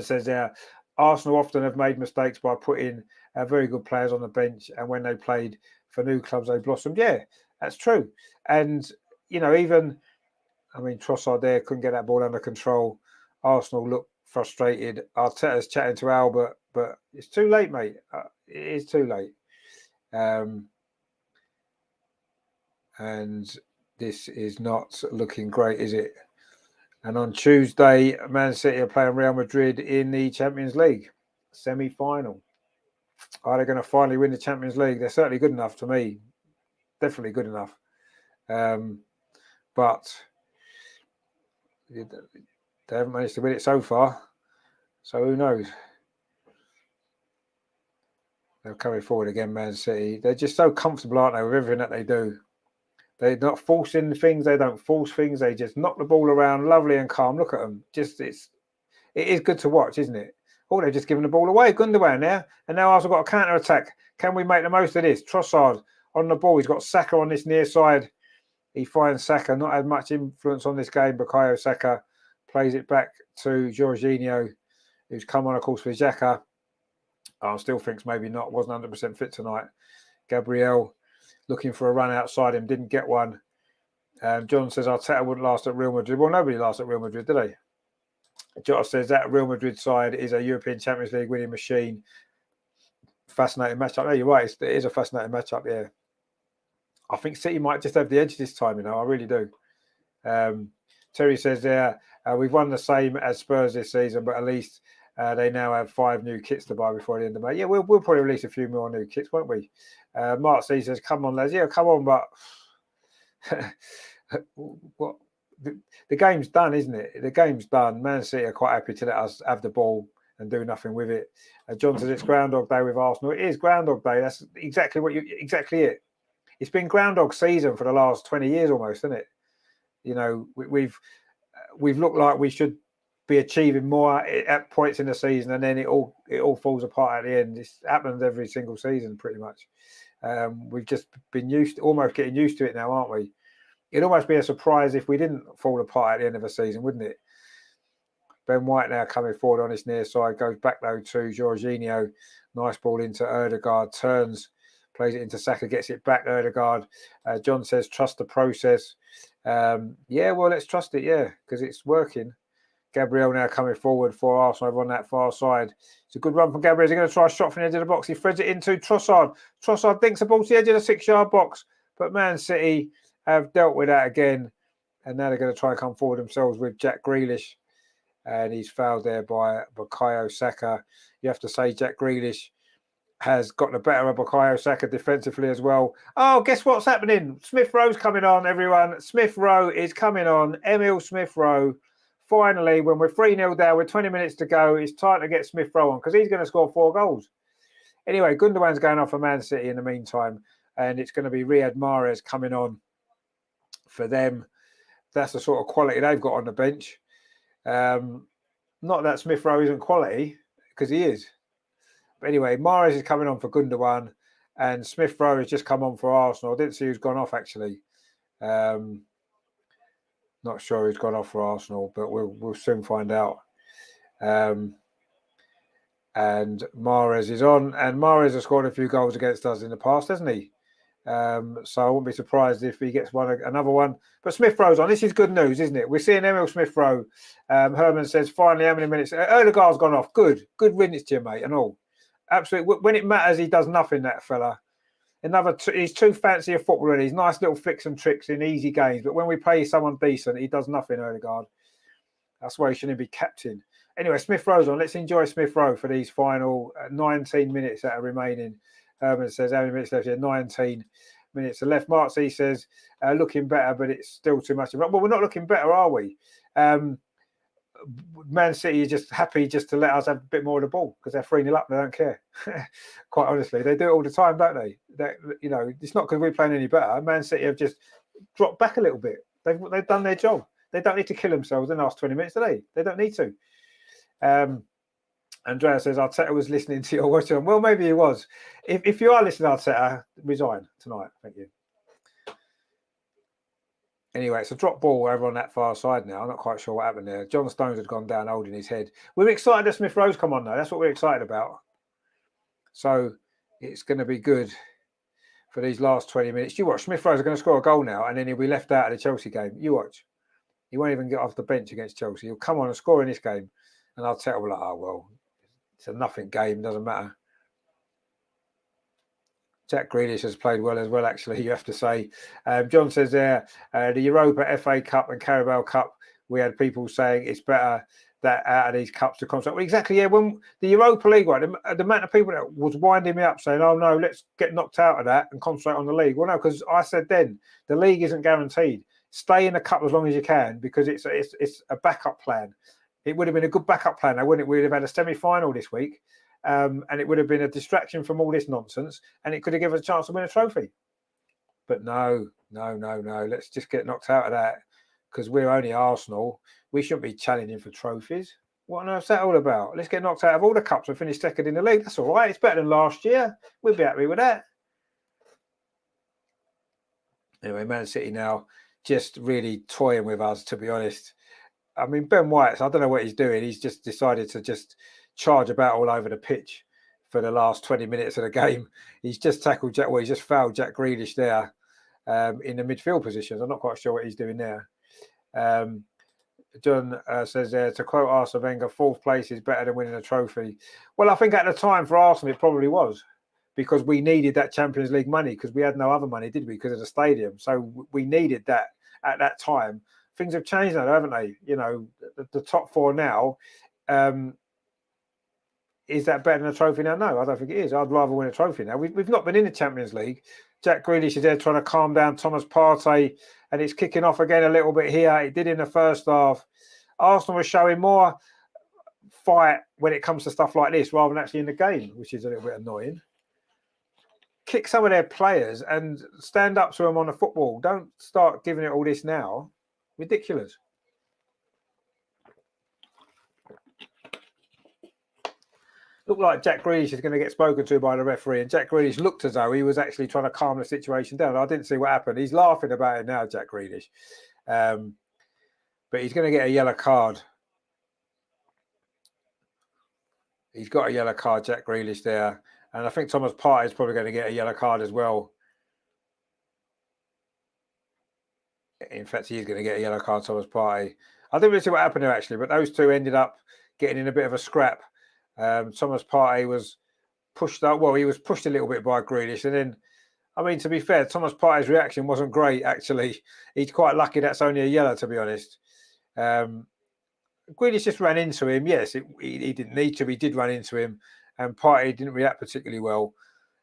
says there, Arsenal often have made mistakes by putting very good players on the bench. And when they played for new clubs, they blossomed. Yeah. That's true. And, Trossard there couldn't get that ball under control. Arsenal looked frustrated. Arteta's chatting to Albert, but it's too late, mate. It is too late. And this is not looking great, is it? And on Tuesday, Man City are playing Real Madrid in the Champions League semi-final. Are they going to finally win the Champions League? They're certainly good enough to me. Definitely good enough. But they haven't managed to win it so far. So who knows? They're coming forward again, Man City. They're just so comfortable, aren't they, with everything that they do. They're not forcing things. They don't force things. They just knock the ball around, lovely and calm. Look at them. It is good to watch, isn't it? Oh, they're just giving the ball away. Gundogan there. And now Arsenal got a counter-attack. Can we make the most of this? Trossard on the ball. He's got Saka on this near side. He finds Saka. Not had much influence on this game. Bukayo Saka plays it back to Jorginho, who's come on, of course, for Xhaka. I still thinks maybe not. Wasn't 100% fit tonight. Gabriel looking for a run outside him. Didn't get one. John says Arteta wouldn't last at Real Madrid. Well, nobody lasts at Real Madrid, do they? John says that Real Madrid side is a European Champions League winning machine. Fascinating matchup. No, you're right. It is a fascinating matchup, yeah. I think City might just have the edge this time, I really do. Terry says there, we've won the same as Spurs this season, but at least they now have 5 new kits to buy before the end of May. Yeah, we'll probably release a few more new kits, won't we? Mark C says, come on, lads. Yeah, come on, but what? The game's done, isn't it? The game's done. Man City are quite happy to let us have the ball and do nothing with it. John says it's Groundhog Day with Arsenal. It is Groundhog Day. That's exactly it. It's been Groundhog season for the last 20 years almost, isn't it? We've we've looked like we should be achieving more at points in the season, and then it all falls apart at the end. This happens every single season, pretty much. We've just been almost getting used to it now, aren't we? It'd almost be a surprise if we didn't fall apart at the end of a season, wouldn't it? Ben White now coming forward on his near side, goes back though to Jorginho. Nice ball into Ødegaard, turns, plays it into Saka, gets it back. Ødegaard. John says, trust the process. Yeah, well, let's trust it, yeah, because it's working. Gabriel now coming forward for Arsenal over on that far side. It's a good run from Gabriel. He's going to try a shot from the edge of the box. He threads it into Trossard. Trossard dinks the ball to the edge of the 6-yard box. But Man City have dealt with that again. And now they're going to try and come forward themselves with Jack Grealish. And he's fouled there by Bukayo Saka. You have to say Jack Grealish has got the better of Bukayo Saka defensively as well. Oh, guess what's happening? Smith Rowe's coming on, everyone. Smith Rowe is coming on. Emil Smith Rowe. Finally, when we're 3-0 down with 20 minutes to go, it's time to get Smith Rowe on because he's going to score 4 goals. Anyway, Gundogan's going off for Man City in the meantime, and it's going to be Riyad Mahrez coming on for them. That's the sort of quality they've got on the bench. Not that Smith Rowe isn't quality, because he is. But anyway, Mahrez is coming on for Gundogan, and Smith Rowe has just come on for Arsenal. I didn't see who's gone off, actually. Not sure who's gone off for Arsenal, but we'll soon find out. And Mahrez is on, and Mahrez has scored a few goals against us in the past, hasn't he? So I wouldn't be surprised if he gets another one. But Smith Rowe's on. This is good news, isn't it? We're seeing Emil Smith Rowe. Herman says, finally, how many minutes? Ødegaard's gone off. Good riddance to you, mate, and all. Absolutely. When it matters, he does nothing, that fella. He's too fancy a footballer. He's nice little flicks and tricks in easy games. But when we play someone decent, he does nothing, Ødegaard. That's why he shouldn't be captain. Anyway, Smith Rowe's on. Let's enjoy Smith Rowe for these final 19 minutes that are remaining. Herman says, how many minutes left here? 19 minutes left. Mark C says, looking better, but it's still too much. Well, we're not looking better, are we? Man City is just happy just to let us have a bit more of the ball because they're 3-0 up. They don't care. Quite honestly, they do it all the time, don't they? It's not because we're playing any better. Man City have just dropped back a little bit. They've done their job. They don't need to kill themselves in the last 20 minutes, do they? They don't need to. Andrea says, Arteta was listening to your watching. Well, maybe he was. If you are listening, Arteta, resign tonight. Thank you. Anyway, it's a drop ball over on that far side now. I'm not quite sure what happened there. John Stones had gone down holding his head. We're excited that Smith Rowe's come on, though. That's what we're excited about. So it's going to be good for these last 20 minutes. You watch, Smith Rowe's going to score a goal now, and then he'll be left out of the Chelsea game. You watch. He won't even get off the bench against Chelsea. He'll come on and score in this game. And I'll tell you, like, oh, well, it's a nothing game. Doesn't matter. Jack Grealish has played well as well, actually, you have to say. John says there, the Europa, FA Cup and Carabao Cup, we had people saying it's better that out of these cups to concentrate. Well, exactly, yeah. When the Europa League one, the amount of people that was winding me up saying, oh, no, let's get knocked out of that and concentrate on the league. Well, no, because I said then, the league isn't guaranteed. Stay in the cup as long as you can because it's a backup plan. It would have been a good backup plan, though, wouldn't it? We'd have had a semi-final this week. And it would have been a distraction from all this nonsense, and it could have given us a chance to win a trophy. But no. Let's just get knocked out of that because we're only Arsenal. We shouldn't be challenging for trophies. What on earth's that all about? Let's get knocked out of all the cups and finish second in the league. That's all right. It's better than last year. We'll be happy with that. Anyway, Man City now just really toying with us, to be honest. I mean, Ben White, I don't know what he's doing. He's just decided to just charge about all over the pitch for the last 20 minutes of the game. He's just tackled he's just fouled Jack Grealish there in the midfield positions. I'm not quite sure what he's doing there. John says there, to quote Arsene Wenger, 4th place is better than winning a trophy. Well, I think at the time for Arsenal, it probably was because we needed that Champions League money because we had no other money, did we? Because of the stadium. So we needed that at that time. Things have changed now, haven't they? The top 4 now, is that better than a trophy now? No, I don't think it is. I'd rather win a trophy now. We've not been in the Champions League. Jack Grealish is there trying to calm down Thomas Partey, and it's kicking off again a little bit here. It did in the first half. Arsenal was showing more fight when it comes to stuff like this rather than actually in the game, which is a little bit annoying. Kick some of their players and stand up to them on the football. Don't start giving it all this now. Ridiculous. Looked like Jack Grealish is going to get spoken to by the referee, and Jack Grealish looked as though he was actually trying to calm the situation down. I didn't see what happened. He's laughing about it now, Jack Grealish. But he's going to get a yellow card. He's got a yellow card, Jack Grealish there. And I think Thomas Partey is probably going to get a yellow card as well. In fact, he's going to get a yellow card, Thomas Partey. I didn't really see what happened there, actually, but those two ended up getting in a bit of a scrap. Thomas Partey was pushed up. Well, he was pushed a little bit by Grealish. And then, I mean, to be fair, Thomas Partey's reaction wasn't great, actually. He's quite lucky that's only a yellow, to be honest. Grealish just ran into him. Yes, he didn't need to. He did run into him. And Partey didn't react particularly well.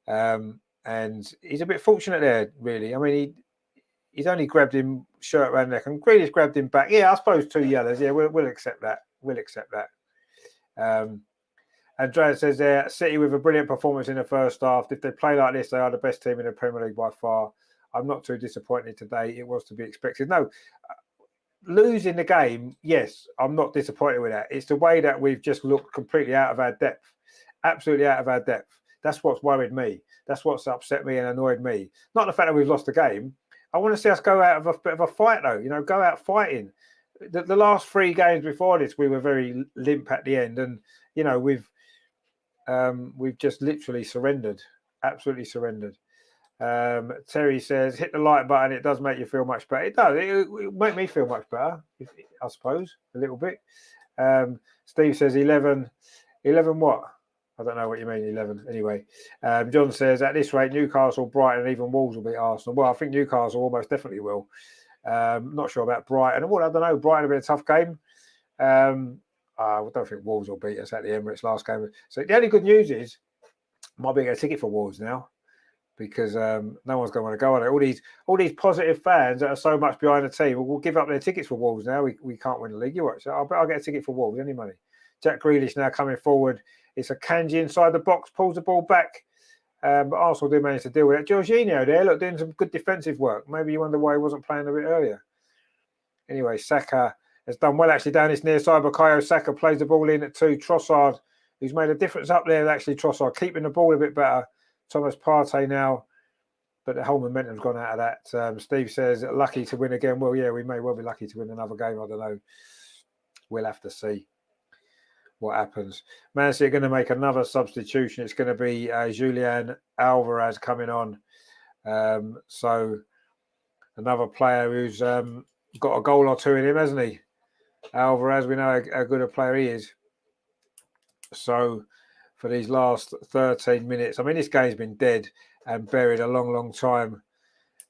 And he's a bit fortunate there, really. I mean, he's only grabbed him shirt around the neck. And Grealish grabbed him back. Yeah, I suppose 2 yellows. Yeah, we'll accept that. We'll accept that. Andrea says there, City with a brilliant performance in the first half. If they play like this, they are the best team in the Premier League by far. I'm not too disappointed today. It was to be expected. No, losing the game, yes, I'm not disappointed with that. It's the way that we've just looked completely out of our depth. Absolutely out of our depth. That's what's worried me. That's what's upset me and annoyed me. Not the fact that we've lost the game. I want to see us go out of a bit of a fight, though. You know, go out fighting. The last 3 games before this, we were very limp at the end. And, you know, we've just literally surrendered. Absolutely surrendered. Terry says, hit the like button. It does make you feel much better. It does. It make me feel much better, I suppose, a little bit. Steve says 11. 11 what? I don't know what you mean, 11. Anyway, John says, at this rate, Newcastle, Brighton, and even Wolves will beat Arsenal. Well, I think Newcastle almost definitely will. Not sure about Brighton. Well, I don't know. Brighton will be a tough game. I don't think Wolves will beat us at the Emirates last game. So the only good news is I might be getting a ticket for Wolves now, because no one's going to want to go on it. All these positive fans that are so much behind the team will give up their tickets for Wolves now. We can't win the league. You watch. So I'll get a ticket for Wolves. Any money. Jack Grealish now coming forward. It's a Kanji inside the box, pulls the ball back. But Arsenal do manage to deal with it. Jorginho there, look, doing some good defensive work. Maybe you wonder why he wasn't playing a bit earlier. Anyway, Saka has done well actually down this near side. Bukayo Saka plays the ball in at 2. Trossard, who's made a difference up there, actually Trossard keeping the ball a bit better. Thomas Partey now, but the whole momentum's gone out of that. Steve says, lucky to win again. Well, yeah, we may well be lucky to win another game. I don't know. We'll have to see what happens. Man City are going to make another substitution. It's going to be Julian Alvarez coming on. So another player who's got a goal or 2 in him, hasn't he? Alvarez, we know how good a player he is. So for these last 13 minutes, I mean, this game's been dead and buried a long, long time.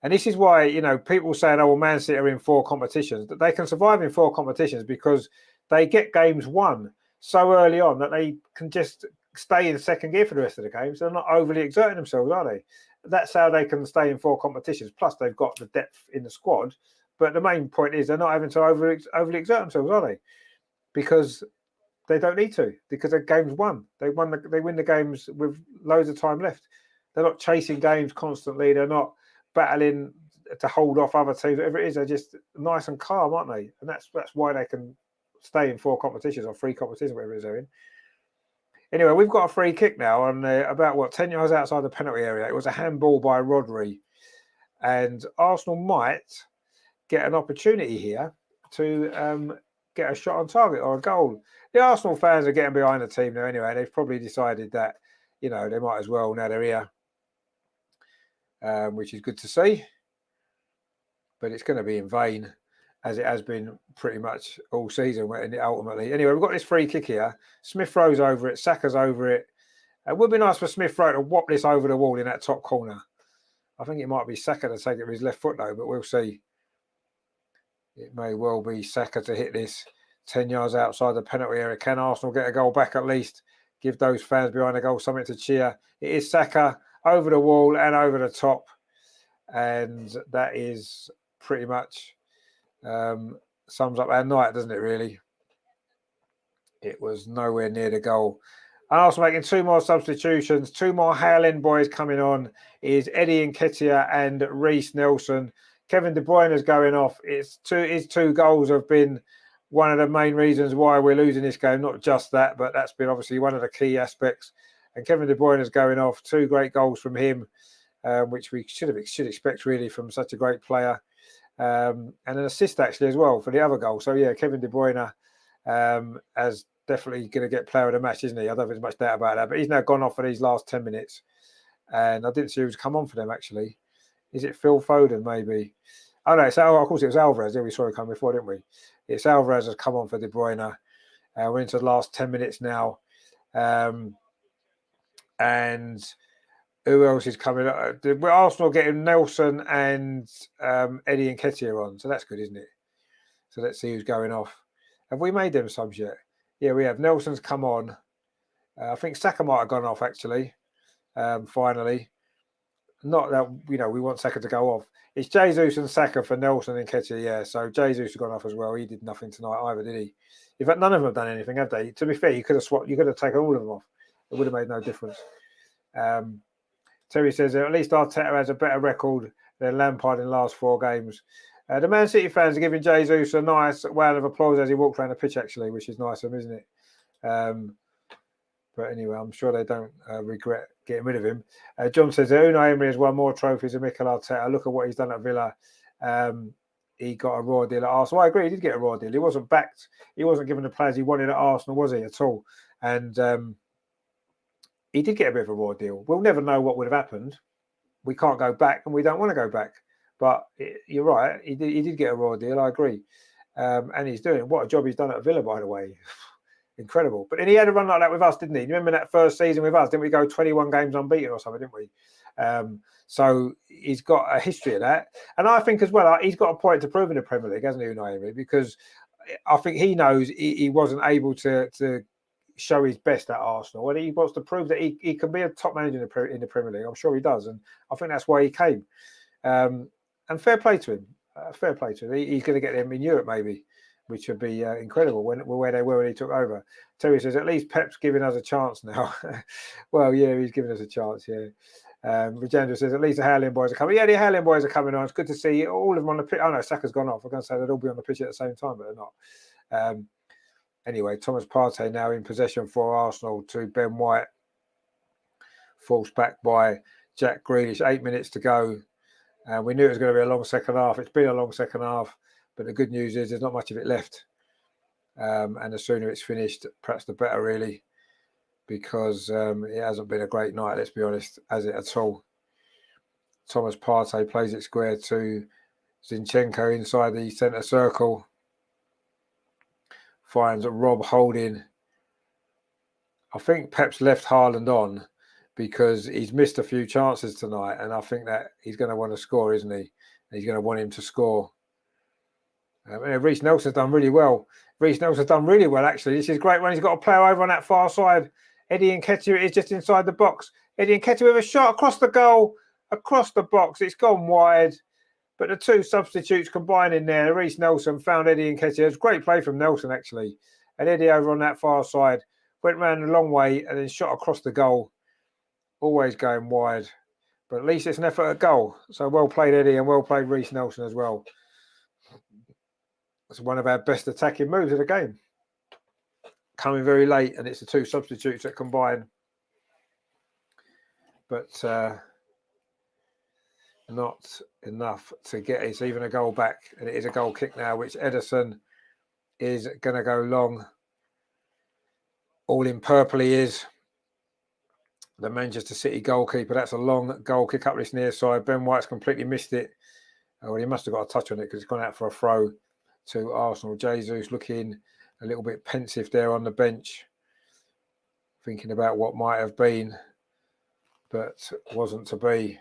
And this is why, you know, people saying, oh, well, Man City are in 4 competitions. That they can survive in 4 competitions because they get games won so early on that they can just stay in second gear for the rest of the games. They're not overly exerting themselves, are they? That's how they can stay in 4 competitions. Plus, they've got the depth in the squad. But the main point is they're not having to overly exert themselves, are they? Because they don't need to. Because their game's won. They win the games with loads of time left. They're not chasing games constantly. They're not battling to hold off other teams. Whatever it is, they're just nice and calm, aren't they? And that's why they can stay in 4 competitions or 3 competitions, whatever it is they're in. Anyway, we've got a free kick now on about 10 yards outside the penalty area. It was a handball by Rodri, and Arsenal might get an opportunity here to get a shot on target or a goal. The Arsenal fans are getting behind the team now anyway. They've probably decided that, you know, they might as well now they're here, which is good to see. But it's going to be in vain, as it has been pretty much all season, ultimately. Anyway, we've got this free kick here. Smith Rowe's over it. Saka's over it. It would be nice for Smith Rowe to whop this over the wall in that top corner. I think it might be Saka to take it with his left foot, though, but we'll see. It may well be Saka to hit this 10 yards outside the penalty area. Can Arsenal get a goal back at least? Give those fans behind the goal something to cheer. It is Saka over the wall and over the top. And that is pretty much sums up our night, doesn't it, really? It was nowhere near the goal. And also making 2 more substitutions, 2 more Hale boys coming on is Eddie Nketiah and Reece Nelson. Kevin De Bruyne is going off. His 2 goals have been one of the main reasons why we're losing this game. Not just that, but that's been obviously one of the key aspects. And Kevin De Bruyne is going off. 2 great goals from him, which we should expect really from such a great player. And an assist actually as well for the other goal. So yeah, Kevin De Bruyne as definitely going to get player of the match, isn't he? I don't think there's much doubt about that. But he's now gone off for these last 10 minutes. And I didn't see who's come on for them actually. Is it Phil Foden maybe? Oh no, of course it was Alvarez. Yeah, we saw him come before, didn't we? It's Alvarez has come on for De Bruyne. We're into the last 10 minutes now. And who else is coming up? We're Arsenal getting Nelson and Eddie Nketiah on. So that's good, isn't it? So let's see who's going off. Have we made them subs yet? Yeah, we have. Nelson's come on. I think Saka might have gone off actually. Finally. Not that, we want Saka to go off. It's Jesus and Saka for Nelson and Nketiah, yeah. So Jesus has gone off as well. He did nothing tonight either, did he? In fact, none of them have done anything, have they? To be fair, you could have swapped. You could have taken all of them off. It would have made no difference. Terry says at least Arteta has a better record than Lampard in the last 4 games. The Man City fans are giving Jesus a nice round of applause as he walks around the pitch, actually, which is nice of him, isn't it? But anyway, I'm sure they don't regret getting rid of him. John says Unai Emery has won more trophies than Mikel Arteta. Look at what he's done at Villa. He got a raw deal at Arsenal. I agree, he did get a raw deal. He wasn't backed. He wasn't given the players he wanted at Arsenal, was he, at all? And he did get a bit of a raw deal. We'll never know what would have happened. We can't go back, and we don't want to go back. But you're right. He did get a raw deal. I agree. And he's doing what a job he's done at Villa, by the way. Incredible. But then he had a run like that with us, didn't he? Remember that first season with us? Didn't we go 21 games unbeaten or something, didn't we? So he's got a history of that. And I think as well, he's got a point to prove in the Premier League, hasn't he, Unai Emery? Because I think he knows he wasn't able to show his best at Arsenal. And he wants to prove that he can be a top manager in the Premier League. I'm sure he does. And I think that's why he came. And fair play to him. Fair play to him. He's going to get them in Europe, maybe, which would be incredible where they were when he took over. Terry says, at least Pep's giving us a chance now. Well, yeah, he's giving us a chance, yeah. Rajendra says, at least the Howling boys are coming. Yeah, the Howling boys are coming on. It's good to see all of them on the pitch. Oh, no, Saka's gone off. I'm going to say they'd all be on the pitch at the same time, but they're not. Anyway, Thomas Partey now in possession for Arsenal to Ben White. Forced back by Jack Grealish. 8 minutes to go. We knew it was going to be a long second half. It's been a long second half. But the good news is there's not much of it left. And the sooner it's finished, perhaps the better, really. Because it hasn't been a great night, let's be honest, has it at all. Thomas Partey plays it square to Zinchenko inside the centre circle. Finds Rob Holding. I think Pep's left Haaland on because he's missed a few chances tonight. And I think that he's going to want to score, isn't he? He's going to want him to score. Reece Nelson's done really well. Reece Nelson's done really well, actually. This is great when he's got a player over on that far side. Eddie Nketiah is just inside the box. Eddie Nketiah with a shot across the goal, across the box. It's gone wide. But the 2 substitutes combining there. Reece Nelson found Eddie Nketiah. It was a great play from Nelson, actually. And Eddie over on that far side went round a long way and then shot across the goal. Always going wide. But at least it's an effort at goal. So well played, Eddie, and well played Reece Nelson as well. It's one of our best attacking moves of the game. Coming very late, and it's the 2 substitutes that combine. But not enough to get it's even a goal back. And it is a goal kick now, which Ederson is going to go long. All in purple he is. The Manchester City goalkeeper. That's a long goal kick up this near side. Ben White's completely missed it. Well, he must have got a touch on it because it's gone out for a throw to Arsenal. Jesus looking a little bit pensive there on the bench, thinking about what might have been, but wasn't to be.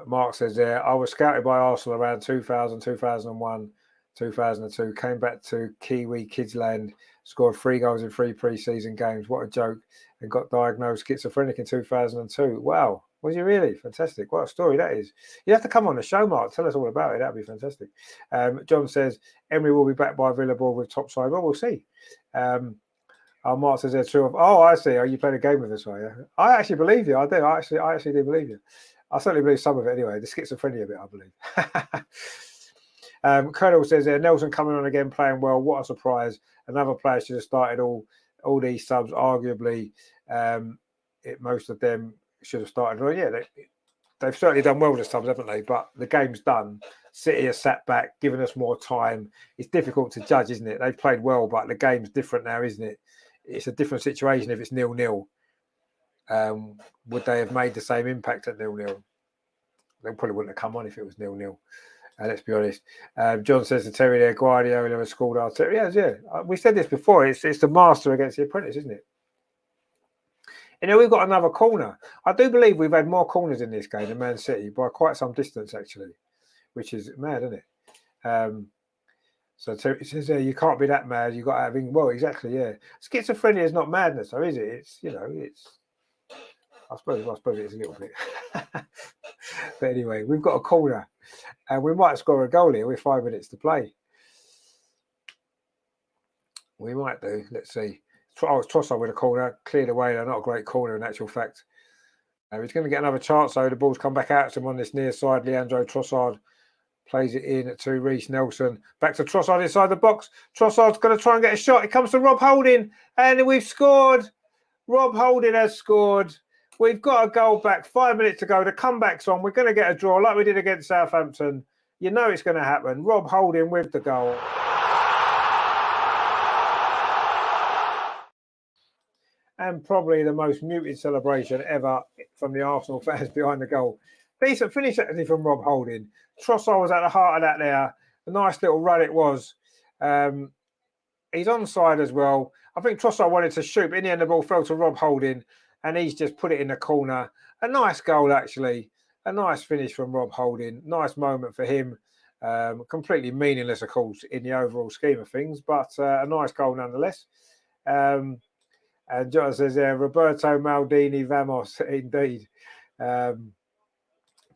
Mark says there, I was scouted by Arsenal around 2000, 2001, 2002, came back to Kiwi Kidsland, scored 3 goals in 3 pre-season games. What a joke. And got diagnosed schizophrenic in 2002. Wow. Was you really? Fantastic. What a story that is. You have to come on the show, Mark. Tell us all about it. That'd be fantastic. John says, Emery will be back by Villa board with top side. Well, we'll see. Mark says they're true of, oh, I see. Oh, you played a game with us, are you? I actually believe you. I do. I actually do believe you. I certainly believe some of it anyway. The schizophrenia bit, I believe. Colonel says there, Nelson coming on again, playing well. What a surprise. Another player should have started all these subs. Arguably, most of them should have started. Well, yeah, they've certainly done well this subs, haven't they? But the game's done. City has sat back, given us more time. It's difficult to judge, isn't it? They've played well, but the game's different now, isn't it? It's a different situation if it's 0-0. Would they have made the same impact at 0-0? They probably wouldn't have come on if it was 0-0. Let's be honest. John says to Terry there, Guardiola has scored our Terry. Yeah. We said this before. It's the master against the apprentice, isn't it? We've got another corner. I do believe we've had more corners in this game than Man City by quite some distance, actually, which is mad, isn't it? So Terry says, you can't be that mad. You've got to have, well, exactly, yeah. Schizophrenia is not madness, though, is it? It's, I suppose it's a little bit. But anyway, we've got a corner and we might score a goal here with 5 minutes to play. We might do. Let's see. It's Trossard with a corner, cleared away. They're not a great corner in actual fact. He's going to get another chance, though. The ball's come back out to him on this near side. Leandro Trossard plays it in to Reece Nelson. Back to Trossard inside the box. Trossard's going to try and get a shot. It comes to Rob Holding, and we've scored. Rob Holding has scored. We've got a goal back. 5 minutes to go. The comeback's on. We're going to get a draw like we did against Southampton. You know it's going to happen. Rob Holding with the goal. And probably the most muted celebration ever from the Arsenal fans behind the goal. Decent finish actually from Rob Holding. Trossard was at the heart of that there. A nice little run it was. He's onside as well. I think Trossard wanted to shoot, but in the end the ball fell to Rob Holding and he's just put it in the corner. A nice goal actually. A nice finish from Rob Holding. Nice moment for him. Completely meaningless, of course, in the overall scheme of things, but a nice goal nonetheless. And John says there, Roberto Maldini Vamos, indeed.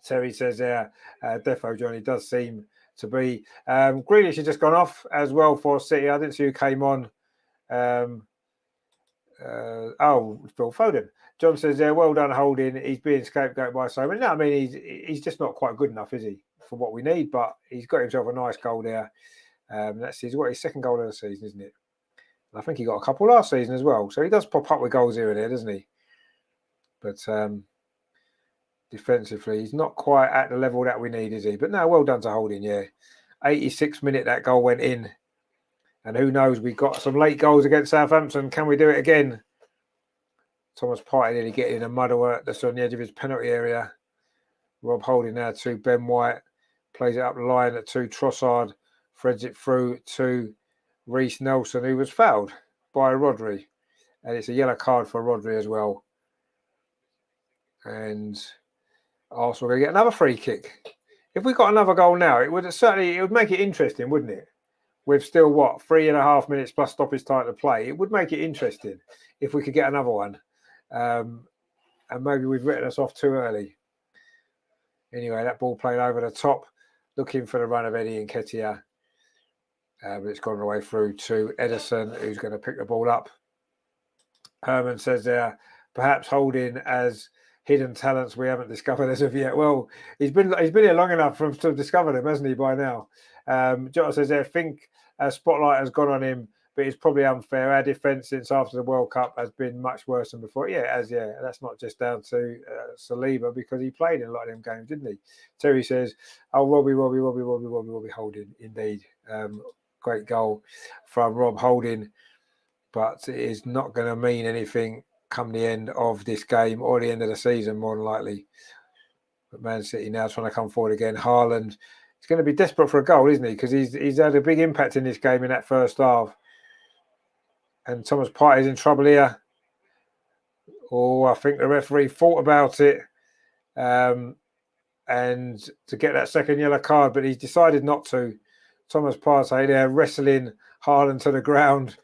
Terry says there, Defo Johnny does seem to be. Grealish has just gone off as well for City. I didn't see who came on. Phil Foden. John says there, well done Holding. He's being scapegoated by so many. No, I mean, he's just not quite good enough, is he, for what we need? But he's got himself a nice goal there. That's his second goal of the season, isn't it? I think he got a couple last season as well. So he does pop up with goals here and there, doesn't he? But defensively, he's not quite at the level that we need, is he? But no, well done to Holding, yeah. 86th minute, that goal went in. And who knows, we got some late goals against Southampton. Can we do it again? Thomas Partey nearly getting in a muddle that's on the edge of his penalty area. Rob Holding now to Ben White. Plays it up the line to Trossard. Threads it through to Reece Nelson, who was fouled by Rodri. And it's a yellow card for Rodri as well. And Arsenal going to get another free kick. If we got another goal now, it would make it interesting, wouldn't it? With still, 3.5 minutes plus stoppage time to play. It would make it interesting if we could get another one. And maybe we've written us off too early. Anyway, that ball played over the top, looking for the run of Eddie Nketiah. But it's gone away through to Edison, who's going to pick the ball up. Herman says there, perhaps Holding as hidden talents we haven't discovered as of yet. Well, he's been here long enough to have discovered them, hasn't he, by now? Jota says there, I think a spotlight has gone on him, but it's probably unfair. Our defence since after the World Cup has been much worse than before. Yeah, that's not just down to Saliba, because he played in a lot of them games, didn't he? Terry says, oh, Robbie Holding, indeed. Great goal from Rob Holding, but it is not going to mean anything come the end of this game or the end of the season, more than likely. But Man City now trying to come forward again. Haaland is going to be desperate for a goal, isn't he? Because he's had a big impact in this game in that first half. And Thomas Partey is in trouble here. Oh, I think the referee thought about it. And to get that second yellow card, but he's decided not to. Thomas Partey there wrestling Haaland to the ground.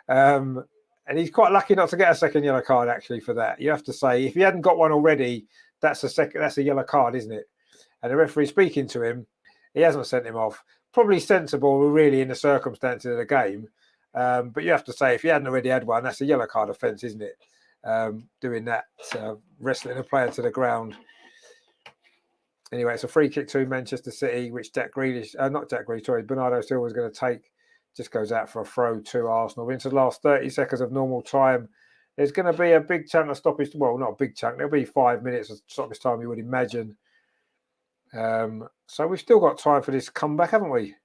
And he's quite lucky not to get a second yellow card, actually, for that. You have to say, if he hadn't got one already, that's a yellow card, isn't it? And the referee speaking to him, he hasn't sent him off. Probably sensible, really, in the circumstances of the game. But you have to say, if he hadn't already had one, that's a yellow card offence, isn't it? Doing that, wrestling a player to the ground. Anyway, it's a free kick to Manchester City, which Bernardo Silva is going to take. Just goes out for a throw to Arsenal. Into the last 30 seconds of normal time. There's going to be a big chunk of stoppage. Well, not a big chunk. There'll be 5 minutes of stoppage time, you would imagine. So we've still got time for this comeback, haven't we?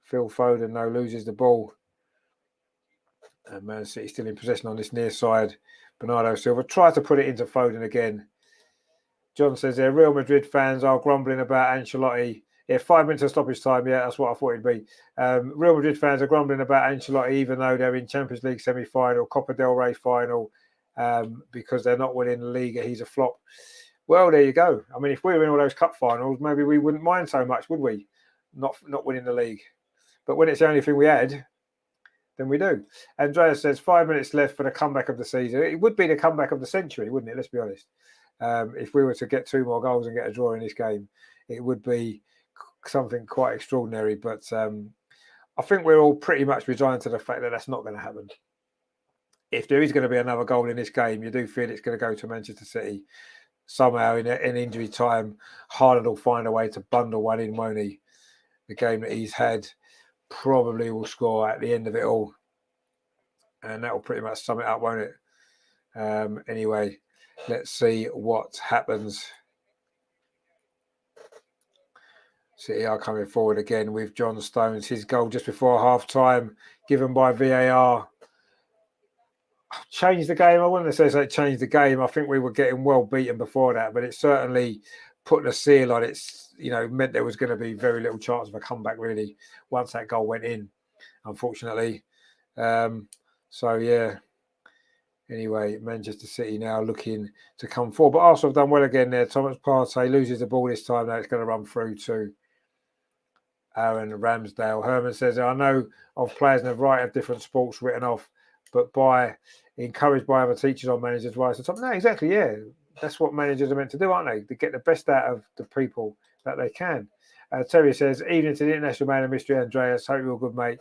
Phil Foden now loses the ball. And Man City still in possession on this near side. Bernardo Silva tried to put it into Foden again. John says there, Real Madrid fans are grumbling about Ancelotti. Yeah, 5 minutes of stoppage time. Yeah, that's what I thought it'd be. Real Madrid fans are grumbling about Ancelotti, even though they're in Champions League semi-final, Copa del Rey final, because they're not winning the league. He's a flop. Well, there you go. I mean, if we were in all those cup finals, maybe we wouldn't mind so much, would we? Not winning the league. But when it's the only thing we had, then we do. Andreas says 5 minutes left for the comeback of the season. It would be the comeback of the century, wouldn't it? Let's be honest. If we were to get 2 more goals and get a draw in this game, it would be something quite extraordinary. But I think we're all pretty much resigned to the fact that that's not going to happen. If there is going to be another goal in this game, you do feel it's going to go to Manchester City. Somehow in injury time, Haaland will find a way to bundle one in, won't he? The game that he's had probably will score at the end of it all. And that will pretty much sum it up, won't it? Anyway, let's see what happens. City are coming forward again with John Stones. His goal just before half-time, given by VAR. Changed the game. I wouldn't say it changed the game. I think we were getting well beaten before that, but it certainly put the seal on it. Meant there was going to be very little chance of a comeback, really, once that goal went in, unfortunately. So, yeah. Anyway, Manchester City now looking to come forward. But Arsenal have done well again there. Thomas Partey loses the ball this time. Now it's going to run through to Aaron Ramsdale. Herman says, I know of players in a variety of different sports written off, but encouraged by other teachers or managers rise to the top. No, exactly, yeah. That's what managers are meant to do, aren't they? To get the best out of the people that they can. Terry says, evening to the international man of mystery, Andreas. Hope you're good, mate.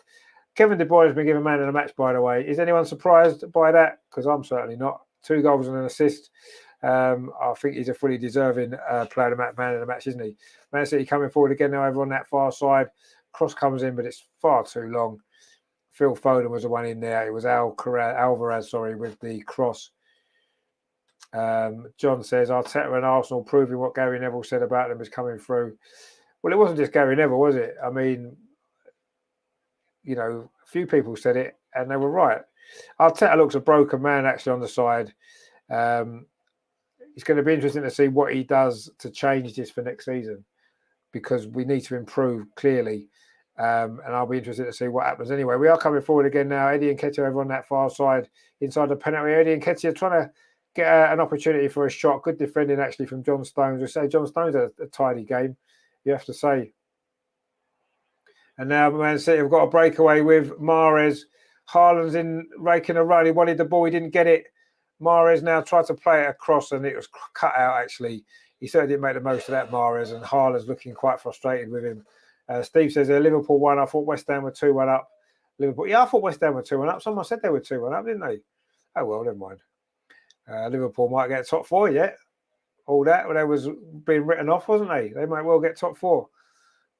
Kevin De Bruyne has been given man of the match, by the way. Is anyone surprised by that? Because I'm certainly not. 2 goals and an assist. I think he's a fully deserving player of the match, man of the match, isn't he? Man City coming forward again now over on that far side. Cross comes in, but it's far too long. Phil Foden was the one in there. It was Alvarez, with the cross. John says, Arteta and Arsenal proving what Gary Neville said about them is coming through. Well, it wasn't just Gary Neville, was it? I mean, a few people said it, and they were right. Arteta looks a broken man, actually, on the side. It's going to be interesting to see what he does to change this for next season, because we need to improve, clearly. And I'll be interested to see what happens. Anyway, we are coming forward again now. Eddie Nketiah over on that far side, inside the penalty. Eddie Nketiah trying to get an opportunity for a shot. Good defending, actually, from John Stones. We say John Stones had a tidy game, you have to say. And now Man City have got a breakaway with Mahrez. Haaland's in raking a run. He wanted the ball. He didn't get it. Mahrez now tried to play it across, and it was cut out, actually. He certainly didn't make the most of that, Mahrez, and Haaland's looking quite frustrated with him. Steve says Liverpool won. I thought West Ham were 2-1 up. Liverpool, yeah, I thought West Ham were 2-1 up. Someone said they were 2-1 up, didn't they? Oh, well, never mind. Liverpool might get top 4 yet. All that, well, they was being written off, wasn't they? They might well get top 4.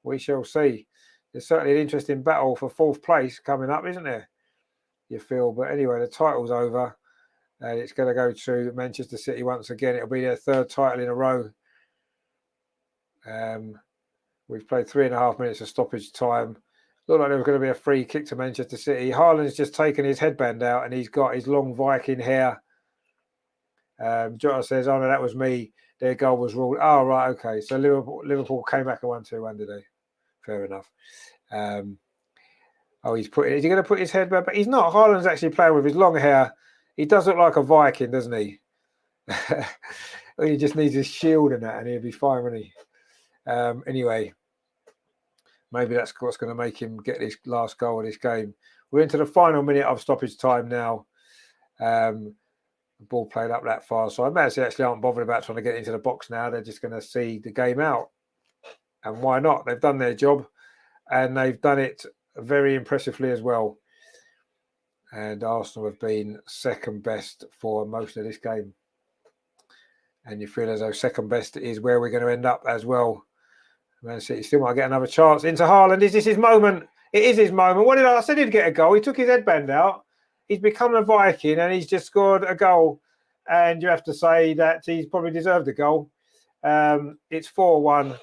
We shall see. There's certainly an interesting battle for 4th place coming up, isn't there? You feel. But anyway, the title's over. And it's going to go to Manchester City once again. It'll be their 3rd title in a row. We've played 3.5 minutes of stoppage time. Looked like there was going to be a free kick to Manchester City. Haaland's just taken his headband out, and he's got his long Viking hair. Jota says, oh, no, that was me. Their goal was ruled. Oh, right, okay. So Liverpool came back and won 2-1, did they? Fair enough. Is he going to put his headband? But he's not. Haaland's actually playing with his long hair. He does look like a Viking, doesn't he? He just needs his shield and that, and he'll be fine, won't he? Anyway, maybe that's what's going to make him get this last goal of this game. We're into the final minute of stoppage time now. The ball played up that far, so I imagine actually aren't bothered about trying to get into the box now. They're just going to see the game out. And why not? They've done their job, and they've done it very impressively as well. And Arsenal have been second best for most of this game. And you feel as though second best is where we're going to end up as well. Man City still might get another chance into Haaland. Is this his moment? It is his moment. What did I said? He'd get a goal. He took his headband out. He's become a Viking and he's just scored a goal. And you have to say that he's probably deserved a goal. It's 4-1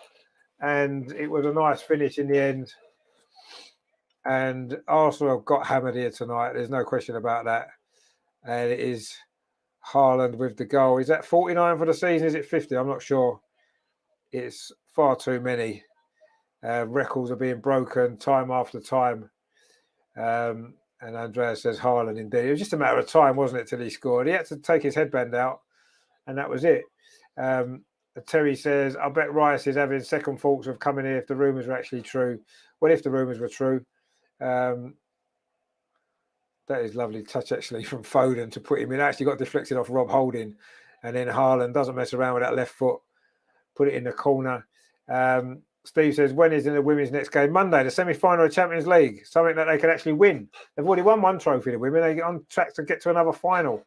and it was a nice finish in the end. And Arsenal have got hammered here tonight. There's no question about that. And it is Haaland with the goal. Is that 49 for the season? Is it 50? I'm not sure. It's far too many. Records are being broken time after time. And Andreas says Haaland indeed. It was just a matter of time, wasn't it, till he scored? He had to take his headband out, and that was it. Terry says, I bet Rice is having second thoughts of coming here if the rumours are actually true. Well, if the rumours were true, that is lovely touch actually from Foden to put him in. Actually got deflected off Rob Holding, and then Haaland doesn't mess around with that left foot, put it in the corner. Steve says, when is in the women's next game? Monday, the semi-final of Champions League, something that they can actually win. They've already won one trophy, the women. They get on track to get to another final.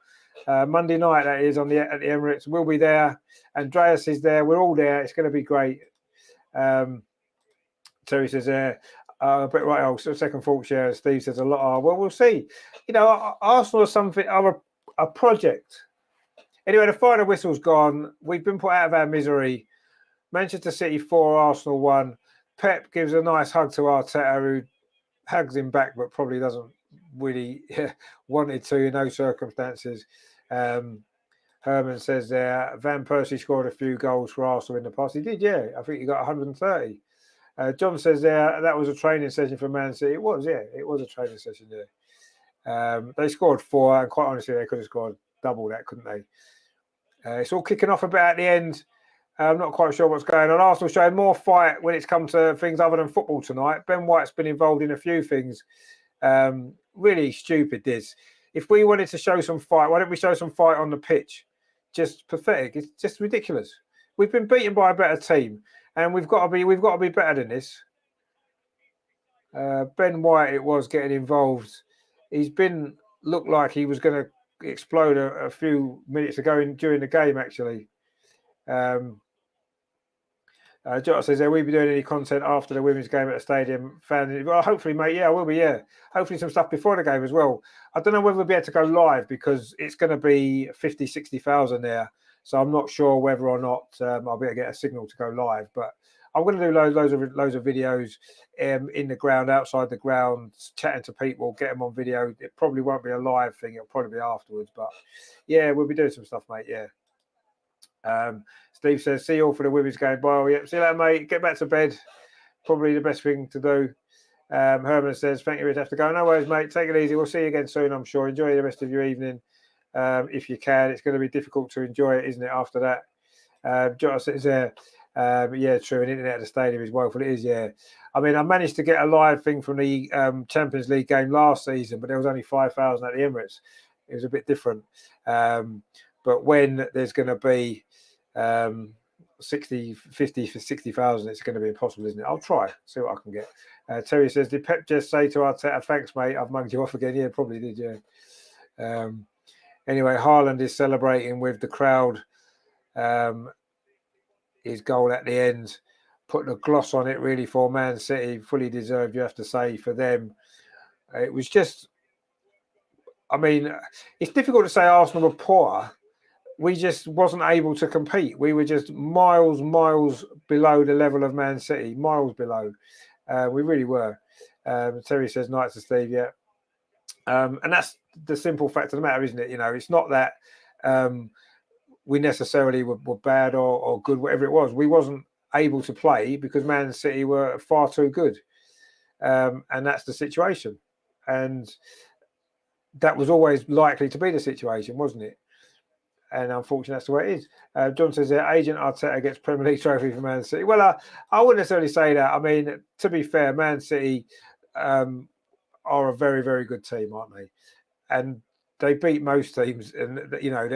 Monday night, that is, at the Emirates. We'll be there. Andreas is there. We're all there. It's going to be great. Terry says, but right, so second thoughts, yeah. Steve says a lot are. Well, we'll see. You know, Arsenal are a project. Anyway, the final whistle's gone. We've been put out of our misery. Manchester City 4, Arsenal 1. Pep gives a nice hug to Arteta, who hugs him back, but probably doesn't really wanted to in those circumstances. Herman says there, Van Persie scored a few goals for Arsenal in the past. He did, yeah. I think he got 130. John says there, that was a training session for Man City. It was, yeah. It was a training session, yeah. They scored 4, and quite honestly, they could have scored double that, couldn't they? It's all kicking off a bit at the end. I'm not quite sure what's going on. Arsenal showing more fight when it's come to things other than football tonight. Ben White's been involved in a few things. Really stupid, this. If we wanted to show some fight, why don't we show some fight on the pitch? Just pathetic. It's just ridiculous. We've been beaten by a better team, and we've got to be better than this. Ben White, it was getting involved. He's looked like he was going to explode a few minutes ago during the game, actually. Jota says, will we be doing any content after the women's game at the stadium? Well, hopefully, mate. Yeah, I will be. Yeah, hopefully some stuff before the game as well. I don't know whether we'll be able to go live because it's going to be 50, 60,000 there. So I'm not sure whether or not I'll be able to get a signal to go live. But I'm going to do loads of videos in the ground, outside the ground, chatting to people, get them on video. It probably won't be a live thing. It'll probably be afterwards. But yeah, we'll be doing some stuff, mate. Yeah. Steve says, see you all for the women's game. Well, yeah, see you later, mate. Get back to bed. Probably the best thing to do. Herman says, thank you, we'd have to go. No worries, mate. Take it easy. We'll see you again soon, I'm sure. Enjoy the rest of your evening. If you can. It's going to be difficult to enjoy it, isn't it, after that? Jota says there, yeah, true. And internet at the stadium is woeful. It is, yeah. I mean, I managed to get a live thing from the Champions League game last season, but there was only 5,000 at the Emirates. It was a bit different. But when there's going to be 50 for 60,000, it's going to be impossible, isn't it? I'll try, see what I can get. Terry says, did Pep just say to Arteta, thanks, mate, I've mugged you off again? Yeah, probably did, yeah. Anyway, Haaland is celebrating with the crowd. His goal at the end, putting a gloss on it really for Man City, fully deserved, you have to say, for them. It was just, I mean, it's difficult to say Arsenal were poor. We just wasn't able to compete. We were just miles below the level of Man City, miles below. We really were. Terry says, night to Steve, yeah. And that's the simple fact of the matter, isn't it? You know, it's not that we necessarily were bad or good, whatever it was. We wasn't able to play because Man City were far too good. And that's the situation. And that was always likely to be the situation, wasn't it? And unfortunately, that's the way it is. John says that Agent Arteta gets Premier League trophy for Man City. Well, I wouldn't necessarily say that. I mean, to be fair, Man City are a very, very good team, aren't they? And they beat most teams. And, you know,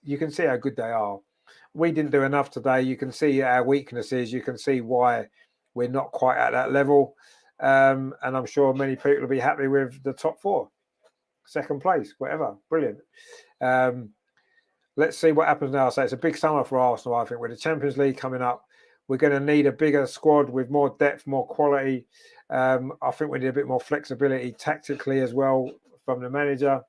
you can see how good they are. We didn't do enough today. You can see our weaknesses. You can see why we're not quite at that level. And I'm sure many people will be happy with the top 4. Second place, whatever. Brilliant. let's see what happens now. So it's a big summer for Arsenal, I think, with the Champions League coming up. We're going to need a bigger squad with more depth, more quality. I think we need a bit more flexibility tactically as well from the manager.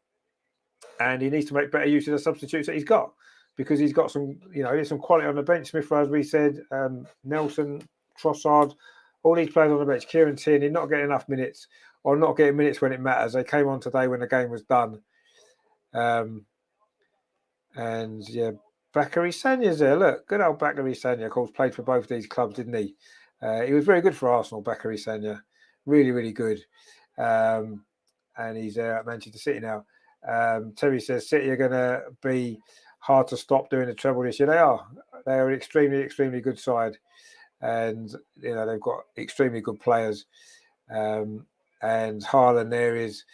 And he needs to make better use of the substitutes that he's got, because he's got some, there's some quality on the bench. Smith Rowe, as we said, Nelson, Trossard, all these players on the bench. Kieran Tierney not getting enough minutes, or not getting minutes when it matters. They came on today when the game was done. And yeah, Bakary Sagna's there. Look, good old Bakary Sagna. Of course, played for both these clubs, didn't he? He was very good for Arsenal, Bakary Sagna. Really, really good. And he's there at Manchester City now. Terry says City are going to be hard to stop doing the treble this year. They are. They are an extremely, extremely good side. And, they've got extremely good players. And Haaland there is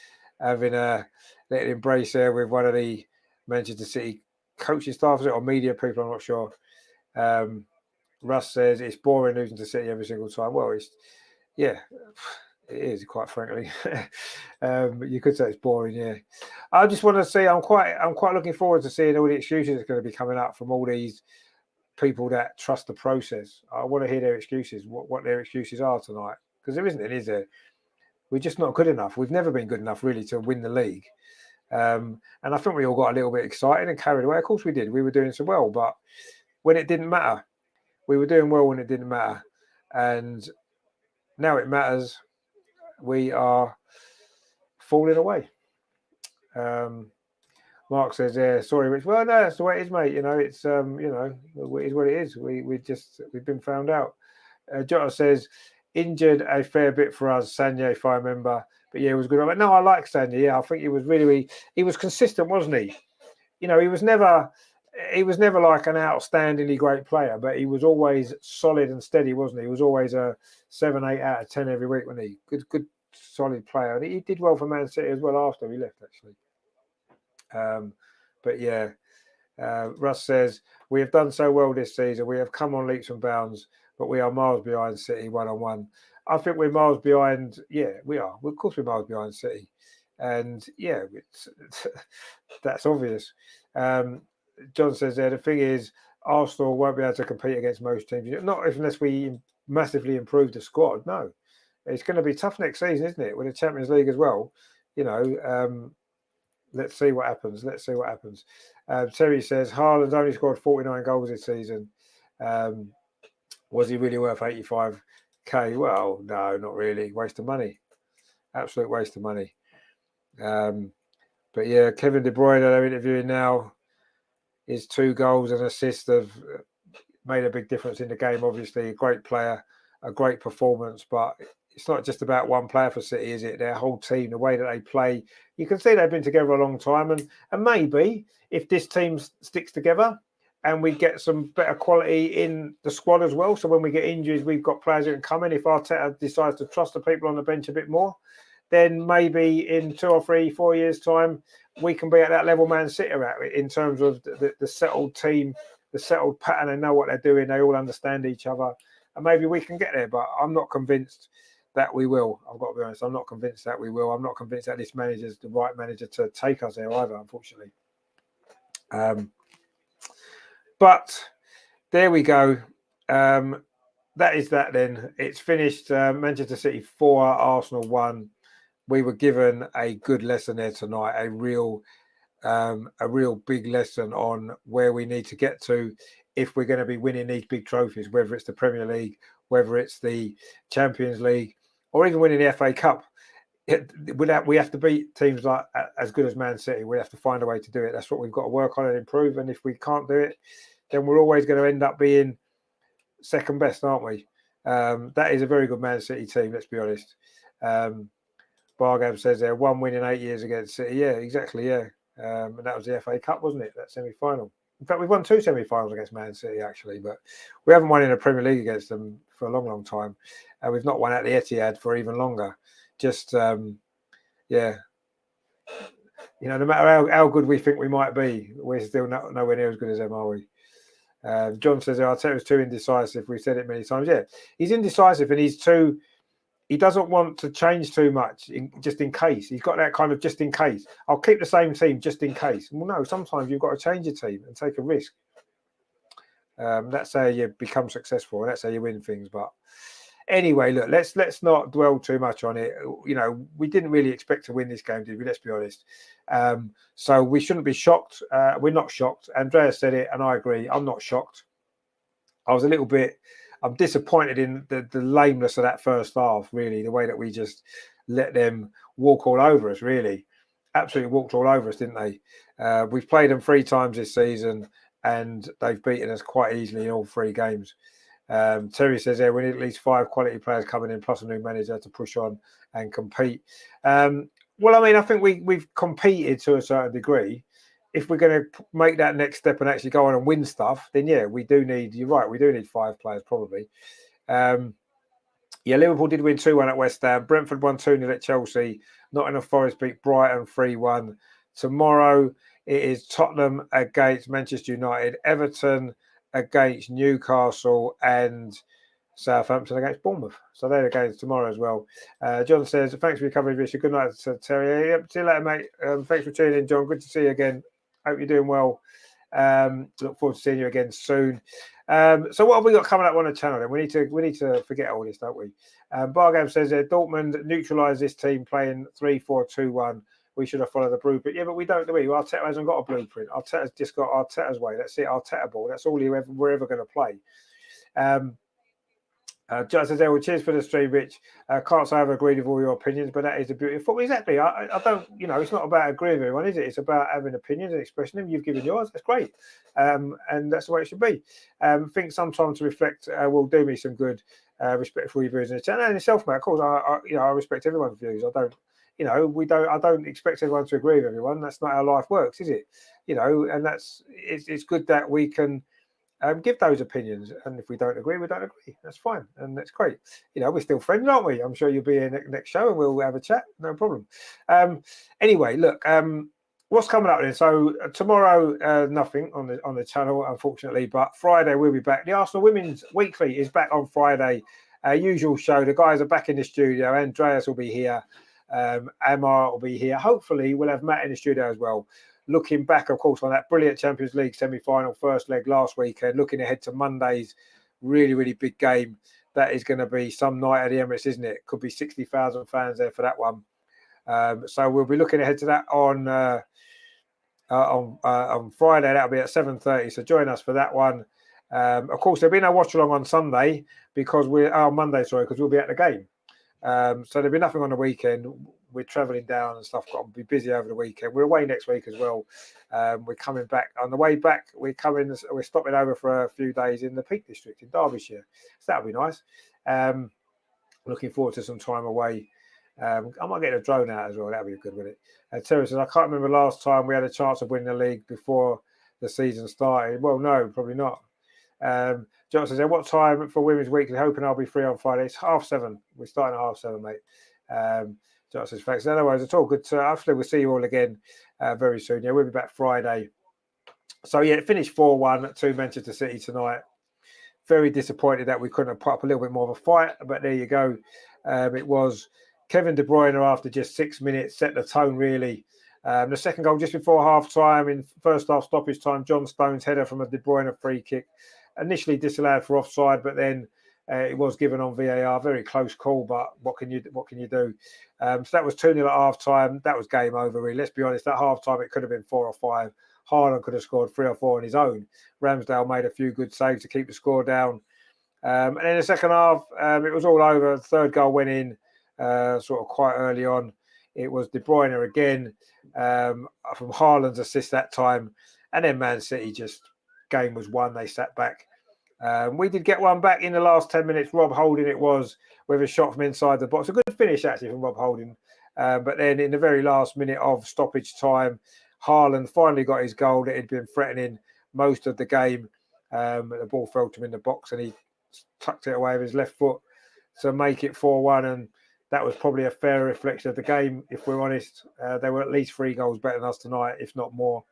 having a little embrace there with one of the Manchester City coaching staff or media people, I'm not sure. Russ says it's boring losing to City every single time. Well, it is, quite frankly. You could say it's boring, yeah. I just want to say I'm quite looking forward to seeing all the excuses that's going to be coming up from all these people that trust the process. I want to hear their excuses, what their excuses are tonight, because there isn't any, is there? We're just not good enough. We've never been good enough, really, to win the league. And I think we all got a little bit excited and carried away. Of course we did. We were doing so well, but when it didn't matter, we were doing well when it didn't matter. And now it matters. We are falling away. Mark says, "Yeah, sorry, Rich." Well, no, that's the way it is, mate. It's it is what it is. We've been found out. Jota says, injured a fair bit for us, Sagna, if I remember. But yeah, it was good. But no, I like Sagna. Yeah, I think he was he was consistent, wasn't he? He was never like an outstandingly great player, but he was always solid and steady, wasn't he? He was always a 7, 8 out of 10 every week, wasn't he? Good, solid player. And he did well for Man City as well after he left, actually. But yeah, Russ says, we have done so well this season. We have come on leaps and bounds, but we are miles behind City 1-on-1. I think we're miles behind. Yeah, we are. Of course, we're miles behind City. And yeah, that's obvious. John says there, the thing is, Arsenal won't be able to compete against most teams. Not unless we massively improve the squad. No, it's going to be tough next season, isn't it? With the Champions League as well. Let's see what happens. Terry says, Haaland's only scored 49 goals this season. Was he really worth 85k? Well, no, not really. Waste of money. Absolute waste of money. But yeah, Kevin De Bruyne, they're interviewing now. His 2 goals and assists have made a big difference in the game. Obviously, a great player, a great performance, but it's not just about one player for City, is it? Their whole team, the way that they play. You can see they've been together a long time. And maybe if this team sticks together and we get some better quality in the squad as well, so when we get injuries, we've got players who can come in. If Arteta decides to trust the people on the bench a bit more, then maybe in 2 or 3, 4 years' time, we can be at that level Man City are at in terms of the settled team, the settled pattern. They know what they're doing. They all understand each other. And maybe we can get there, but I'm not convinced that we will. I've got to be honest. I'm not convinced that we will. I'm not convinced that this manager's the right manager to take us there either, unfortunately. But there we go. That is that then. It's finished. Manchester City 4, Arsenal 1. We were given a good lesson there tonight, a real big lesson on where we need to get to if we're going to be winning these big trophies, whether it's the Premier League, whether it's the Champions League, or even winning the FA Cup. We have to beat teams like as good as Man City. We have to find a way to do it. That's what we've got to work on and improve. And if we can't do it, then we're always going to end up being second best, aren't we? That is a very good Man City team, let's be honest. Bargam says they're 1 win in 8 years against City. Yeah, exactly, yeah. And that was the FA Cup, wasn't it? That semi-final. In fact, we've won 2 semi-finals against Man City, actually, but we haven't won in the Premier League against them for a long, long time. And we've not won at the Etihad for even longer. Just, yeah. No matter how good we think we might be, we're still nowhere near as good as them, are we? John says Arteta's too indecisive. We've said it many times. Yeah, he's indecisive and he's too he doesn't want to change too much, just in case. He's got that kind of just in case. I'll keep the same team just in case. Well, no, sometimes you've got to change your team and take a risk. That's how you become successful, and that's how you win things. But anyway, look, let's not dwell too much on it. You know, we didn't really expect to win this game, did we? Let's be honest. So we shouldn't be shocked. We're not shocked. Andrea said it, and I agree. I'm not shocked. I'm disappointed in the lameness of that first half, really, the way that we just let them walk all over us, really. Absolutely walked all over us, didn't they? We've played them 3 times this season, and they've beaten us quite easily in all 3 games. Terry says, we need at least 5 quality players coming in, plus a new manager to push on and compete. Well, I mean, I think we've competed to a certain degree. If we're going to make that next step and actually go on and win stuff, then yeah, we do need, you're right, we do need 5 players probably. Liverpool did win 2-1 at West Ham. Brentford won 2-0 at Chelsea. Nottingham Forest beat Brighton 3-1. Tomorrow it is Tottenham against Manchester United, Everton against Newcastle, and Southampton against Bournemouth. So they're the games tomorrow as well. John says, thanks for your coverage, Richard. Good night to Terry. Yep, see you later, mate. Thanks for tuning in, John. Good to see you again. Hope you're doing well. Look forward to seeing you again soon. So what have we got coming up on the channel then? We need to forget all this, don't we? Bargam says Dortmund neutralised this team playing 3-4-2-1. We should have followed the blueprint. Yeah, but we don't, do we? Arteta hasn't got a blueprint. Arteta's just got Arteta's way. That's it, Arteta ball. That's all we're ever going to play. Just says, well, cheers for the stream, Rich. Can't say I've agreed with all your opinions, but that is the beauty of football. Exactly. I don't, it's not about agreeing with everyone, is it? It's about having opinions and expressing them. You've given yours. That's great. And that's the way it should be. I think sometimes to reflect will do me some good. Respect for your views in the channel and yourself, mate. Of course, I respect everyone's views. I don't expect everyone to agree with everyone. That's not how life works, is it? And it's good that we can give those opinions, and if we don't agree, we don't agree. That's fine, and that's great. We're still friends, aren't we? I'm sure you'll be in next show, and we'll have a chat. No problem. Anyway, look, what's coming up then? So tomorrow, nothing on the channel, unfortunately, but Friday we'll be back. The Arsenal Women's Weekly is back on Friday. Usual show. The guys are back in the studio. Andreas will be here. Amar will be here. Hopefully, we'll have Matt in the studio as well. Looking back, of course, on that brilliant Champions League semi-final first leg last weekend, looking ahead to Monday's really, really big game. That is going to be some night at the Emirates, isn't it? Could be 60,000 fans there for that one. So we'll be looking ahead to that on Friday. That'll be at 7:30. So join us for that one. Of course, there'll be no watch-along on Sunday because Monday, because we'll be at the game. So there'll be nothing on the weekend. We're travelling down and stuff. Got to be busy over the weekend. We're away next week as well. We're coming back. On the way back, we're stopping over for a few days in the Peak District in Derbyshire. So that'll be nice. Looking forward to some time away. I might get a drone out as well. That'll be good, wouldn't it? Terry says, I can't remember last time we had a chance of winning the league before the season started. Well, no, probably not. John says, what time for Women's Weekly? Hoping I'll be free on Friday. It's 7:30. We're starting at 7:30, mate. John says, thanks. Otherwise, it's all good. Hopefully, we'll see you all again very soon. Yeah, we'll be back Friday. So, yeah, it finished 4-1 to Manchester City tonight. Very disappointed that we couldn't have put up a little bit more of a fight, but there you go. It was Kevin De Bruyne after just 6 minutes, set the tone, really. The second goal just before half-time, in first half stoppage time, John Stones' header from a De Bruyne free kick. Initially disallowed for offside, but then it was given on VAR. Very close call, but what can you do? So that was 2-0 at half-time. That was game over, really. Let's be honest, at half-time it could have been 4 or 5. Haaland could have scored 3 or 4 on his own. Ramsdale made a few good saves to keep the score down. And in the second half, it was all over. The third goal went in sort of quite early on. It was De Bruyne again from Haaland's assist that time. And then Man City game was won. They sat back. We did get one back in the last 10 minutes. Rob Holding it was with a shot from inside the box. A good finish, actually, from Rob Holding. But then in the very last minute of stoppage time, Haaland finally got his goal that he'd been threatening most of the game. The ball fell to him in the box and he tucked it away with his left foot to make it 4-1. And that was probably a fair reflection of the game, if we're honest. They were at least 3 goals better than us tonight, if not more.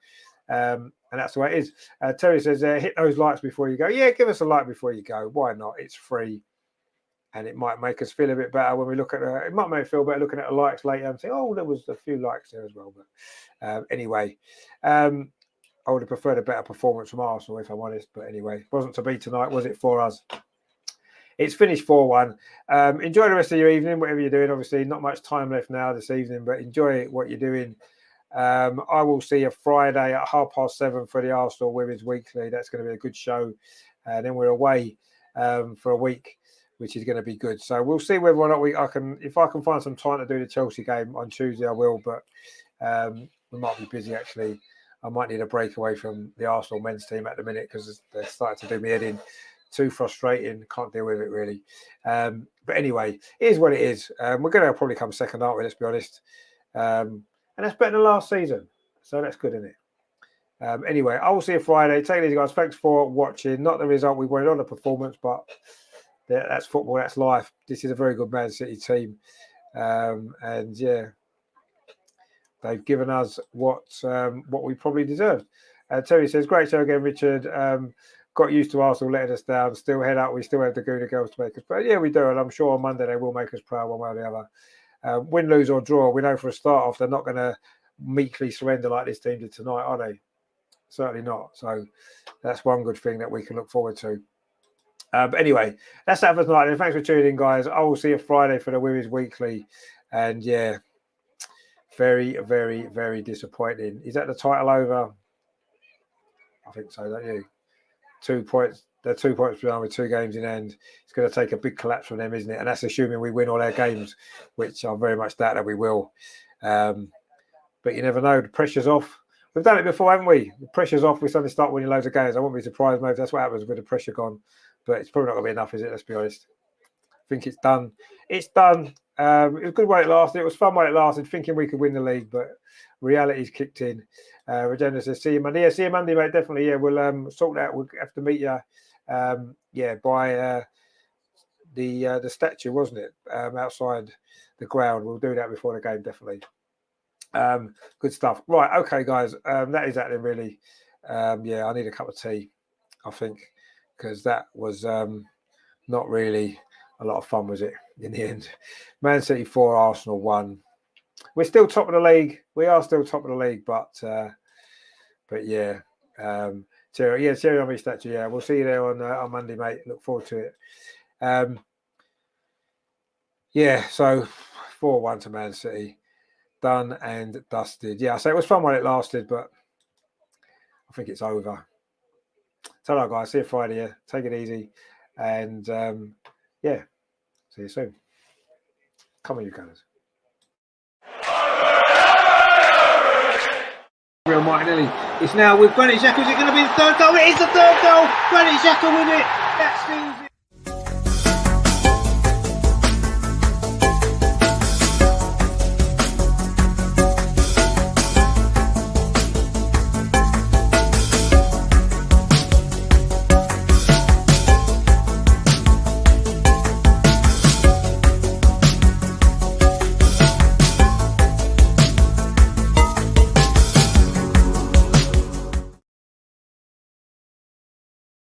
And that's the way it is. Terry says, hit those likes before you go. Yeah, give us a like before you go. Why not? It's free. and it might make us feel a bit better when we look at it might make me feel better looking at the likes later and say, oh, there was a few likes there as well. But anyway, I would have preferred a better performance from Arsenal, if I'm honest. But anyway, it wasn't to be tonight, was it, for us? It's finished 4-1. Enjoy the rest of your evening, whatever you're doing. Obviously, not much time left now this evening, but enjoy what you're doing. I will see you Friday at 7:30 for the Arsenal Women's Weekly. That's going to be a good show. And then we're away for a week, which is going to be good. So we'll see whether or not if I can find some time to do the Chelsea game on Tuesday, I will. But we might be busy, actually. I might need a break away from the Arsenal men's team at the minute because they're starting to do me head in. Too frustrating. Can't deal with it, really. But anyway, it is what it is. We're going to probably come second, aren't we? Let's be honest. And that's better than last season. So that's good, isn't it? Anyway, I will see you Friday. Take it easy, guys. Thanks for watching. Not the result we wanted on the performance, but that's football. That's life. This is a very good Man City team. And yeah, they've given us what we probably deserved. Terry says, great show again, Richard. Got used to Arsenal letting us down. Still head up. We still have the Gooner girls to make us proud. Yeah, we do. And I'm sure on Monday they will make us proud one way or the other. Win, lose or draw, we know for a start off they're not going to meekly surrender like this team did tonight, are they? Certainly not. So that's one good thing that we can look forward to. But anyway, that's that for tonight. Thanks for tuning in, guys. I will see you Friday for the Women's Weekly. And yeah, very, very, very disappointing. Is that the title over? I think so, don't you? 2 points. They're 2 points behind with 2 games in hand. It's going to take a big collapse from them, isn't it? And that's assuming we win all our games, which I very much doubt that we will. But you never know. The pressure's off. We've done it before, haven't we? The pressure's off. We suddenly start winning loads of games. I wouldn't be surprised, maybe that's what happens with the pressure gone. But it's probably not going to be enough, is it? Let's be honest. I think it's done. It's done. It was good while it lasted. It was fun while it lasted, thinking we could win the league, but reality's kicked in. Regina says, see you Monday. Yeah, see you Monday, mate. Definitely. Yeah, we'll sort that. We'll have to meet you. By the statue, wasn't it? Outside the ground. We'll do that before the game, definitely. Good stuff. Right, okay, guys. That is that then, really. I need a cup of tea, I think, because that was not really a lot of fun, was it, in the end? Man City 4, Arsenal 1. We're still top of the league. We are still top of the league, but yeah. Thierry Henry statue. Yeah, we'll see you there on Monday, mate. Look forward to it. So 4-1 to Man City. Done and dusted. Yeah, so it was fun while it lasted, but I think it's over. Ta-ra, guys. See you Friday. Yeah. Take it easy. And see you soon. Come on, you guys. Real Martinelli. It's now with Granit Xhaka. Is it going to be the third goal? It is the third goal. Granit Xhaka with it. That seals it.